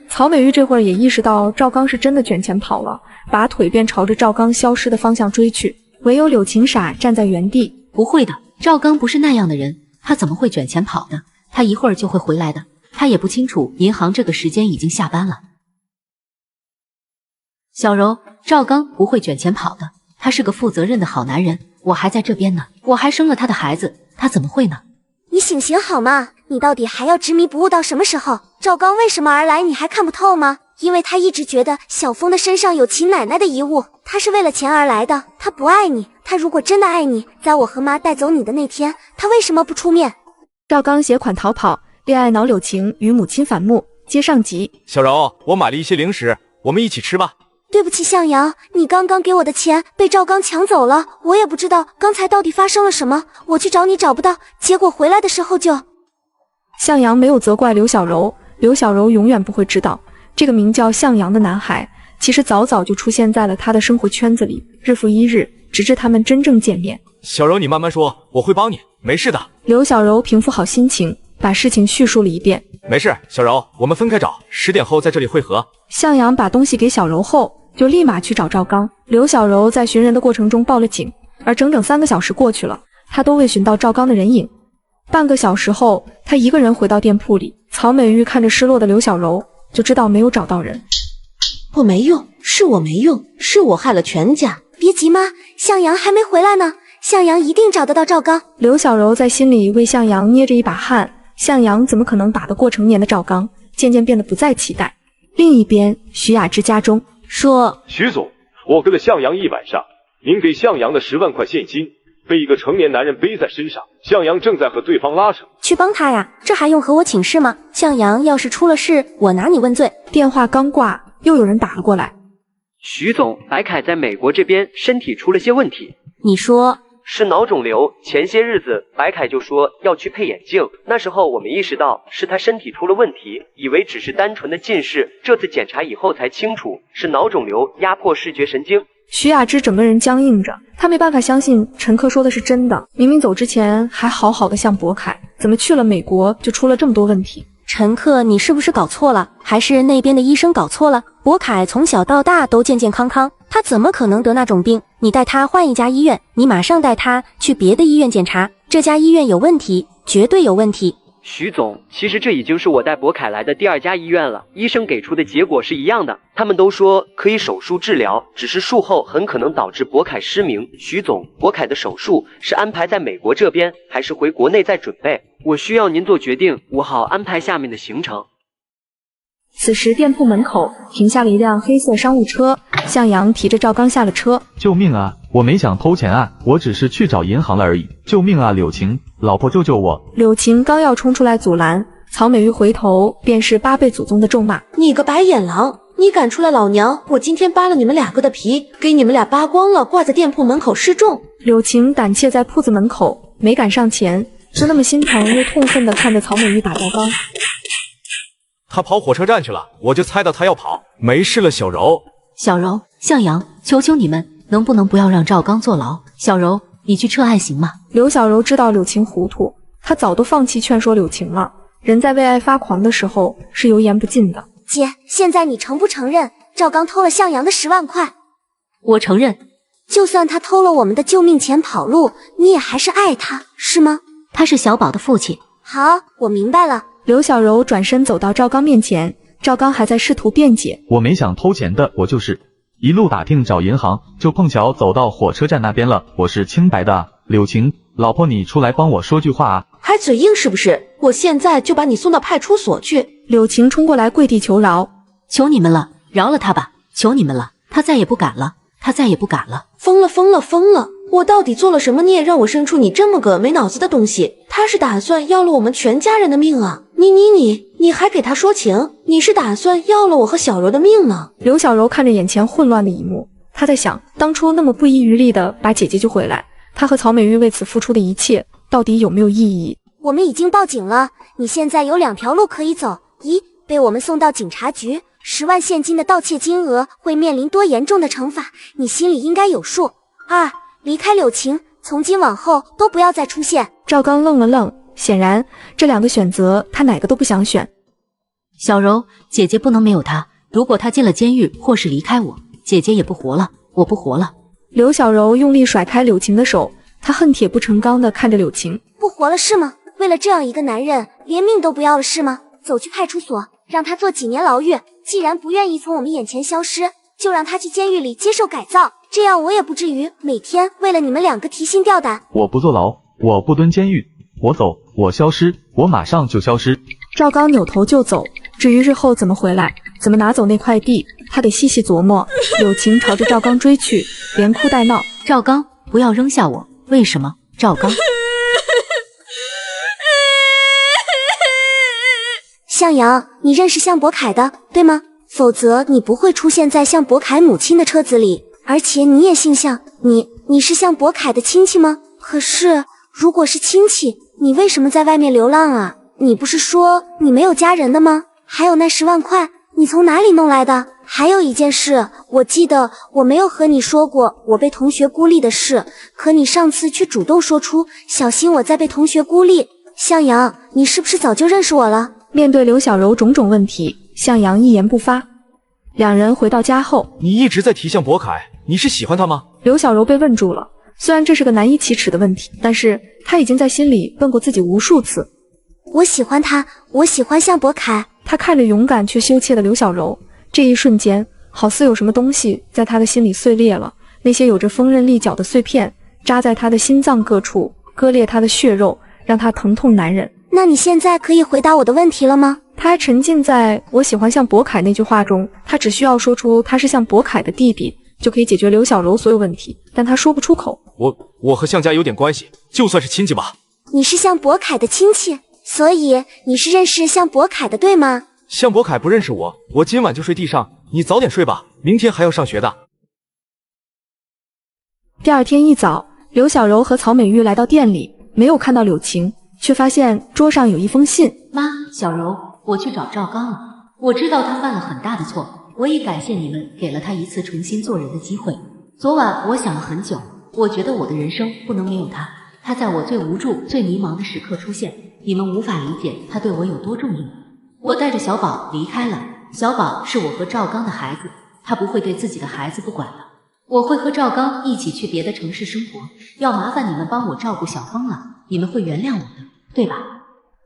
曹美玉这会儿也意识到赵刚是真的卷钱跑了，拔腿便朝着赵刚消失的方向追去。唯有柳晴傻站在原地。不会的，赵刚不是那样的人，他怎么会卷钱跑的？他一会儿就会回来的。他也不清楚银行这个时间已经下班了。小柔，赵刚不会卷钱跑的，他是个负责任的好男人。我还在这边呢，我还生了他的孩子，他怎么会呢？你醒醒好吗？你到底还要执迷不悟到什么时候？赵刚为什么而来，你还看不透吗？因为他一直觉得小峰的身上有其奶奶的遗物，他是为了钱而来的，他不爱你。他如果真的爱你，在我和妈带走你的那天，他为什么不出面？赵刚携款逃跑，恋爱脑柳晴与母亲反目。接上集。小柔，我买了一些零食，我们一起吃吧。对不起向阳，你刚刚给我的钱被赵刚抢走了，我也不知道刚才到底发生了什么，我去找你找不到，结果回来的时候就……向阳没有责怪刘小柔，刘小柔永远不会知道，这个名叫向阳的男孩，其实早早就出现在了他的生活圈子里，日复一日，直至他们真正见面。小柔，你慢慢说，我会帮你，没事的。刘小柔平复好心情，把事情叙述了一遍。没事，小柔，我们分开找，10点后在这里会合。向阳把东西给小柔后，就立马去找赵刚。刘小柔在寻人的过程中报了警，而整整3个小时过去了，她都未寻到赵刚的人影。半个小时后，她一个人回到店铺里。曹美玉看着失落的刘小柔，就知道没有找到人。我没用，是我没用，是我害了全家。别急妈，向阳还没回来呢，向阳一定找得到赵刚。刘小柔在心里为向阳捏着一把汗，向阳怎么可能打得过成年的赵刚？渐渐变得不再期待。另一边，徐雅芝家中说：徐总，我跟了向阳1晚上，您给向阳的10万块现金被一个成年男人背在身上，向阳正在和对方拉扯。去帮他呀，这还用和我请示吗？向阳要是出了事，我拿你问罪。电话刚挂，又有人打了过来。徐总，白凯在美国这边身体出了些问题。你说是脑肿瘤，前些日子白凯就说要去配眼镜，那时候我们意识到是他身体出了问题，以为只是单纯的近视，这次检查以后才清楚是脑肿瘤压迫视觉神经。徐雅芝整个人僵硬着，她没办法相信陈克说的是真的，明明走之前还好好的像博凯，怎么去了美国就出了这么多问题？陈克，你是不是搞错了？还是那边的医生搞错了？博凯从小到大都健健康康，他怎么可能得那种病？你带他换一家医院，你马上带他去别的医院检查，这家医院有问题，绝对有问题。徐总，其实这已经是我带博凯来的第2家医院了，医生给出的结果是一样的，他们都说可以手术治疗，只是术后很可能导致博凯失明。徐总，博凯的手术是安排在美国这边，还是回国内再准备？我需要您做决定，我好安排下面的行程。此时店铺门口停下了一辆黑色商务车，向阳提着赵刚下了车。救命啊！我没想偷钱啊，我只是去找银行了而已。救命啊，柳晴，老婆救救我！柳晴刚要冲出来阻拦，曹美玉回头便是8辈祖宗的咒骂：你个白眼狼！你敢出来，老娘我今天扒了你们2个的皮，给你们俩扒光了，挂在店铺门口示众！柳晴胆怯在铺子门口，没敢上前，就那么心疼又痛恨地看着曹美玉打赵刚。他跑火车站去了，我就猜到他要跑。没事了，小柔。小柔，向阳，求求你们，能不能不要让赵刚坐牢？小柔，你去撤案行吗？刘小柔知道柳晴糊涂，她早都放弃劝说柳晴了。人在为爱发狂的时候是油盐不进的。姐，现在你承不承认赵刚偷了向阳的10万块？我承认。就算他偷了我们的救命钱跑路，你也还是爱他，是吗？他是小宝的父亲。好，我明白了。刘小柔转身走到赵刚面前，赵刚还在试图辩解：我没想偷钱的，我就是一路打听找银行，就碰巧走到火车站那边了，我是清白的啊。柳晴，老婆你出来帮我说句话啊！还嘴硬是不是？我现在就把你送到派出所去。柳晴冲过来跪地求饶：求你们了，饶了他吧，求你们了，他再也不敢了，他再也不敢了。疯了疯了疯了！我到底做了什么孽，让我生出你这么个没脑子的东西？他是打算要了我们全家人的命啊！你还给他说情？你是打算要了我和小柔的命呢？刘小柔看着眼前混乱的一幕，她在想，当初那么不遗余力的把姐姐救回来，她和曹美玉为此付出的一切，到底有没有意义？我们已经报警了，你现在有2条路可以走：一，被我们送到警察局，10万现金的盗窃金额会面临多严重的惩罚，你心里应该有数；二，离开柳晴，从今往后都不要再出现。赵刚愣了愣，显然这2个选择他哪个都不想选。小柔，姐姐不能没有他，如果他进了监狱或是离开我，姐姐也不活了，我不活了。刘小柔用力甩开柳晴的手，她恨铁不成钢地看着柳晴。不活了是吗？为了这样一个男人，连命都不要了是吗？走去派出所，让他坐几年牢狱。既然不愿意从我们眼前消失，就让他去监狱里接受改造，这样我也不至于每天为了你们2个提心吊胆。我不坐牢，我不蹲监狱，我走，我消失，我马上就消失。赵刚扭头就走，至于日后怎么回来，怎么拿走那块地，他得细细琢磨。柳晴朝着赵刚追去，连哭带闹：赵刚，不要扔下我！为什么？赵刚。向阳，你认识向博凯的，对吗？否则你不会出现在向博凯母亲的车子里，而且你也姓向，你是向博凯的亲戚吗？可是，如果是亲戚，你为什么在外面流浪啊？你不是说你没有家人的吗？还有那10万块，你从哪里弄来的？还有一件事，我记得我没有和你说过我被同学孤立的事，可你上次却主动说出小心我在被同学孤立。向阳，你是不是早就认识我了？面对刘小柔种种问题，向阳一言不发。2人回到家后，你一直在提向博凯，你是喜欢他吗？刘小柔被问住了。虽然这是个难以启齿的问题，但是她已经在心里问过自己无数次。我喜欢他，我喜欢向博凯。她看着勇敢却羞怯的刘小柔，这一瞬间，好似有什么东西在她的心里碎裂了。那些有着锋刃利角的碎片，扎在她的心脏各处，割裂她的血肉，让她疼痛难忍。那你现在可以回答我的问题了吗？他还沉浸在我喜欢向博凯那句话中，他只需要说出他是向博凯的弟弟，就可以解决刘小柔所有问题，但他说不出口。我和向家有点关系，就算是亲戚吧。你是向博凯的亲戚，所以你是认识向博凯的，对吗？向博凯不认识我，我今晚就睡地上，你早点睡吧，明天还要上学的。第2天一早，刘小柔和曹美玉来到店里，没有看到柳晴，却发现桌上有一封信。妈，小柔，我去找赵刚了。我知道他犯了很大的错，我也感谢你们给了他一次重新做人的机会。昨晚我想了很久，我觉得我的人生不能没有他。他在我最无助、最迷茫的时刻出现，你们无法理解他对我有多重要。我带着小宝离开了，小宝是我和赵刚的孩子，他不会对自己的孩子不管的。我会和赵刚一起去别的城市生活，要麻烦你们帮我照顾小峰了，你们会原谅我的，对吧？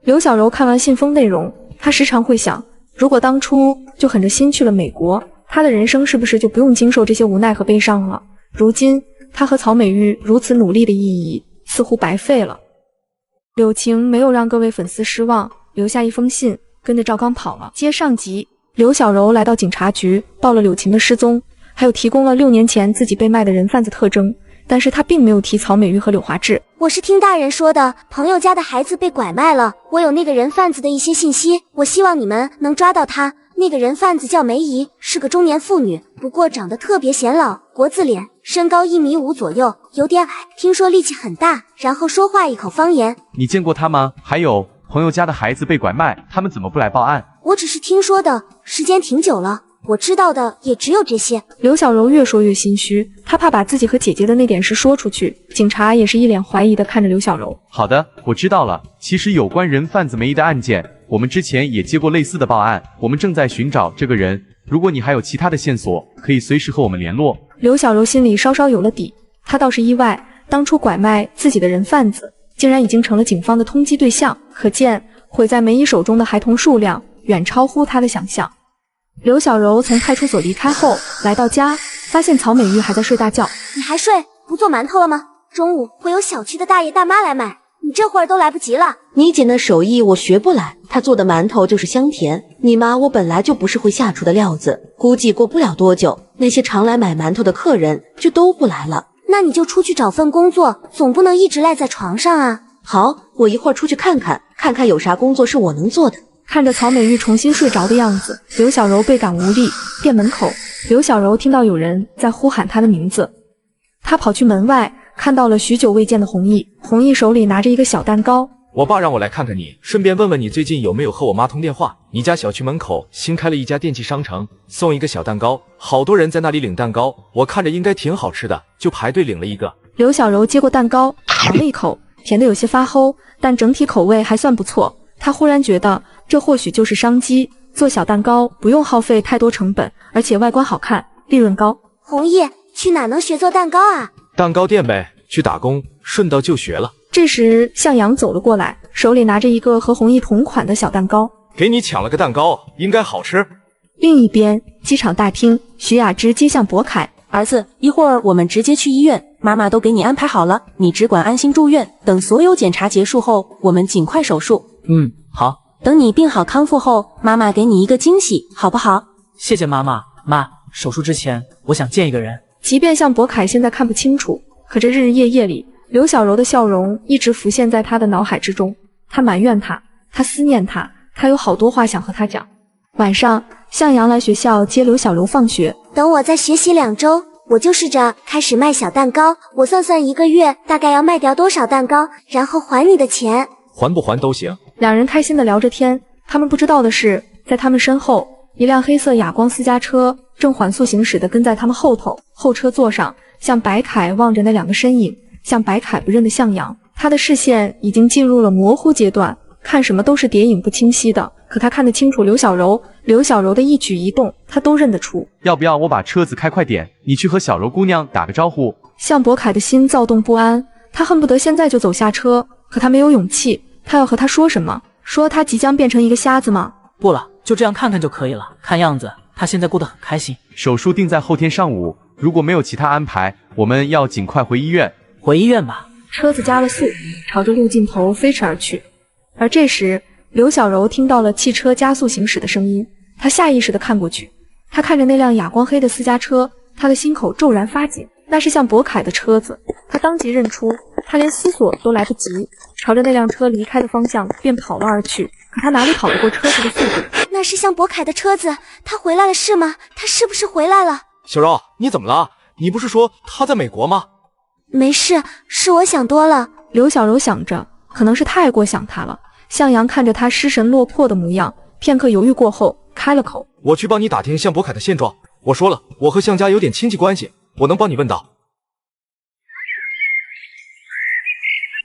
刘小柔看完信封内容，她时常会想，如果当初就狠着心去了美国，她的人生是不是就不用经受这些无奈和悲伤了？如今她和曹美玉如此努力的意义似乎白费了。柳晴没有让各位粉丝失望，留下一封信，跟着赵刚跑了。接上集，刘小柔来到警察局，报了柳晴的失踪，还有提供了6年前自己被卖的人贩子特征，但是他并没有提曹美玉和柳华志。我是听大人说的，朋友家的孩子被拐卖了，我有那个人贩子的一些信息，我希望你们能抓到他。那个人贩子叫梅姨，是个中年妇女，不过长得特别显老，国字脸，身高1.5米左右，有点矮，听说力气很大，然后说话一口方言。你见过他吗？还有，朋友家的孩子被拐卖，他们怎么不来报案？我只是听说的，时间挺久了，我知道的也只有这些。刘小柔越说越心虚，她怕把自己和姐姐的那点事说出去。警察也是一脸怀疑的看着刘小柔。好的，我知道了。其实有关人贩子梅姨的案件，我们之前也接过类似的报案，我们正在寻找这个人。如果你还有其他的线索，可以随时和我们联络。刘小柔心里稍稍有了底，她倒是意外，当初拐卖自己的人贩子，竟然已经成了警方的通缉对象，可见毁在梅姨手中的孩童数量远超乎她的想象。刘小柔从派出所离开后，来到家，发现曹美玉还在睡大觉。你还睡？不做馒头了吗？中午会有小区的大爷大妈来买，你这会儿都来不及了。你姐那手艺我学不来，她做的馒头就是香甜。你妈我本来就不是会下厨的料子，估计过不了多久，那些常来买馒头的客人就都不来了。那你就出去找份工作，总不能一直赖在床上啊。好，我一会儿出去看看有啥工作是我能做的。看着曹美玉重新睡着的样子，刘小柔倍感无力。店门口，刘小柔听到有人在呼喊她的名字，她跑去门外，看到了许久未见的弘毅。弘毅手里拿着一个小蛋糕。我爸让我来看看你，顺便问问你最近有没有和我妈通电话。你家小区门口新开了一家电器商城，送一个小蛋糕，好多人在那里领蛋糕，我看着应该挺好吃的，就排队领了一个。刘小柔接过蛋糕，尝了一口，甜的有些发齁，但整体口味还算不错。她忽然觉得这或许就是商机，做小蛋糕不用耗费太多成本，而且外观好看，利润高。弘毅，去哪能学做蛋糕啊？蛋糕店呗，去打工，顺道就学了。这时向阳走了过来，手里拿着一个和弘毅同款的小蛋糕。给你抢了个蛋糕，应该好吃。另一边，机场大厅，徐雅芝接向博凯。儿子，一会儿我们直接去医院，妈妈都给你安排好了，你只管安心住院，等所有检查结束后，我们尽快手术。好。等你病好康复后，妈妈给你一个惊喜，好不好？谢谢妈妈。妈，手术之前我想见一个人。即便向博凯现在看不清楚，可这日日夜夜里，刘小柔的笑容一直浮现在他的脑海之中。他埋怨他，他思念他，他有好多话想和他讲。晚上，向阳来学校接刘小柔放学。等我再学习2周，我就试着开始卖小蛋糕，我算算1个月大概要卖掉多少蛋糕，然后还你的钱。还不还都行。两人开心地聊着天，他们不知道的是，在他们身后，一辆黑色哑光私家车正缓速行驶地跟在他们后头。后车座上，向白凯望着那2个身影，向白凯不认的向阳，他的视线已经进入了模糊阶段，看什么都是谍影不清晰的。可他看得清楚刘小柔的一举一动，他都认得出。要不要我把车子开快点，你去和小柔姑娘打个招呼？向博凯的心躁动不安，他恨不得现在就走下车，可他没有勇气。他要和他说什么？说他即将变成一个瞎子吗？不了，就这样看看就可以了。看样子他现在过得很开心。手术定在后天上午，如果没有其他安排，我们要尽快回医院。回医院吧。车子加了速，朝着路尽头飞驰而去。而这时，刘小柔听到了汽车加速行驶的声音，她下意识地看过去。她看着那辆哑光黑的私家车，她的心口骤然发紧。那是向博凯的车子，她当即认出，她连思索都来不及，朝着那辆车离开的方向便跑了而去。可她哪里跑得过车子的速度？那是向博凯的车子，他回来了是吗？他是不是回来了？小柔，你怎么了？你不是说他在美国吗？没事，是我想多了。刘小柔想着，可能是太过想他了。向阳看着他失神落魄的模样，片刻犹豫过后，开了口：“我去帮你打听向博凯的现状。我说了，我和向家有点亲戚关系，我能帮你问到。”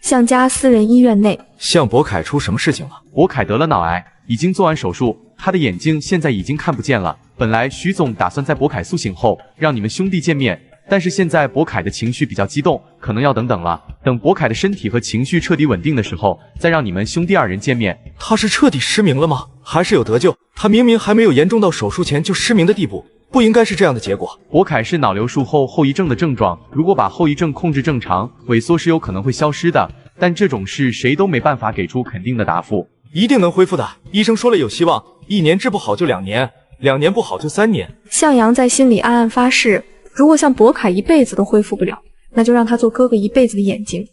向家私人医院内，向博凯出什么事情了？博凯得了脑癌，已经做完手术，他的眼睛现在已经看不见了。本来徐总打算在博凯苏醒后让你们兄弟见面，但是现在博凯的情绪比较激动，可能要等等了。等博凯的身体和情绪彻底稳定的时候，再让你们兄弟二人见面。他是彻底失明了吗？还是有得救？他明明还没有严重到手术前就失明的地步，不应该是这样的结果。博凯是脑瘤术后后遗症的症状，如果把后遗症控制正常，萎缩是有可能会消失的，但这种事谁都没办法给出肯定的答复。一定能恢复的，医生说了有希望，1年治不好就2年，2年不好就3年。向阳在心里暗暗发誓，如果向博凯一辈子都恢复不了，那就让他做哥哥一辈子的眼睛。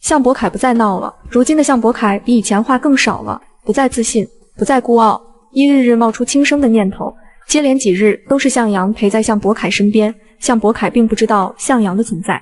向博凯不再闹了，如今的向博凯比以前话更少了，不再自信，不再孤傲，一日日冒出轻生的念头。接连几日都是向阳陪在向博凯身边，向博凯并不知道向阳的存在。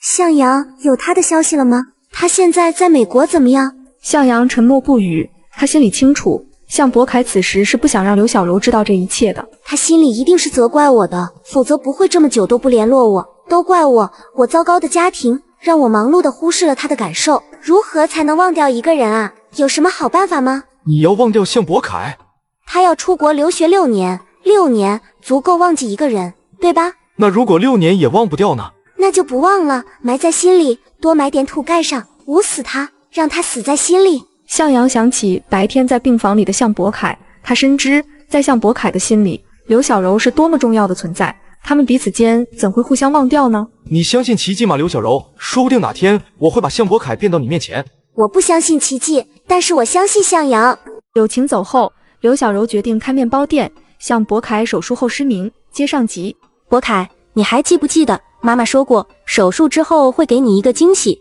向阳有他的消息了吗？他现在在美国怎么样？向阳沉默不语，他心里清楚，向博凯此时是不想让刘小柔知道这一切的。他心里一定是责怪我的，否则不会这么久都不联络我。都怪我糟糕的家庭，让我忙碌的忽视了他的感受。如何才能忘掉一个人啊？有什么好办法吗？你要忘掉向博凯？他要出国留学6年，6年足够忘记一个人，对吧？那如果6年也忘不掉呢？那就不忘了，埋在心里，多埋点土盖上，捂死他，让他死在心里。向阳想起白天在病房里的向博凯，他深知在向博凯的心里，刘小柔是多么重要的存在，他们彼此间怎会互相忘掉呢？你相信奇迹吗，刘小柔？说不定哪天我会把向博凯变到你面前。我不相信奇迹，但是我相信向阳。柳晴走后，刘小柔决定开面包店。向博凯手术后失明，接上集。博凯，你还记不记得妈妈说过，手术之后会给你一个惊喜？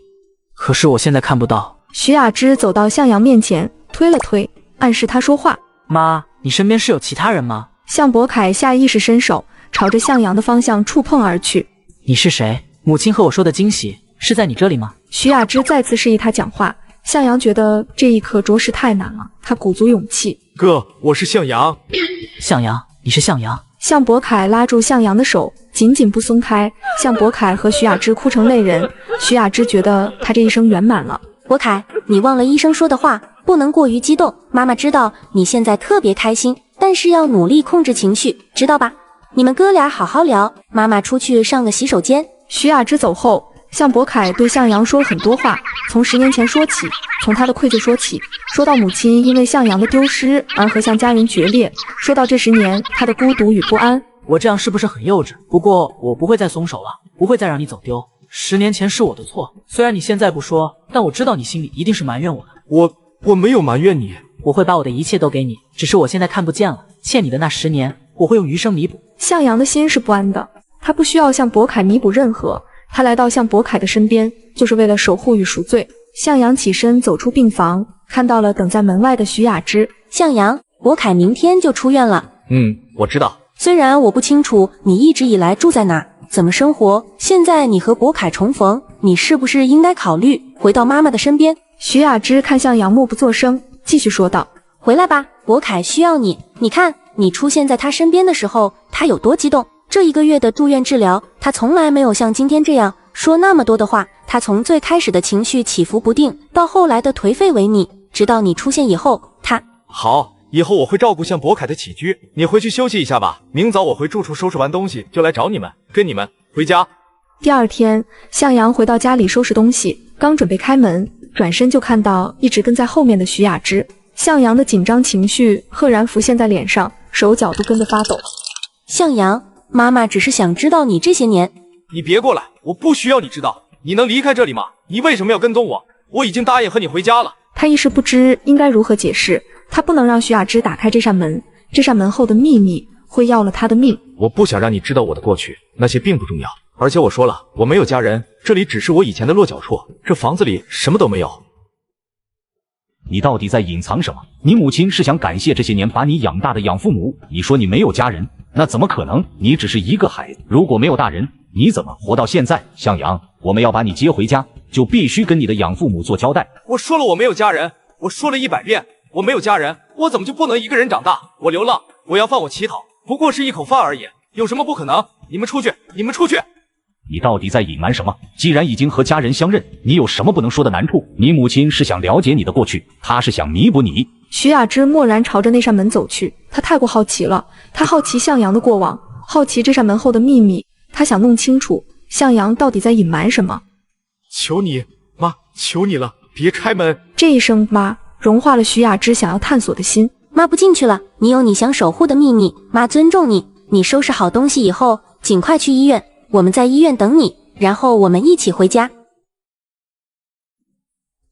可是我现在看不到。徐雅芝走到向阳面前，推了推，暗示他说话。妈，你身边是有其他人吗？向博凯下意识伸手，朝着向阳的方向触碰而去。你是谁？母亲和我说的惊喜是在你这里吗？徐雅芝再次示意他讲话。向阳觉得这一刻着实太难了，他鼓足勇气。哥，我是向阳。向阳，你是向阳？向博凯拉住向阳的手，紧紧不松开。向博凯和徐雅芝哭成泪人。徐雅芝觉得他这一生圆满了。博凯，你忘了医生说的话，不能过于激动。妈妈知道你现在特别开心，但是要努力控制情绪，知道吧？你们哥俩好好聊，妈妈出去上个洗手间。徐雅芝走后，向博凯对向阳说了很多话，从10年前说起，从他的愧疚说起，说到母亲因为向阳的丢失而和向家人决裂，说到这10年他的孤独与不安。我这样是不是很幼稚？不过我不会再松手了，不会再让你走丢。10年前是我的错，虽然你现在不说，但我知道你心里一定是埋怨我的。我没有埋怨你，我会把我的一切都给你，只是我现在看不见了。欠你的那10年，我会用余生弥补。向阳的心是不安的，他不需要向博凯弥补任何，他来到向博凯的身边，就是为了守护与赎罪。向阳起身走出病房，看到了等在门外的徐雅芝。向阳，博凯明天就出院了。我知道。虽然我不清楚你一直以来住在哪，怎么生活，现在你和博凯重逢，你是不是应该考虑回到妈妈的身边？徐雅芝看向阳默不作声，继续说道：回来吧，博凯需要你。你看你出现在他身边的时候，他有多激动。这1个月的住院治疗，他从来没有像今天这样说那么多的话。他从最开始的情绪起伏不定，到后来的颓废萎靡，直到你出现以后，他……好，以后我会照顾向博凯的起居，你回去休息一下吧。明早我回住处收拾完东西就来找你们，跟你们回家。第2天，向阳回到家里收拾东西，刚准备开门，转身就看到一直跟在后面的徐雅芝。向阳的紧张情绪赫然浮现在脸上，手脚都跟着发抖。向阳，妈妈只是想知道你这些年……你别过来，我不需要你知道。你能离开这里吗？你为什么要跟踪我？我已经答应和你回家了。他一时不知应该如何解释，他不能让徐雅芝打开这扇门，这扇门后的秘密会要了他的命。我不想让你知道我的过去，那些并不重要。而且我说了，我没有家人，这里只是我以前的落脚处，这房子里什么都没有。你到底在隐藏什么？你母亲是想感谢这些年把你养大的养父母，你说你没有家人，那怎么可能？你只是一个孩子，如果没有大人，你怎么活到现在？向阳，我们要把你接回家，就必须跟你的养父母做交代。我说了我没有家人，我说了100遍，我没有家人，我怎么就不能一个人长大？我流浪，我要饭，我乞讨，不过是一口饭而已，有什么不可能？你们出去，你们出去！你到底在隐瞒什么？既然已经和家人相认，你有什么不能说的难处？你母亲是想了解你的过去，她是想弥补你。徐雅芝默然朝着那扇门走去，她太过好奇了，她好奇向阳的过往，好奇这扇门后的秘密，他想弄清楚向阳到底在隐瞒什么。求你，妈，求你了，别开门！这一声妈融化了徐雅芝想要探索的心。妈不进去了，你有你想守护的秘密，妈尊重你。你收拾好东西以后，尽快去医院，我们在医院等你，然后我们一起回家。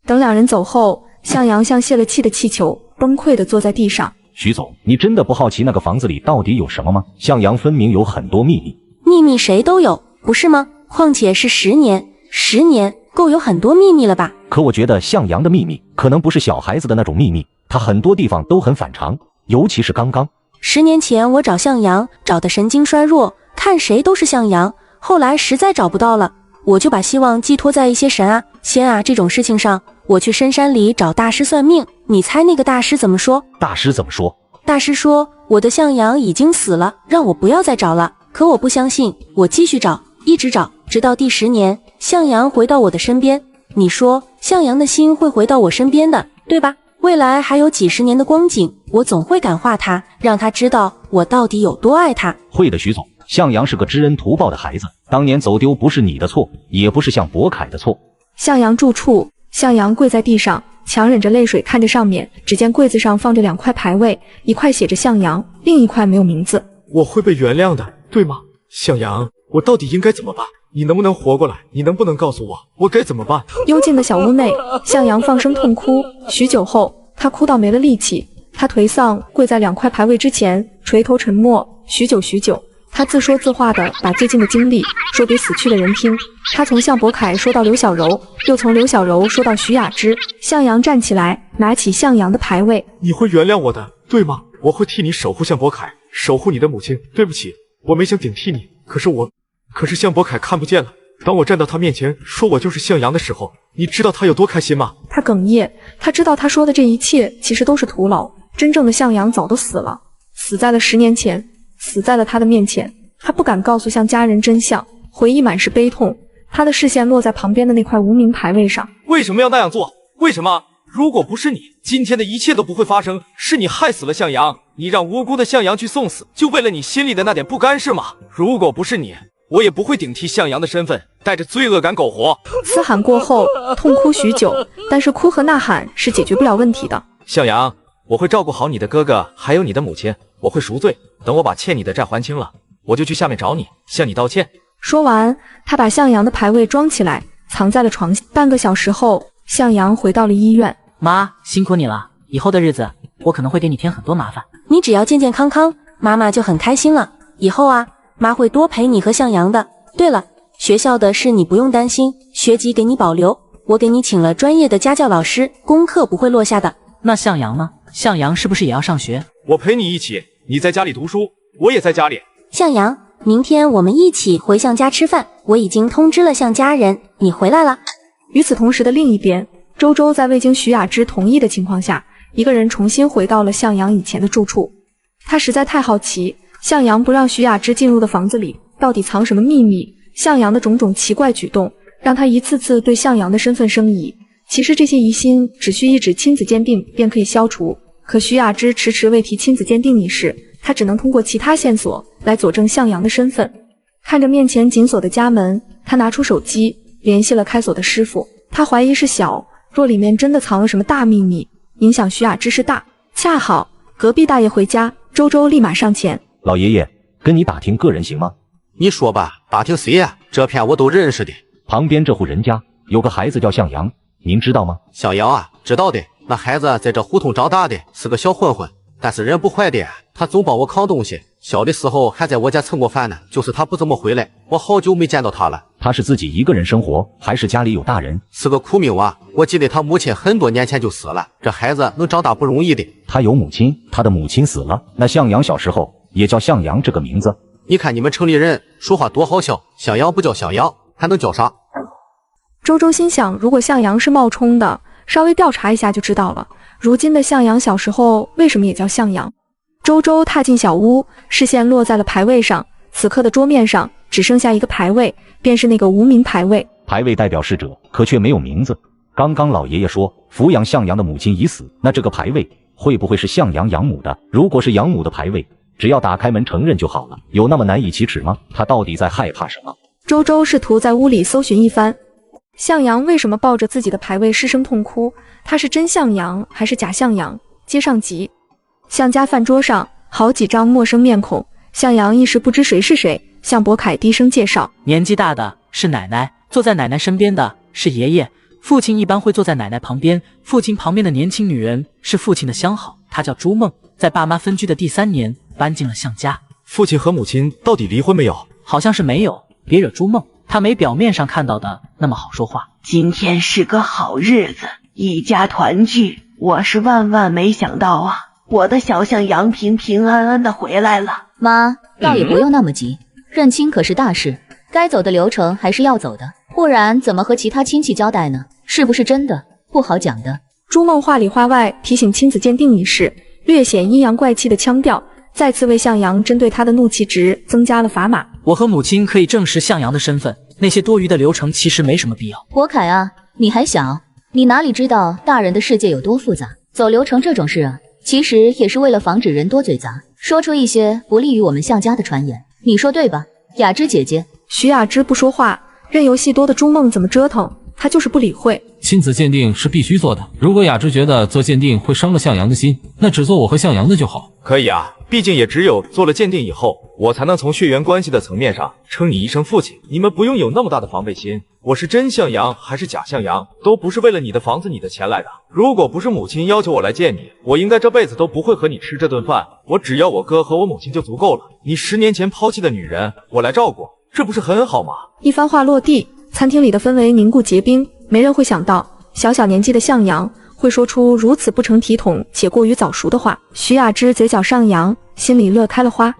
等两人走后，向阳像泄了气的气球，崩溃地坐在地上。徐总，你真的不好奇那个房子里到底有什么吗？向阳分明有很多秘密。秘密谁都有，不是吗？况且是10年，10年够有很多秘密了吧？可我觉得向阳的秘密可能不是小孩子的那种秘密，他很多地方都很反常，尤其是刚刚。10年前我找向阳，找的神经衰弱，看谁都是向阳。后来实在找不到了，我就把希望寄托在一些神啊、仙啊这种事情上。我去深山里找大师算命，你猜那个大师怎么说？大师怎么说？大师说我的向阳已经死了，让我不要再找了。可我不相信，我继续找，一直找，直到第10年，向阳回到我的身边。你说向阳的心会回到我身边的，对吧？未来还有几10年的光景，我总会感化他，让他知道我到底有多爱他。会的，徐总，向阳是个知恩图报的孩子，当年走丢不是你的错，也不是向博凯的错。向阳住处，向阳跪在地上，强忍着泪水看着上面，只见柜子上放着2块牌位，一块写着向阳，另一块没有名字。我会被原谅的，对吗？向阳，我到底应该怎么办？你能不能活过来？你能不能告诉我，我该怎么办？幽静的小屋内，向阳放声痛哭，许久后，他哭到没了力气，他颓丧跪在2块牌位之前，垂头沉默。许久，他自说自话地把最近的经历说给死去的人听。他从向博凯说到刘小柔，又从刘小柔说到徐雅芝。向阳站起来，拿起向阳的牌位。你会原谅我的，对吗？我会替你守护向博凯，守护你的母亲。对不起，我没想顶替你，可是向博凯看不见了。当我站到他面前说我就是向阳的时候，你知道他有多开心吗？他哽咽，他知道他说的这一切其实都是徒劳，真正的向阳早都死了，死在了10年前，死在了他的面前。他不敢告诉向家人真相，回忆满是悲痛。他的视线落在旁边的那块无名牌位上。为什么要那样做？为什么？如果不是你，今天的一切都不会发生。是你害死了向阳，你让无辜的向阳去送死，就为了你心里的那点不甘是吗？如果不是你，我也不会顶替向阳的身份，带着罪恶感苟活。嘶喊过后，痛哭许久，但是哭和呐喊是解决不了问题的。向阳，我会照顾好你的哥哥，还有你的母亲，我会赎罪。等我把欠你的债还清了，我就去下面找你，向你道歉。说完，他把向阳的牌位装起来，藏在了床下。半个小时后，向阳回到了医院。妈，辛苦你了，以后的日子我可能会给你添很多麻烦。你只要健健康康，妈妈就很开心了。以后啊，妈会多陪你和向阳的。对了，学校的事你不用担心，学籍给你保留，我给你请了专业的家教老师，功课不会落下的。那向阳呢？向阳是不是也要上学？我陪你一起，你在家里读书，我也在家里。向阳，明天我们一起回向家吃饭，我已经通知了向家人，你回来了。与此同时的另一边，周周在未经徐雅芝同意的情况下，一个人重新回到了向阳以前的住处。他实在太好奇，向阳不让徐雅芝进入的房子里到底藏什么秘密。向阳的种种奇怪举动，让他一次次对向阳的身份生疑。其实这些疑心只需一纸亲子鉴定便可以消除，可徐雅芝迟迟未提亲子鉴定一事，他只能通过其他线索来佐证向阳的身份。看着面前紧锁的家门，他拿出手机联系了开锁的师傅。他怀疑是小，若里面真的藏了什么大秘密，影响徐雅芝是大。恰好隔壁大爷回家，周周立马上前。老爷爷，跟你打听个人行吗？你说吧，打听谁呀？这片我都认识的。旁边这户人家有个孩子叫向阳，您知道吗？向阳啊，知道的。那孩子在这胡同长大的，是个小混混，但是人不坏的。他总帮我扛东西，小的时候还在我家蹭过饭呢。就是他不怎么回来，我好久没见到他了。他是自己一个人生活，还是家里有大人？是个苦命啊！我记得他母亲很多年前就死了，这孩子能长大不容易的。他有母亲，他的母亲死了。那向阳小时候也叫向阳这个名字。你看你们城里人说话多好笑，向阳不叫向阳，还能叫啥？周周心想，如果向阳是冒充的，稍微调查一下就知道了。如今的向阳小时候为什么也叫向阳？周周踏进小屋，视线落在了牌位上。此刻的桌面上只剩下一个牌位，便是那个无名牌位。牌位代表逝者，可却没有名字。刚刚老爷爷说抚养向阳的母亲已死，那这个牌位会不会是向阳养母的？如果是养母的牌位，只要打开门承认就好了，有那么难以启齿吗？他到底在害怕什么？周周试图在屋里搜寻一番，向阳为什么抱着自己的牌位失声痛哭？他是真向阳还是假向阳？接上集。向家饭桌上好几张陌生面孔，向阳一时不知谁是谁，向博凯低声介绍：年纪大的是奶奶，坐在奶奶身边的是爷爷，父亲一般会坐在奶奶旁边，父亲旁边的年轻女人是父亲的相好，她叫朱梦，在爸妈分居的第3年搬进了向家。父亲和母亲到底离婚没有？好像是没有，别惹朱梦，她没表面上看到的那么好说话。今天是个好日子，一家团聚，我是万万没想到啊，我的小向阳平平安安的回来了。妈，倒也不用那么急，认亲可是大事，该走的流程还是要走的，不然怎么和其他亲戚交代呢？是不是真的不好讲的。朱梦话里话外提醒亲子鉴定一事，略显阴阳怪气的腔调，再次为向阳针对他的怒气值增加了砝码。我和母亲可以证实向阳的身份，那些多余的流程其实没什么必要。博凯啊，你还小，你哪里知道大人的世界有多复杂？走流程这种事啊，其实也是为了防止人多嘴杂，说出一些不利于我们向家的传言，你说对吧，雅芝姐姐？徐雅芝不说话，任由戏多的朱梦怎么折腾，她就是不理会。亲子鉴定是必须做的，如果雅芝觉得做鉴定会伤了向阳的心，那只做我和向阳的就好。可以啊，毕竟也只有做了鉴定以后，我才能从血缘关系的层面上称你一声父亲。你们不用有那么大的防备心，我是真向阳还是假向阳，都不是为了你的房子你的钱来的。如果不是母亲要求我来见你，我应该这辈子都不会和你吃这顿饭，我只要我哥和我母亲就足够了。你10年前抛弃的女人，我来照顾，这不是很好吗？一番话落地，餐厅里的氛围凝固结冰，没人会想到小小年纪的向阳会说出如此不成体统且过于早熟的话。徐雅芝嘴角上扬，心里乐开了花。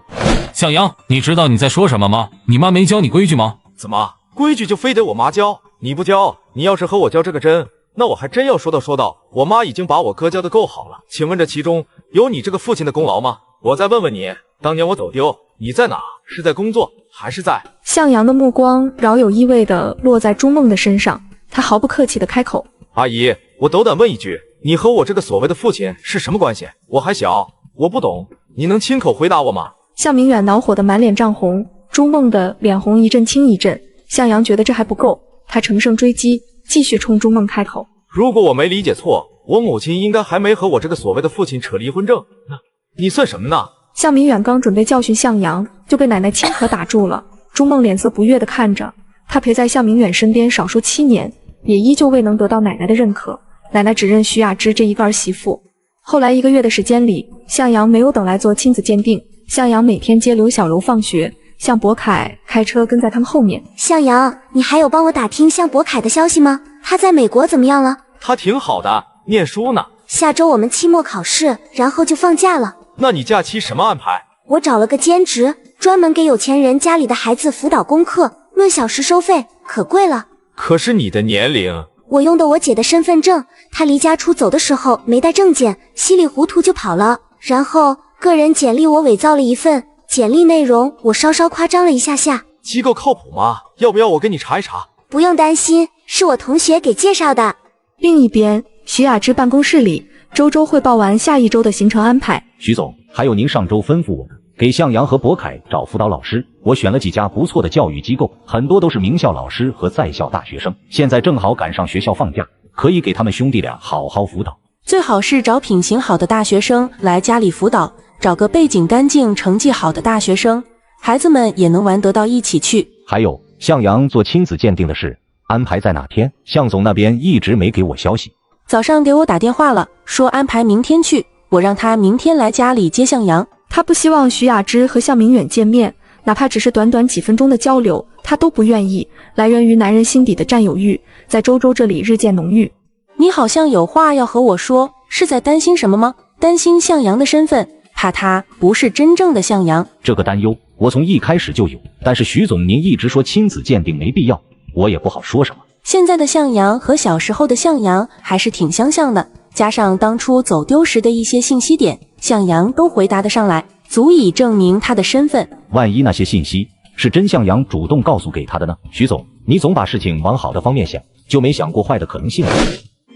向阳，你知道你在说什么吗？你妈没教你规矩吗？怎么规矩就非得我妈教？你不教，你要是和我较这个真，那我还真要说道，我妈已经把我哥教得够好了。请问这其中有你这个父亲的功劳吗？我再问问你，当年我走丢，你在哪？是在工作还是在……向阳的目光饶有意味地落在朱梦的身上，他毫不客气地开口：阿姨，我斗胆问一句，你和我这个所谓的父亲是什么关系？我还小，我不懂，你能亲口回答我吗？向明远恼火得满脸涨红，朱梦的脸红一阵青一阵。向阳觉得这还不够，他乘胜追击，继续冲朱梦开口：如果我没理解错，我母亲应该还没和我这个所谓的父亲扯离婚证呢，你算什么呢？向明远刚准备教训向阳，就被奶奶亲可打住了。朱梦脸色不悦地看着他，陪在向明远身边少说7年，也依旧未能得到奶奶的认可。奶奶只认徐雅芝这一个儿媳妇。后来1个月的时间里，向阳没有等来做亲子鉴定。向阳每天接刘小柔放学，向博凯开车跟在他们后面。向阳，你还有帮我打听向博凯的消息吗？他在美国怎么样了？他挺好的，念书呢。下周我们期末考试，然后就放假了。那你假期什么安排？我找了个兼职，专门给有钱人家里的孩子辅导功课，论小时收费，可贵了。可是你的年龄……我用的我姐的身份证，她离家出走的时候没带证件，稀里糊涂就跑了。然后个人简历我伪造了一份，简历内容我稍稍夸张了一下下。机构靠谱吗？要不要我给你查一查？不用担心，是我同学给介绍的。另一边，徐雅芝办公室里，周周汇报完下一周的行程安排。徐总，还有您上周吩咐我的，给向阳和博凯找辅导老师。我选了几家不错的教育机构，很多都是名校老师和在校大学生，现在正好赶上学校放假，可以给他们兄弟俩好好辅导。最好是找品行好的大学生来家里辅导，找个背景干净、成绩好的大学生，孩子们也能玩得到一起去。还有，向阳做亲子鉴定的事安排在哪天？向总那边一直没给我消息。早上给我打电话了，说安排明天去，我让他明天来家里接向阳。他不希望徐雅芝和向明远见面，哪怕只是短短几分钟的交流，他都不愿意。来源于男人心底的占有欲，在周周这里日渐浓郁。你好像有话要和我说，是在担心什么吗？担心向阳的身份，怕他不是真正的向阳。这个担忧我从一开始就有，但是徐总您一直说亲子鉴定没必要，我也不好说什么。现在的向阳和小时候的向阳还是挺相像的，加上当初走丢时的一些信息点，向阳都回答得上来，足以证明他的身份。万一那些信息是真向阳主动告诉给他的呢？徐总，你总把事情往好的方面想，就没想过坏的可能性吗？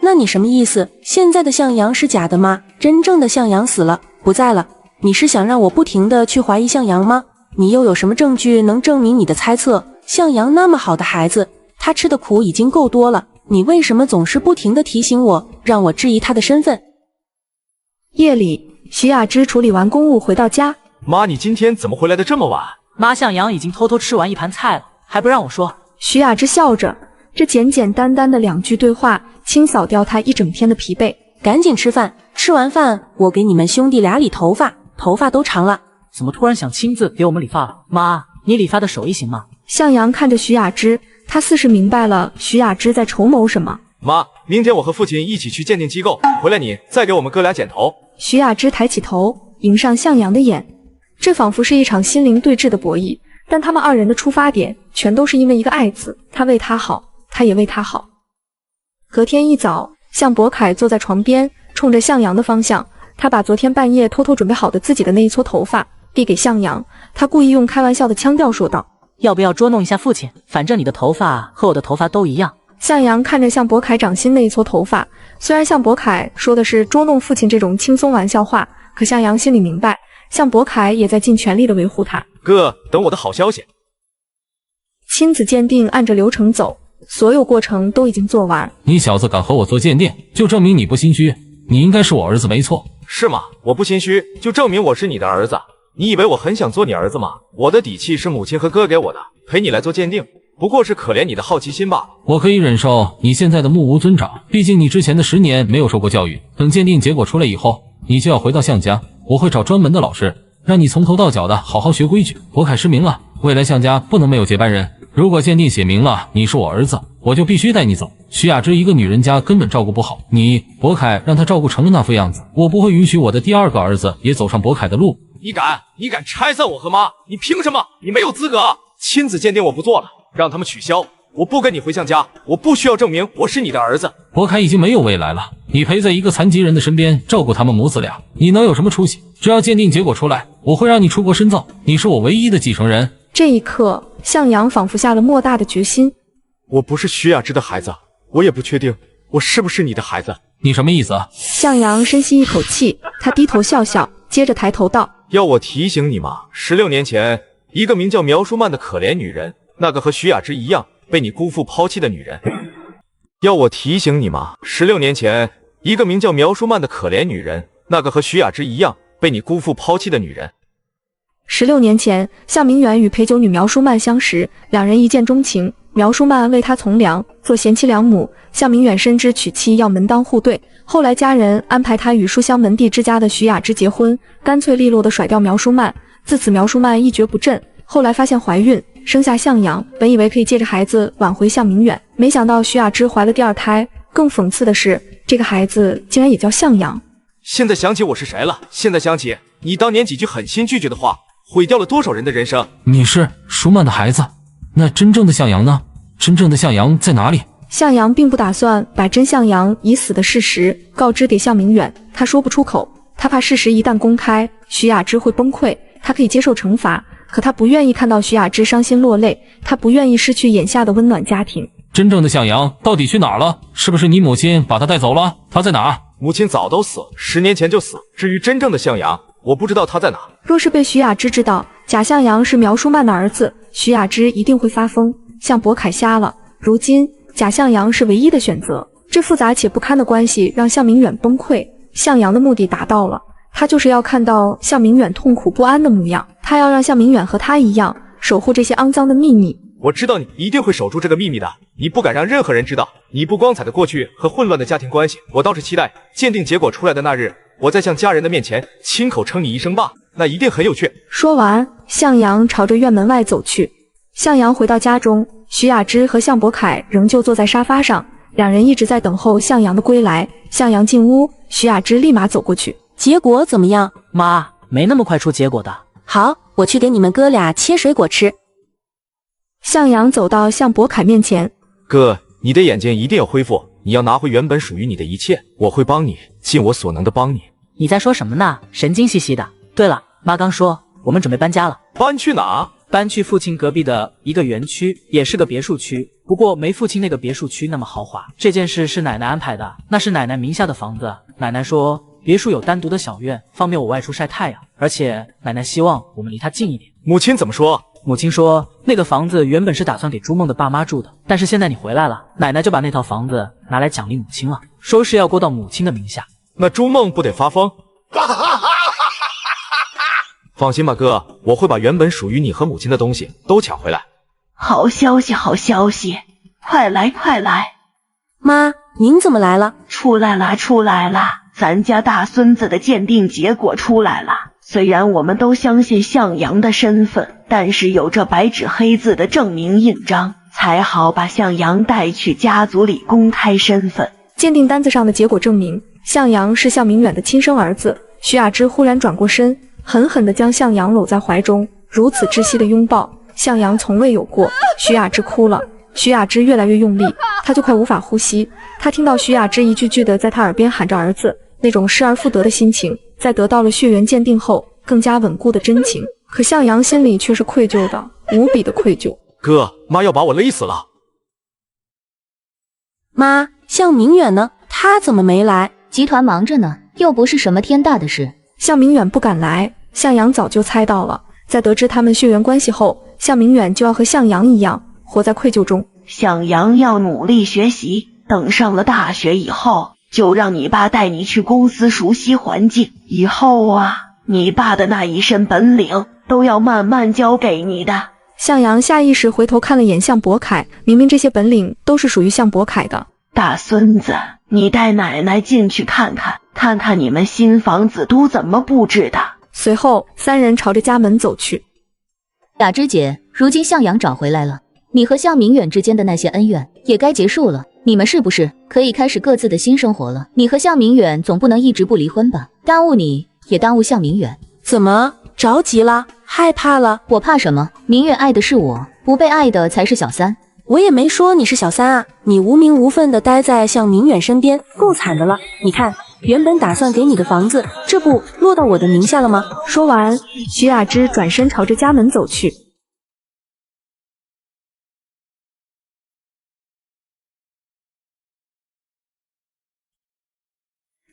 那你什么意思？现在的向阳是假的吗？真正的向阳死了，不在了，你是想让我不停的去怀疑向阳吗？你又有什么证据能证明你的猜测？向阳那么好的孩子，他吃的苦已经够多了，你为什么总是不停的提醒我，让我质疑他的身份？夜里，徐雅芝处理完公务回到家。妈，你今天怎么回来的这么晚？妈，向阳已经偷偷吃完一盘菜了，还不让我说。徐雅芝笑着，这简简单单的2句对话，清扫掉她一整天的疲惫。赶紧吃饭，吃完饭我给你们兄弟俩理头发，头发都长了。怎么突然想亲自给我们理发了？妈，你理发的手艺行吗？向阳看着徐雅芝，他似是明白了徐雅芝在筹谋什么。妈，明天我和父亲一起去鉴定机构，回来你再给我们哥俩剪头。徐雅芝抬起头，迎上向阳的眼，这仿佛是一场心灵对峙的博弈，但他们2人的出发点全都是因为一个爱字，他为她好，他也为她好。隔天一早，向博凯坐在床边，冲着向阳的方向，他把昨天半夜偷偷准备好的自己的那一撮头发递给向阳，他故意用开玩笑的腔调说道：要不要捉弄一下父亲？反正你的头发和我的头发都一样。向阳看着向博凯掌心那一撮头发，虽然向博凯说的是捉弄父亲这种轻松玩笑话，可向阳心里明白，向博凯也在尽全力的维护他。哥，等我的好消息。亲子鉴定按着流程走，所有过程都已经做完。你小子敢和我做鉴定，就证明你不心虚，你应该是我儿子没错。是吗？我不心虚，就证明我是你的儿子。你以为我很想做你儿子吗？我的底气是母亲和哥给我的，陪你来做鉴定，不过是可怜你的好奇心罢了。我可以忍受你现在的目无尊长，毕竟你之前的10年没有受过教育。等鉴定结果出来以后，你就要回到向家，我会找专门的老师，让你从头到脚的好好学规矩。博凯失明了，未来向家不能没有接班人。如果鉴定写明了你是我儿子，我就必须带你走。徐雅芝一个女人家根本照顾不好你，博凯让她照顾成了那副样子，我不会允许我的第2个儿子也走上博凯的路。你敢拆散我和妈？你凭什么？你没有资格！亲子鉴定我不做了，让他们取消。我不跟你回向家，我不需要证明我是你的儿子。博凯已经没有未来了，你陪在一个残疾人的身边照顾他们母子俩，你能有什么出息？只要鉴定结果出来，我会让你出国深造，你是我唯一的继承人。这一刻，向阳仿佛下了莫大的决心。我不是徐雅芝的孩子，我也不确定我是不是你的孩子。你什么意思啊？向阳深吸一口气，他低头笑笑，接着抬头道：要我提醒你吗？16年前，一个名叫苗舒曼的可怜女人，那个和徐雅芝一样被你辜负抛弃的女人。要我提醒你吗？16年前，一个名叫苗舒曼的可怜女人，那个和徐雅芝一样被你辜负抛弃的女人。16年前，向明远与陪酒女苗舒曼相识，2人一见钟情。苗舒曼为他从良，做贤妻良母。向明远深知娶妻要门当户对，后来家人安排他与书香门第之家的徐雅芝结婚，干脆利落地甩掉苗舒曼。自此，苗舒曼一蹶不振。后来发现怀孕，生下向阳，本以为可以借着孩子挽回向明远，没想到徐雅芝怀了第2胎。更讽刺的是，这个孩子竟然也叫向阳。现在想起我是谁了？现在想起你当年几句狠心拒绝的话，毁掉了多少人的人生。你是舒曼的孩子，那真正的向阳呢？真正的向阳在哪里？向阳并不打算把真向阳已死的事实告知给向明远，他说不出口，他怕事实一旦公开，徐雅芝会崩溃。他可以接受惩罚，可他不愿意看到徐雅芝伤心落泪，他不愿意失去眼下的温暖家庭。真正的向阳到底去哪儿了？是不是你母亲把他带走了？他在哪儿？母亲早都死，10年前就死。至于真正的向阳，我不知道他在哪。若是被徐雅芝知道假向阳是苗舒曼的儿子，徐雅芝一定会发疯，向博凯瞎了。如今假向阳是唯一的选择，这复杂且不堪的关系让向明远崩溃。向阳的目的达到了，他就是要看到向明远痛苦不安的模样，他要让向明远和他一样守护这些肮脏的秘密。我知道你一定会守住这个秘密的，你不敢让任何人知道你不光彩的过去和混乱的家庭关系。我倒是期待鉴定结果出来的那日，我在向家人的面前亲口称你一声爸，那一定很有趣。说完，向阳朝着院门外走去。向阳回到家中，徐雅芝和向博凯仍旧坐在沙发上，2人一直在等候向阳的归来。向阳进屋，徐雅芝立马走过去。结果怎么样？妈，没那么快出结果的。好，我去给你们哥俩切水果吃。向阳走到向博凯面前，哥，你的眼睛一定要恢复，你要拿回原本属于你的一切，我会帮你，尽我所能的帮你。你在说什么呢？神经兮兮的。对了，妈刚说我们准备搬家了。搬去哪？搬去父亲隔壁的一个园区，也是个别墅区，不过没父亲那个别墅区那么豪华。这件事是奶奶安排的，那是奶奶名下的房子。奶奶说别墅有单独的小院，方便我外出晒太阳，而且奶奶希望我们离她近一点。母亲怎么说？母亲说那个房子原本是打算给朱梦的爸妈住的，但是现在你回来了，奶奶就把那套房子拿来奖励母亲了，说是要过到母亲的名下。那朱梦不得发疯？放心吧，哥，我会把原本属于你和母亲的东西都抢回来。好消息，好消息！快来，快来！妈，您怎么来了？出来了，出来了！咱家大孙子的鉴定结果出来了。虽然我们都相信向阳的身份，但是有这白纸黑字的证明印章，才好把向阳带去家族里公开身份。鉴定单子上的结果证明，向阳是向明远的亲生儿子。徐雅芝忽然转过身，狠狠地将向阳搂在怀中，如此窒息的拥抱，向阳从未有过。徐雅芝哭了，徐雅芝越来越用力，她就快无法呼吸。她听到徐雅芝一句句地在她耳边喊着儿子，那种失而复得的心情，在得到了血缘鉴定后更加稳固的真情。可向阳心里却是愧疚的，无比的愧疚。哥，妈要把我勒死了。妈，向明远呢？他怎么没来？集团忙着呢，又不是什么天大的事。向明远不敢来，向阳早就猜到了。在得知他们血缘关系后，向明远就要和向阳一样活在愧疚中。向阳要努力学习，等上了大学以后，就让你爸带你去公司熟悉环境。以后啊，你爸的那一身本领都要慢慢教给你的。向阳下意识回头看了眼向博凯，明明这些本领都是属于向博凯的。大孙子，你带奶奶进去看看，看看你们新房子都怎么布置的。随后三人朝着家门走去。雅芝姐，如今向阳找回来了，你和向明远之间的那些恩怨也该结束了，你们是不是可以开始各自的新生活了？你和向明远总不能一直不离婚吧？耽误你也耽误向明远。怎么着急了？害怕了？我怕什么？明远爱的是我，不被爱的才是小三。我也没说你是小三啊，你无名无分的待在向明远身边，够惨的了。你看，原本打算给你的房子，这不落到我的名下了吗？说完，徐雅芝转身朝着家门走去。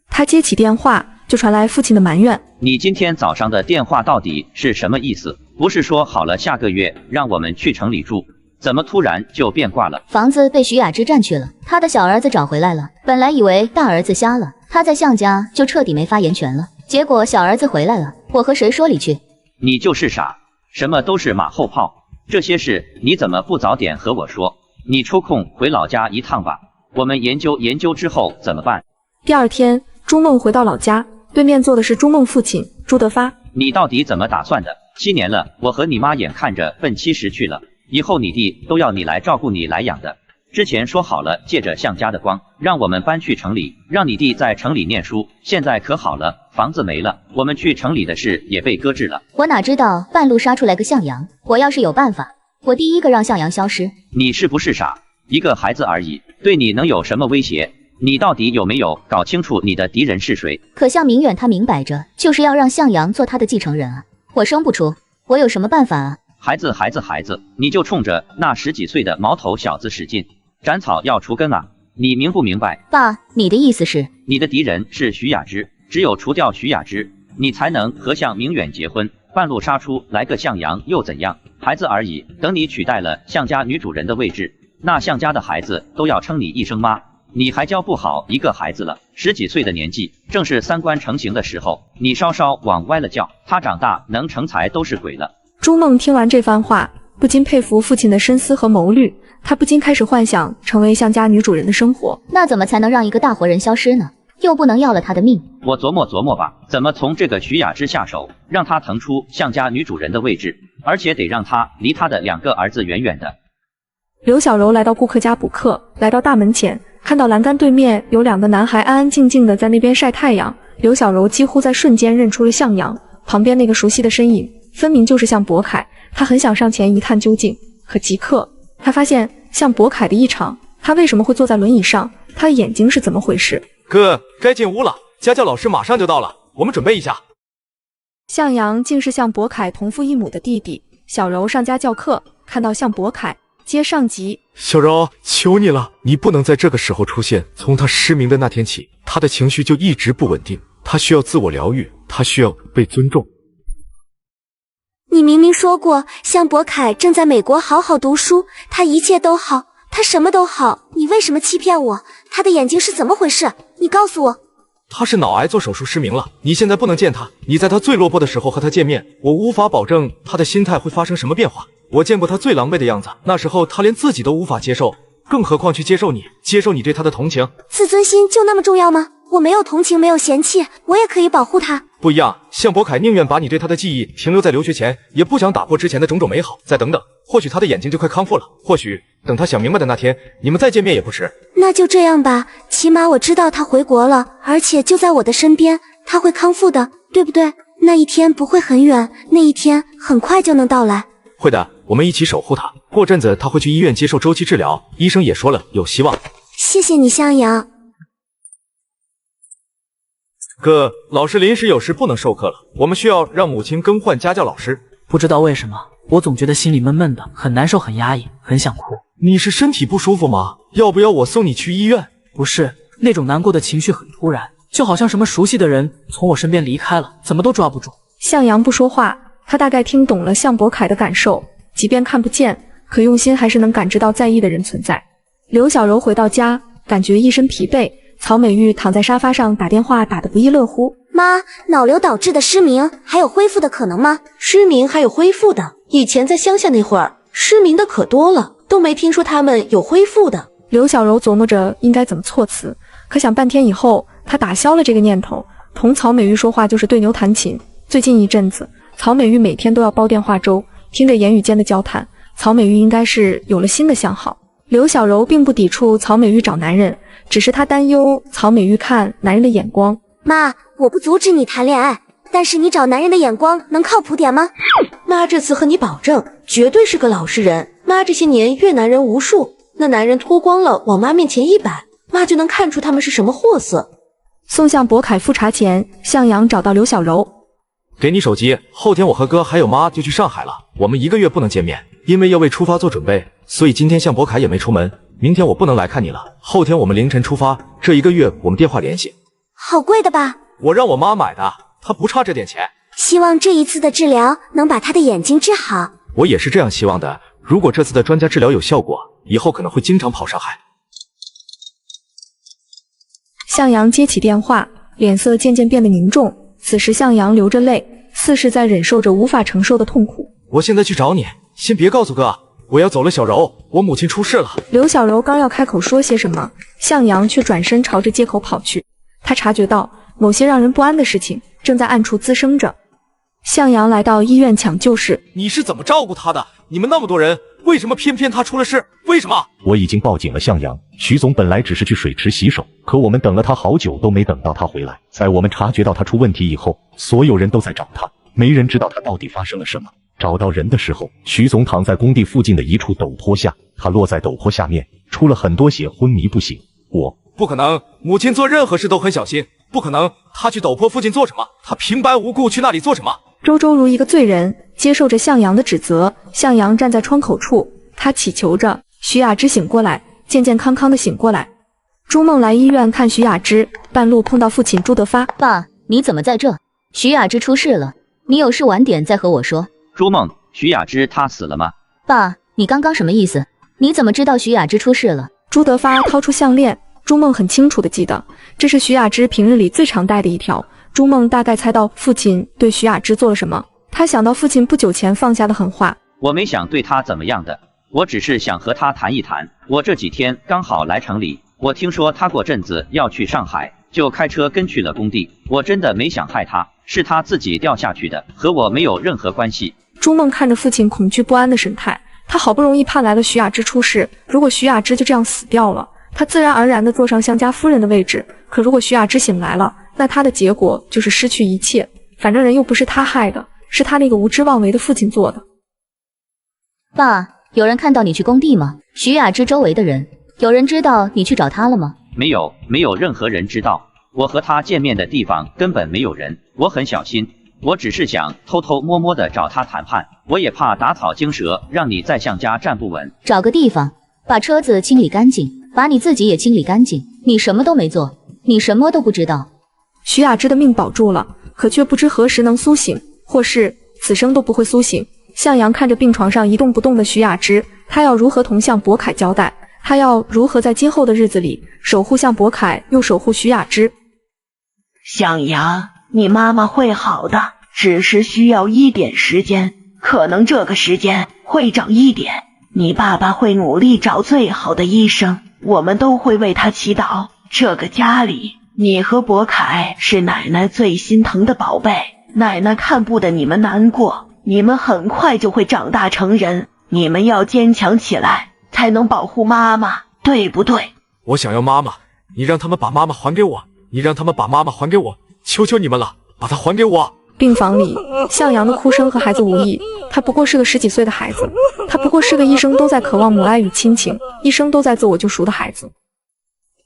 他接起电话，就传来父亲的埋怨：“你今天早上的电话到底是什么意思？不是说好了下个月让我们去城里住？怎么突然就变卦了？”房子被徐雅芝占去了，他的小儿子找回来了。本来以为大儿子瞎了，他在向家就彻底没发言权了。结果小儿子回来了，我和谁说理去？你就是傻，什么都是马后炮。这些事你怎么不早点和我说？你抽空回老家一趟吧，我们研究研究之后怎么办。第二天，朱梦回到老家，对面坐的是朱梦父亲朱德发。你到底怎么打算的？7年了，我和你妈眼看着奔70去了。以后你弟都要你来照顾你来养的。之前说好了，借着向家的光，让我们搬去城里，让你弟在城里念书。现在可好了，房子没了，我们去城里的事也被搁置了。我哪知道半路杀出来个向阳，我要是有办法，我第一个让向阳消失。你是不是傻？一个孩子而已，对你能有什么威胁？你到底有没有搞清楚你的敌人是谁？可向明远他明摆着就是要让向阳做他的继承人啊，我生不出，我有什么办法啊？孩子，你就冲着那10几岁的毛头小子使劲，斩草要除根啊！你明不明白？爸，你的意思是？你的敌人是徐雅芝，只有除掉徐雅芝，你才能和向明远结婚。半路杀出来个向阳又怎样？孩子而已，等你取代了向家女主人的位置，那向家的孩子都要称你一声妈。你还教不好一个孩子了，10几岁的年纪，正是三观成型的时候，你稍稍往歪了教，他长大能成才都是鬼了。朱梦听完这番话，不禁佩服父亲的深思和谋虑，他不禁开始幻想成为向家女主人的生活。那怎么才能让一个大活人消失呢？又不能要了他的命。我琢磨琢磨吧，怎么从这个徐雅芝下手，让她腾出向家女主人的位置，而且得让她离她的2个儿子远远的。刘小柔来到顾客家补课，来到大门前，看到栏杆对面有2个男孩安安静静的在那边晒太阳。刘小柔几乎在瞬间认出了向阳，旁边那个熟悉的身影分明就是向博凯。他很想上前一探究竟，可即刻他发现向博凯的异常，他为什么会坐在轮椅上？他的眼睛是怎么回事？哥，该进屋了，家教老师马上就到了，我们准备一下。向阳竟是向博凯同父异母的弟弟。小柔上家教课，看到向博凯接上级。小柔，求你了，你不能在这个时候出现。从他失明的那天起，他的情绪就一直不稳定，他需要自我疗愈，他需要被尊重。你明明说过向博凯正在美国好好读书，他一切都好，他什么都好，你为什么欺骗我？他的眼睛是怎么回事？你告诉我。他是脑癌做手术失明了，你现在不能见他，你在他最落魄的时候和他见面，我无法保证他的心态会发生什么变化。我见过他最狼狈的样子，那时候他连自己都无法接受，更何况去接受你对他的同情。自尊心就那么重要吗？我没有同情，没有嫌弃，我也可以保护他。不一样，向博凯宁愿把你对他的记忆停留在留学前，也不想打破之前的种种美好。再等等，或许他的眼睛就快康复了，或许等他想明白的那天，你们再见面也不迟。那就这样吧，起码我知道他回国了，而且就在我的身边，他会康复的，对不对？那一天不会很远，那一天很快就能到来。会的，我们一起守护他。过阵子他会去医院接受周期治疗，医生也说了，有希望。谢谢你，向阳。哥，老师临时有事不能授课了，我们需要让母亲更换家教老师。不知道为什么，我总觉得心里闷闷的，很难受，很压抑，很想哭。你是身体不舒服吗？要不要我送你去医院？不是，那种难过的情绪很突然，就好像什么熟悉的人从我身边离开了，怎么都抓不住。向阳不说话，他大概听懂了向博凯的感受，即便看不见，可用心还是能感知到在意的人存在。刘小柔回到家，感觉一身疲惫。曹美玉躺在沙发上打电话打得不亦乐乎。妈，脑瘤导致的失明还有恢复的可能吗？失明还有恢复的，以前在乡下那会儿，失明的可多了，都没听说他们有恢复的。刘小柔琢磨着应该怎么措辞，可想半天以后，她打消了这个念头。同曹美玉说话就是对牛弹琴。最近一阵子，曹美玉每天都要煲电话粥，听着言语间的交谈，曹美玉应该是有了新的相好。刘小柔并不抵触曹美玉找男人，只是她担忧曹美玉看男人的眼光。妈，我不阻止你谈恋爱，但是你找男人的眼光能靠谱点吗？妈这次和你保证，绝对是个老实人。妈这些年越男人无数，那男人脱光了往妈面前一摆，妈就能看出他们是什么货色。送向博凯复查前，向阳找到刘小柔。给你手机，后天我和哥还有妈就去上海了，我们1个月不能见面，因为要为出发做准备，所以今天向博凯也没出门。明天我不能来看你了，后天我们凌晨出发，这1个月我们电话联系。好贵的吧？我让我妈买的，她不差这点钱。希望这一次的治疗能把她的眼睛治好。我也是这样希望的，如果这次的专家治疗有效果，以后可能会经常跑上海。向阳接起电话，脸色渐渐变得凝重。此时向阳流着泪，似是在忍受着无法承受的痛苦。我现在去找你，先别告诉哥，我要走了。小柔，我母亲出事了。刘小柔刚要开口说些什么，向阳却转身朝着街口跑去。他察觉到某些让人不安的事情正在暗处滋生着。向阳来到医院抢救室。你是怎么照顾他的？你们那么多人，为什么偏偏他出了事？为什么？我已经报警了，向阳。徐总本来只是去水池洗手，可我们等了他好久都没等到他回来。在我们察觉到他出问题以后，所有人都在找他，没人知道他到底发生了什么。找到人的时候，徐总躺在工地附近的一处陡坡下，他落在陡坡下面，出了很多血，昏迷不醒。不可能，母亲做任何事都很小心，不可能。他去陡坡附近做什么？他平白无故去那里做什么？周周如一个罪人，接受着向阳的指责。向阳站在窗口处，他祈求着徐雅芝醒过来，健健康康的醒过来。朱梦来医院看徐雅芝，半路碰到父亲朱德发。爸，你怎么在这？徐雅芝出事了，你有事晚点再和我说。朱梦，徐雅芝她死了吗？爸，你刚刚什么意思？你怎么知道徐雅芝出事了？朱德发掏出项链，朱梦很清楚地记得，这是徐雅芝平日里最常戴的一条。朱梦大概猜到父亲对徐雅芝做了什么，他想到父亲不久前放下的狠话。我没想对她怎么样的，我只是想和她谈一谈。我这几天刚好来城里，我听说她过阵子要去上海，就开车跟去了工地。我真的没想害她，是她自己掉下去的，和我没有任何关系。朱梦看着父亲恐惧不安的神态，他好不容易盼来了徐雅芝出事，如果徐雅芝就这样死掉了，他自然而然地坐上向家夫人的位置。可如果徐雅芝醒来了，那他的结果就是失去一切。反正人又不是他害的，是他那个无知妄为的父亲做的。爸，有人看到你去工地吗？徐雅芝周围的人，有人知道你去找她了吗？没有，没有任何人知道。我和她见面的地方根本没有人，我很小心。我只是想偷偷摸摸的找她谈判，我也怕打草惊蛇，让你在向家站不稳。找个地方，把车子清理干净，把你自己也清理干净。你什么都没做，你什么都不知道。徐雅芝的命保住了，可却不知何时能苏醒，或是此生都不会苏醒。向阳看着病床上一动不动的徐雅芝，他要如何同向博凯交代？他要如何在今后的日子里守护向博凯，又守护徐雅芝？向阳，你妈妈会好的，只是需要一点时间，可能这个时间会长一点。你爸爸会努力找最好的医生，我们都会为他祈祷。这个家里，你和博凯是奶奶最心疼的宝贝，奶奶看不得你们难过，你们很快就会长大成人，你们要坚强起来，才能保护妈妈，对不对？我想要妈妈，你让他们把妈妈还给我，你让他们把妈妈还给我，求求你们了，把她还给我。病房里，向阳的哭声和孩子无异，他不过是个10几岁的孩子，他不过是个一生都在渴望母爱与亲情，一生都在自我救赎的孩子。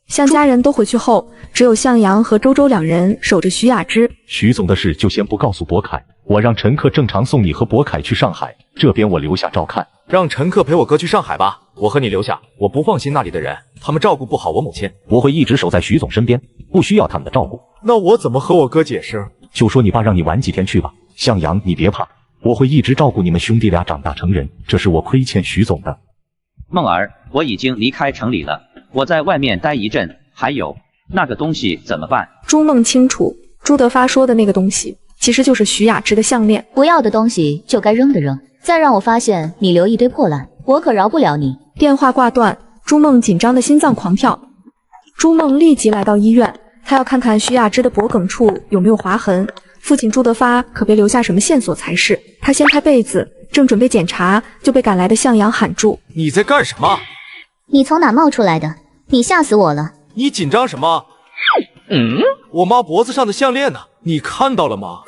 向家人都回去后，只有向阳和周周2人守着徐雅芝。徐总的事就先不告诉博凯，我让陈克正常送你和博凯去上海，这边我留下照看。让陈克陪我哥去上海吧，我和你留下，我不放心那里的人，他们照顾不好我母亲。我会一直守在徐总身边，不需要他们的照顾。那我怎么和我哥解释？就说你爸让你晚几天去吧。向阳，你别怕，我会一直照顾你们兄弟俩长大成人，这是我亏欠徐总的。梦儿，我已经离开城里了，我在外面待一阵。还有那个东西怎么办？朱梦清楚，朱德发说的那个东西其实就是徐雅芝的项链。不要的东西就该扔的扔，再让我发现你留一堆破烂，我可饶不了你。电话挂断，朱梦紧张的心脏狂跳。朱梦立即来到医院，他要看看徐雅芝的脖梗处有没有划痕，父亲朱德发可别留下什么线索才是。他掀开被子，正准备检查，就被赶来的向阳喊住：“你在干什么？你从哪冒出来的？你吓死我了！你紧张什么？我妈脖子上的项链呢？你看到了吗？”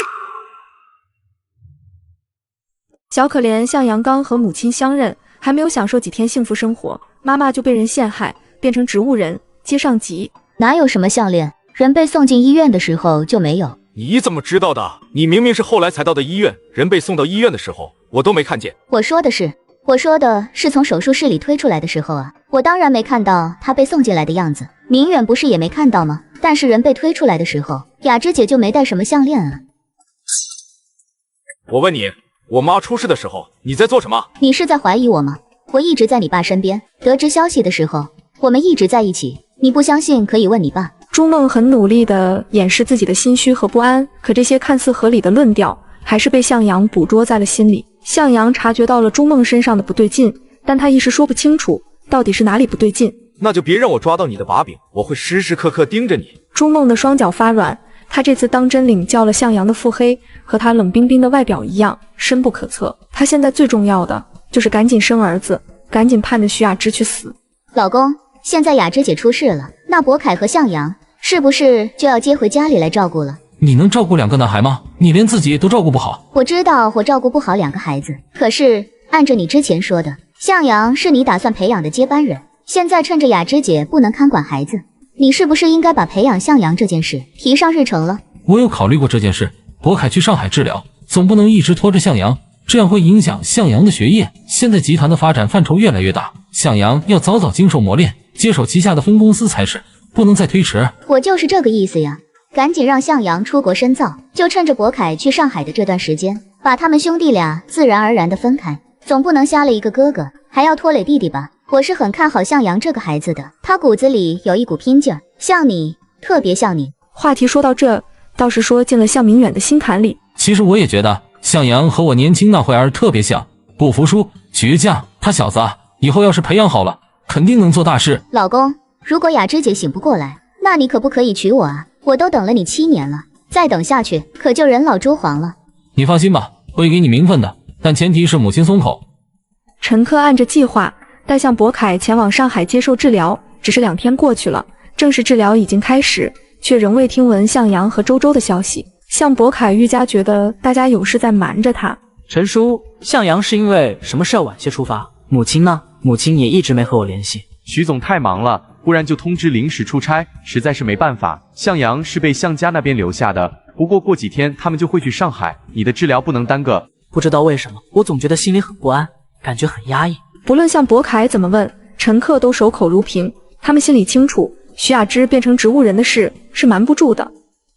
小可怜向阳刚和母亲相认，还没有享受几天幸福生活，妈妈就被人陷害，变成植物人，接上集。哪有什么项链？人被送进医院的时候就没有。你怎么知道的？你明明是后来才到的医院，人被送到医院的时候，我都没看见。我说的是从手术室里推出来的时候啊，我当然没看到他被送进来的样子。明远不是也没看到吗？但是人被推出来的时候，雅芝姐就没戴什么项链啊。我问你，我妈出事的时候你在做什么？你是在怀疑我吗？我一直在你爸身边，得知消息的时候，我们一直在一起。你不相信可以问你爸。朱梦很努力地掩饰自己的心虚和不安，可这些看似合理的论调，还是被向阳捕捉在了心里。向阳察觉到了朱梦身上的不对劲，但他一时说不清楚到底是哪里不对劲。那就别让我抓到你的把柄，我会时时刻刻盯着你。朱梦的双脚发软，他这次当真领教了向阳的腹黑，和他冷冰冰的外表一样深不可测。他现在最重要的就是赶紧生儿子，赶紧盼着徐雅芝去死。老公，现在雅芝姐出事了，那博凯和向阳是不是就要接回家里来照顾了？你能照顾2个男孩吗？你连自己都照顾不好。我知道我照顾不好2个孩子，可是按着你之前说的，向阳是你打算培养的接班人，现在趁着雅芝姐不能看管孩子，你是不是应该把培养向阳这件事提上日程了？我有考虑过这件事，博凯去上海治疗，总不能一直拖着向阳，这样会影响向阳的学业。现在集团的发展范畴越来越大，向阳要早早经受磨练，接手旗下的分公司才是，不能再推迟。我就是这个意思呀，赶紧让向阳出国深造，就趁着博凯去上海的这段时间，把他们兄弟俩自然而然的分开，总不能瞎了一个哥哥还要拖累弟弟吧。我是很看好向阳这个孩子的，他骨子里有一股拼劲儿，像你，特别像你。话题说到这，倒是说进了向明远的心坎里。其实我也觉得向阳和我年轻那会儿特别像，不服输，倔强。他小子啊，以后要是培养好了，肯定能做大事。老公，如果雅芝姐醒不过来，那你可不可以娶我啊？我都等了你7年了，再等下去可就人老珠黄了。你放心吧，会给你名分的，但前提是母亲松口。陈克按着计划带向博凯前往上海接受治疗，只是2天过去了，正式治疗已经开始，却仍未听闻向阳和周周的消息。向博凯愈加觉得大家有事在瞒着他。陈叔，向阳是因为什么事晚些出发？母亲呢？母亲也一直没和我联系。徐总太忙了，不然就通知临时出差，实在是没办法。向阳是被向家那边留下的，不过过几天他们就会去上海，你的治疗不能耽搁。不知道为什么，我总觉得心里很不安，感觉很压抑。不论向博凯怎么问，陈克都守口如瓶。他们心里清楚，徐雅芝变成植物人的事是瞒不住的。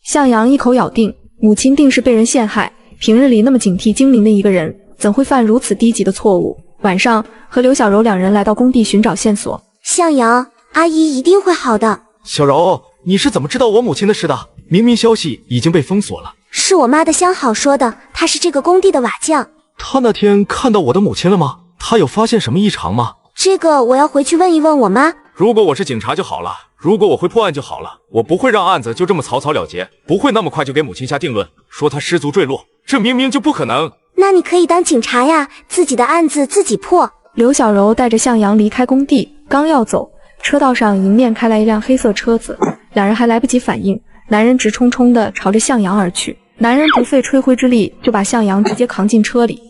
向阳一口咬定，母亲定是被人陷害，平日里那么警惕精明的一个人，怎会犯如此低级的错误？晚上，和刘小柔两人来到工地寻找线索。向阳，阿姨一定会好的。小柔，你是怎么知道我母亲的事的？明明消息已经被封锁了。是我妈的相好说的，她是这个工地的瓦匠。她那天看到我的母亲了吗？她有发现什么异常吗？这个我要回去问一问我妈。如果我是警察就好了，如果我会破案就好了，我不会让案子就这么草草了结，不会那么快就给母亲下定论，说她失足坠落，这明明就不可能。那你可以当警察呀，自己的案子自己破。刘小柔带着向阳离开工地，刚要走，车道上迎面开来一辆黑色车子，两人还来不及反应，男人直冲冲地朝着向阳而去。男人不费吹灰之力就把向阳直接扛进车里。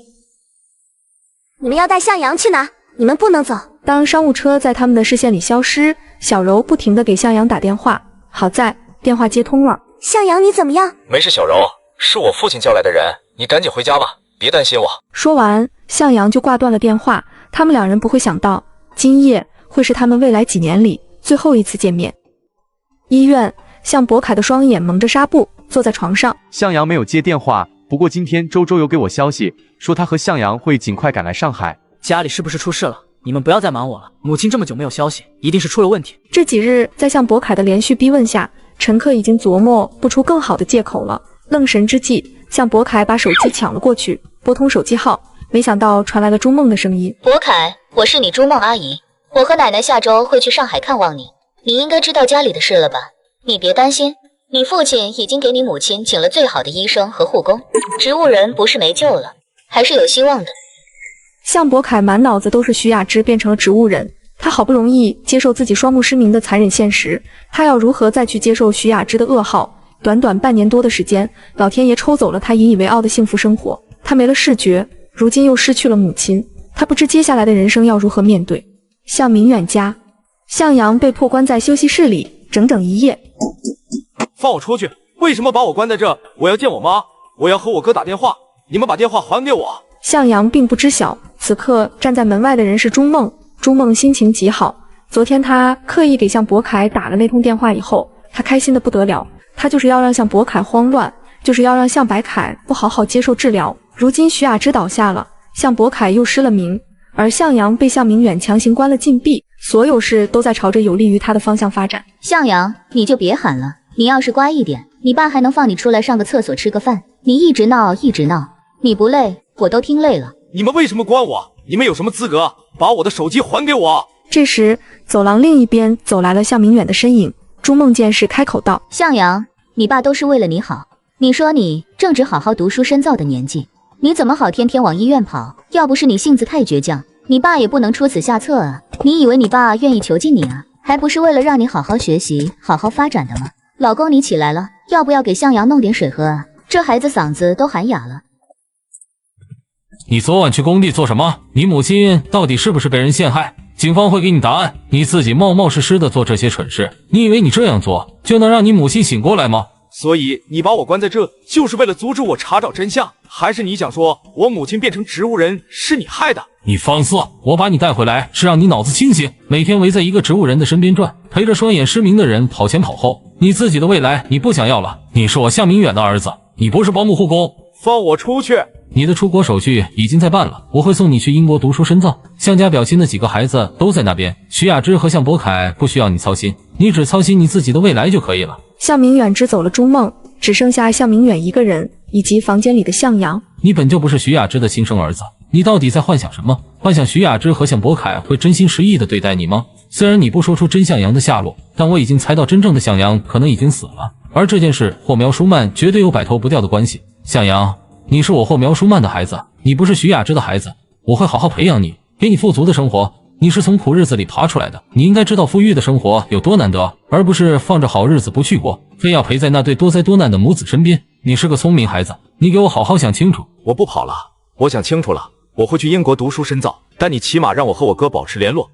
你们要带向阳去哪？你们不能走。当商务车在他们的视线里消失，小柔不停地给向阳打电话，好在电话接通了。向阳，你怎么样？没事，小柔，是我父亲叫来的人，你赶紧回家吧，别担心我。说完，向阳就挂断了电话。他们两人不会想到，今夜会是他们未来几年里最后一次见面。医院，向博凯的双眼蒙着纱布，坐在床上。向阳没有接电话，不过今天周周有给我消息，说他和向阳会尽快赶来上海。家里是不是出事了？你们不要再瞒我了，母亲这么久没有消息，一定是出了问题。这几日在向博凯的连续逼问下，陈克已经琢磨不出更好的借口了。愣神之际，向博凯把手机抢了过去，拨通手机号，没想到传来了朱梦的声音。博凯，我是你朱梦阿姨，我和奶奶下周会去上海看望你，你应该知道家里的事了吧？你别担心，你父亲已经给你母亲请了最好的医生和护工，植物人不是没救了，还是有希望的。向博凯满脑子都是徐雅芝变成了植物人，他好不容易接受自己双目失明的残忍现实，他要如何再去接受徐雅芝的噩耗？短短半年多的时间，老天爷抽走了他引以为傲的幸福生活，他没了视觉，如今又失去了母亲，他不知接下来的人生要如何面对。向明远家，向阳被迫关在休息室里整整一夜。放我出去！为什么把我关在这？我要见我妈，我要和我哥打电话，你们把电话还给我。向阳并不知晓，此刻站在门外的人是朱梦。朱梦心情极好，昨天他刻意给向博凯打了那通电话以后，他开心的不得了，他就是要让向博凯慌乱，就是要让向白凯不好好接受治疗。如今徐雅芝倒下了，向博凯又失了明，而向阳被向明远强行关了禁闭，所有事都在朝着有利于他的方向发展。向阳，你就别喊了，你要是乖一点，你爸还能放你出来上个厕所吃个饭。你一直闹，你不累，我都听累了。你们为什么关我？你们有什么资格把我的手机还给我？这时，走廊另一边走来了向明远的身影。朱梦见势开口道：向阳，你爸都是为了你好，你说你正值好好读书深造的年纪，你怎么好天天往医院跑？要不是你性子太倔强，你爸也不能出此下策啊。你以为你爸愿意囚禁你啊？还不是为了让你好好学习，好好发展的吗？老公，你起来了，要不要给向阳弄点水喝啊？这孩子嗓子都喊哑了。你昨晚去工地做什么？你母亲到底是不是被人陷害？警方会给你答案。你自己冒冒失失的做这些蠢事，你以为你这样做就能让你母亲醒过来吗？所以你把我关在这，就是为了阻止我查找真相？还是你想说我母亲变成植物人是你害的？你放肆！我把你带回来是让你脑子清醒，每天围在一个植物人的身边转，陪着双眼失明的人跑前跑后，你自己的未来你不想要了。你是我向明远的儿子，你不是保姆护工。放我出去！你的出国手续已经在办了，我会送你去英国读书深造。向家表亲的几个孩子都在那边，徐雅芝和向博凯不需要你操心，你只操心你自己的未来就可以了。向明远支走了朱梦，只剩下向明远一个人，以及房间里的向阳。你本就不是徐雅芝的亲生儿子，你到底在幻想什么？幻想徐雅芝和向博凯会真心实意的对待你吗？虽然你不说出真向阳的下落，但我已经猜到真正的向阳可能已经死了，而这件事或苗舒曼绝对有摆脱不掉的关系。向阳，你是我或苗舒曼的孩子，你不是徐雅芝的孩子，我会好好培养你，给你富足的生活。你是从苦日子里爬出来的，你应该知道富裕的生活有多难得，而不是放着好日子不去过，非要陪在那对多灾多难的母子身边。你是个聪明孩子，你给我好好想清楚。我不跑了，我想清楚了，我会去英国读书深造，但你起码让我和我哥保持联络。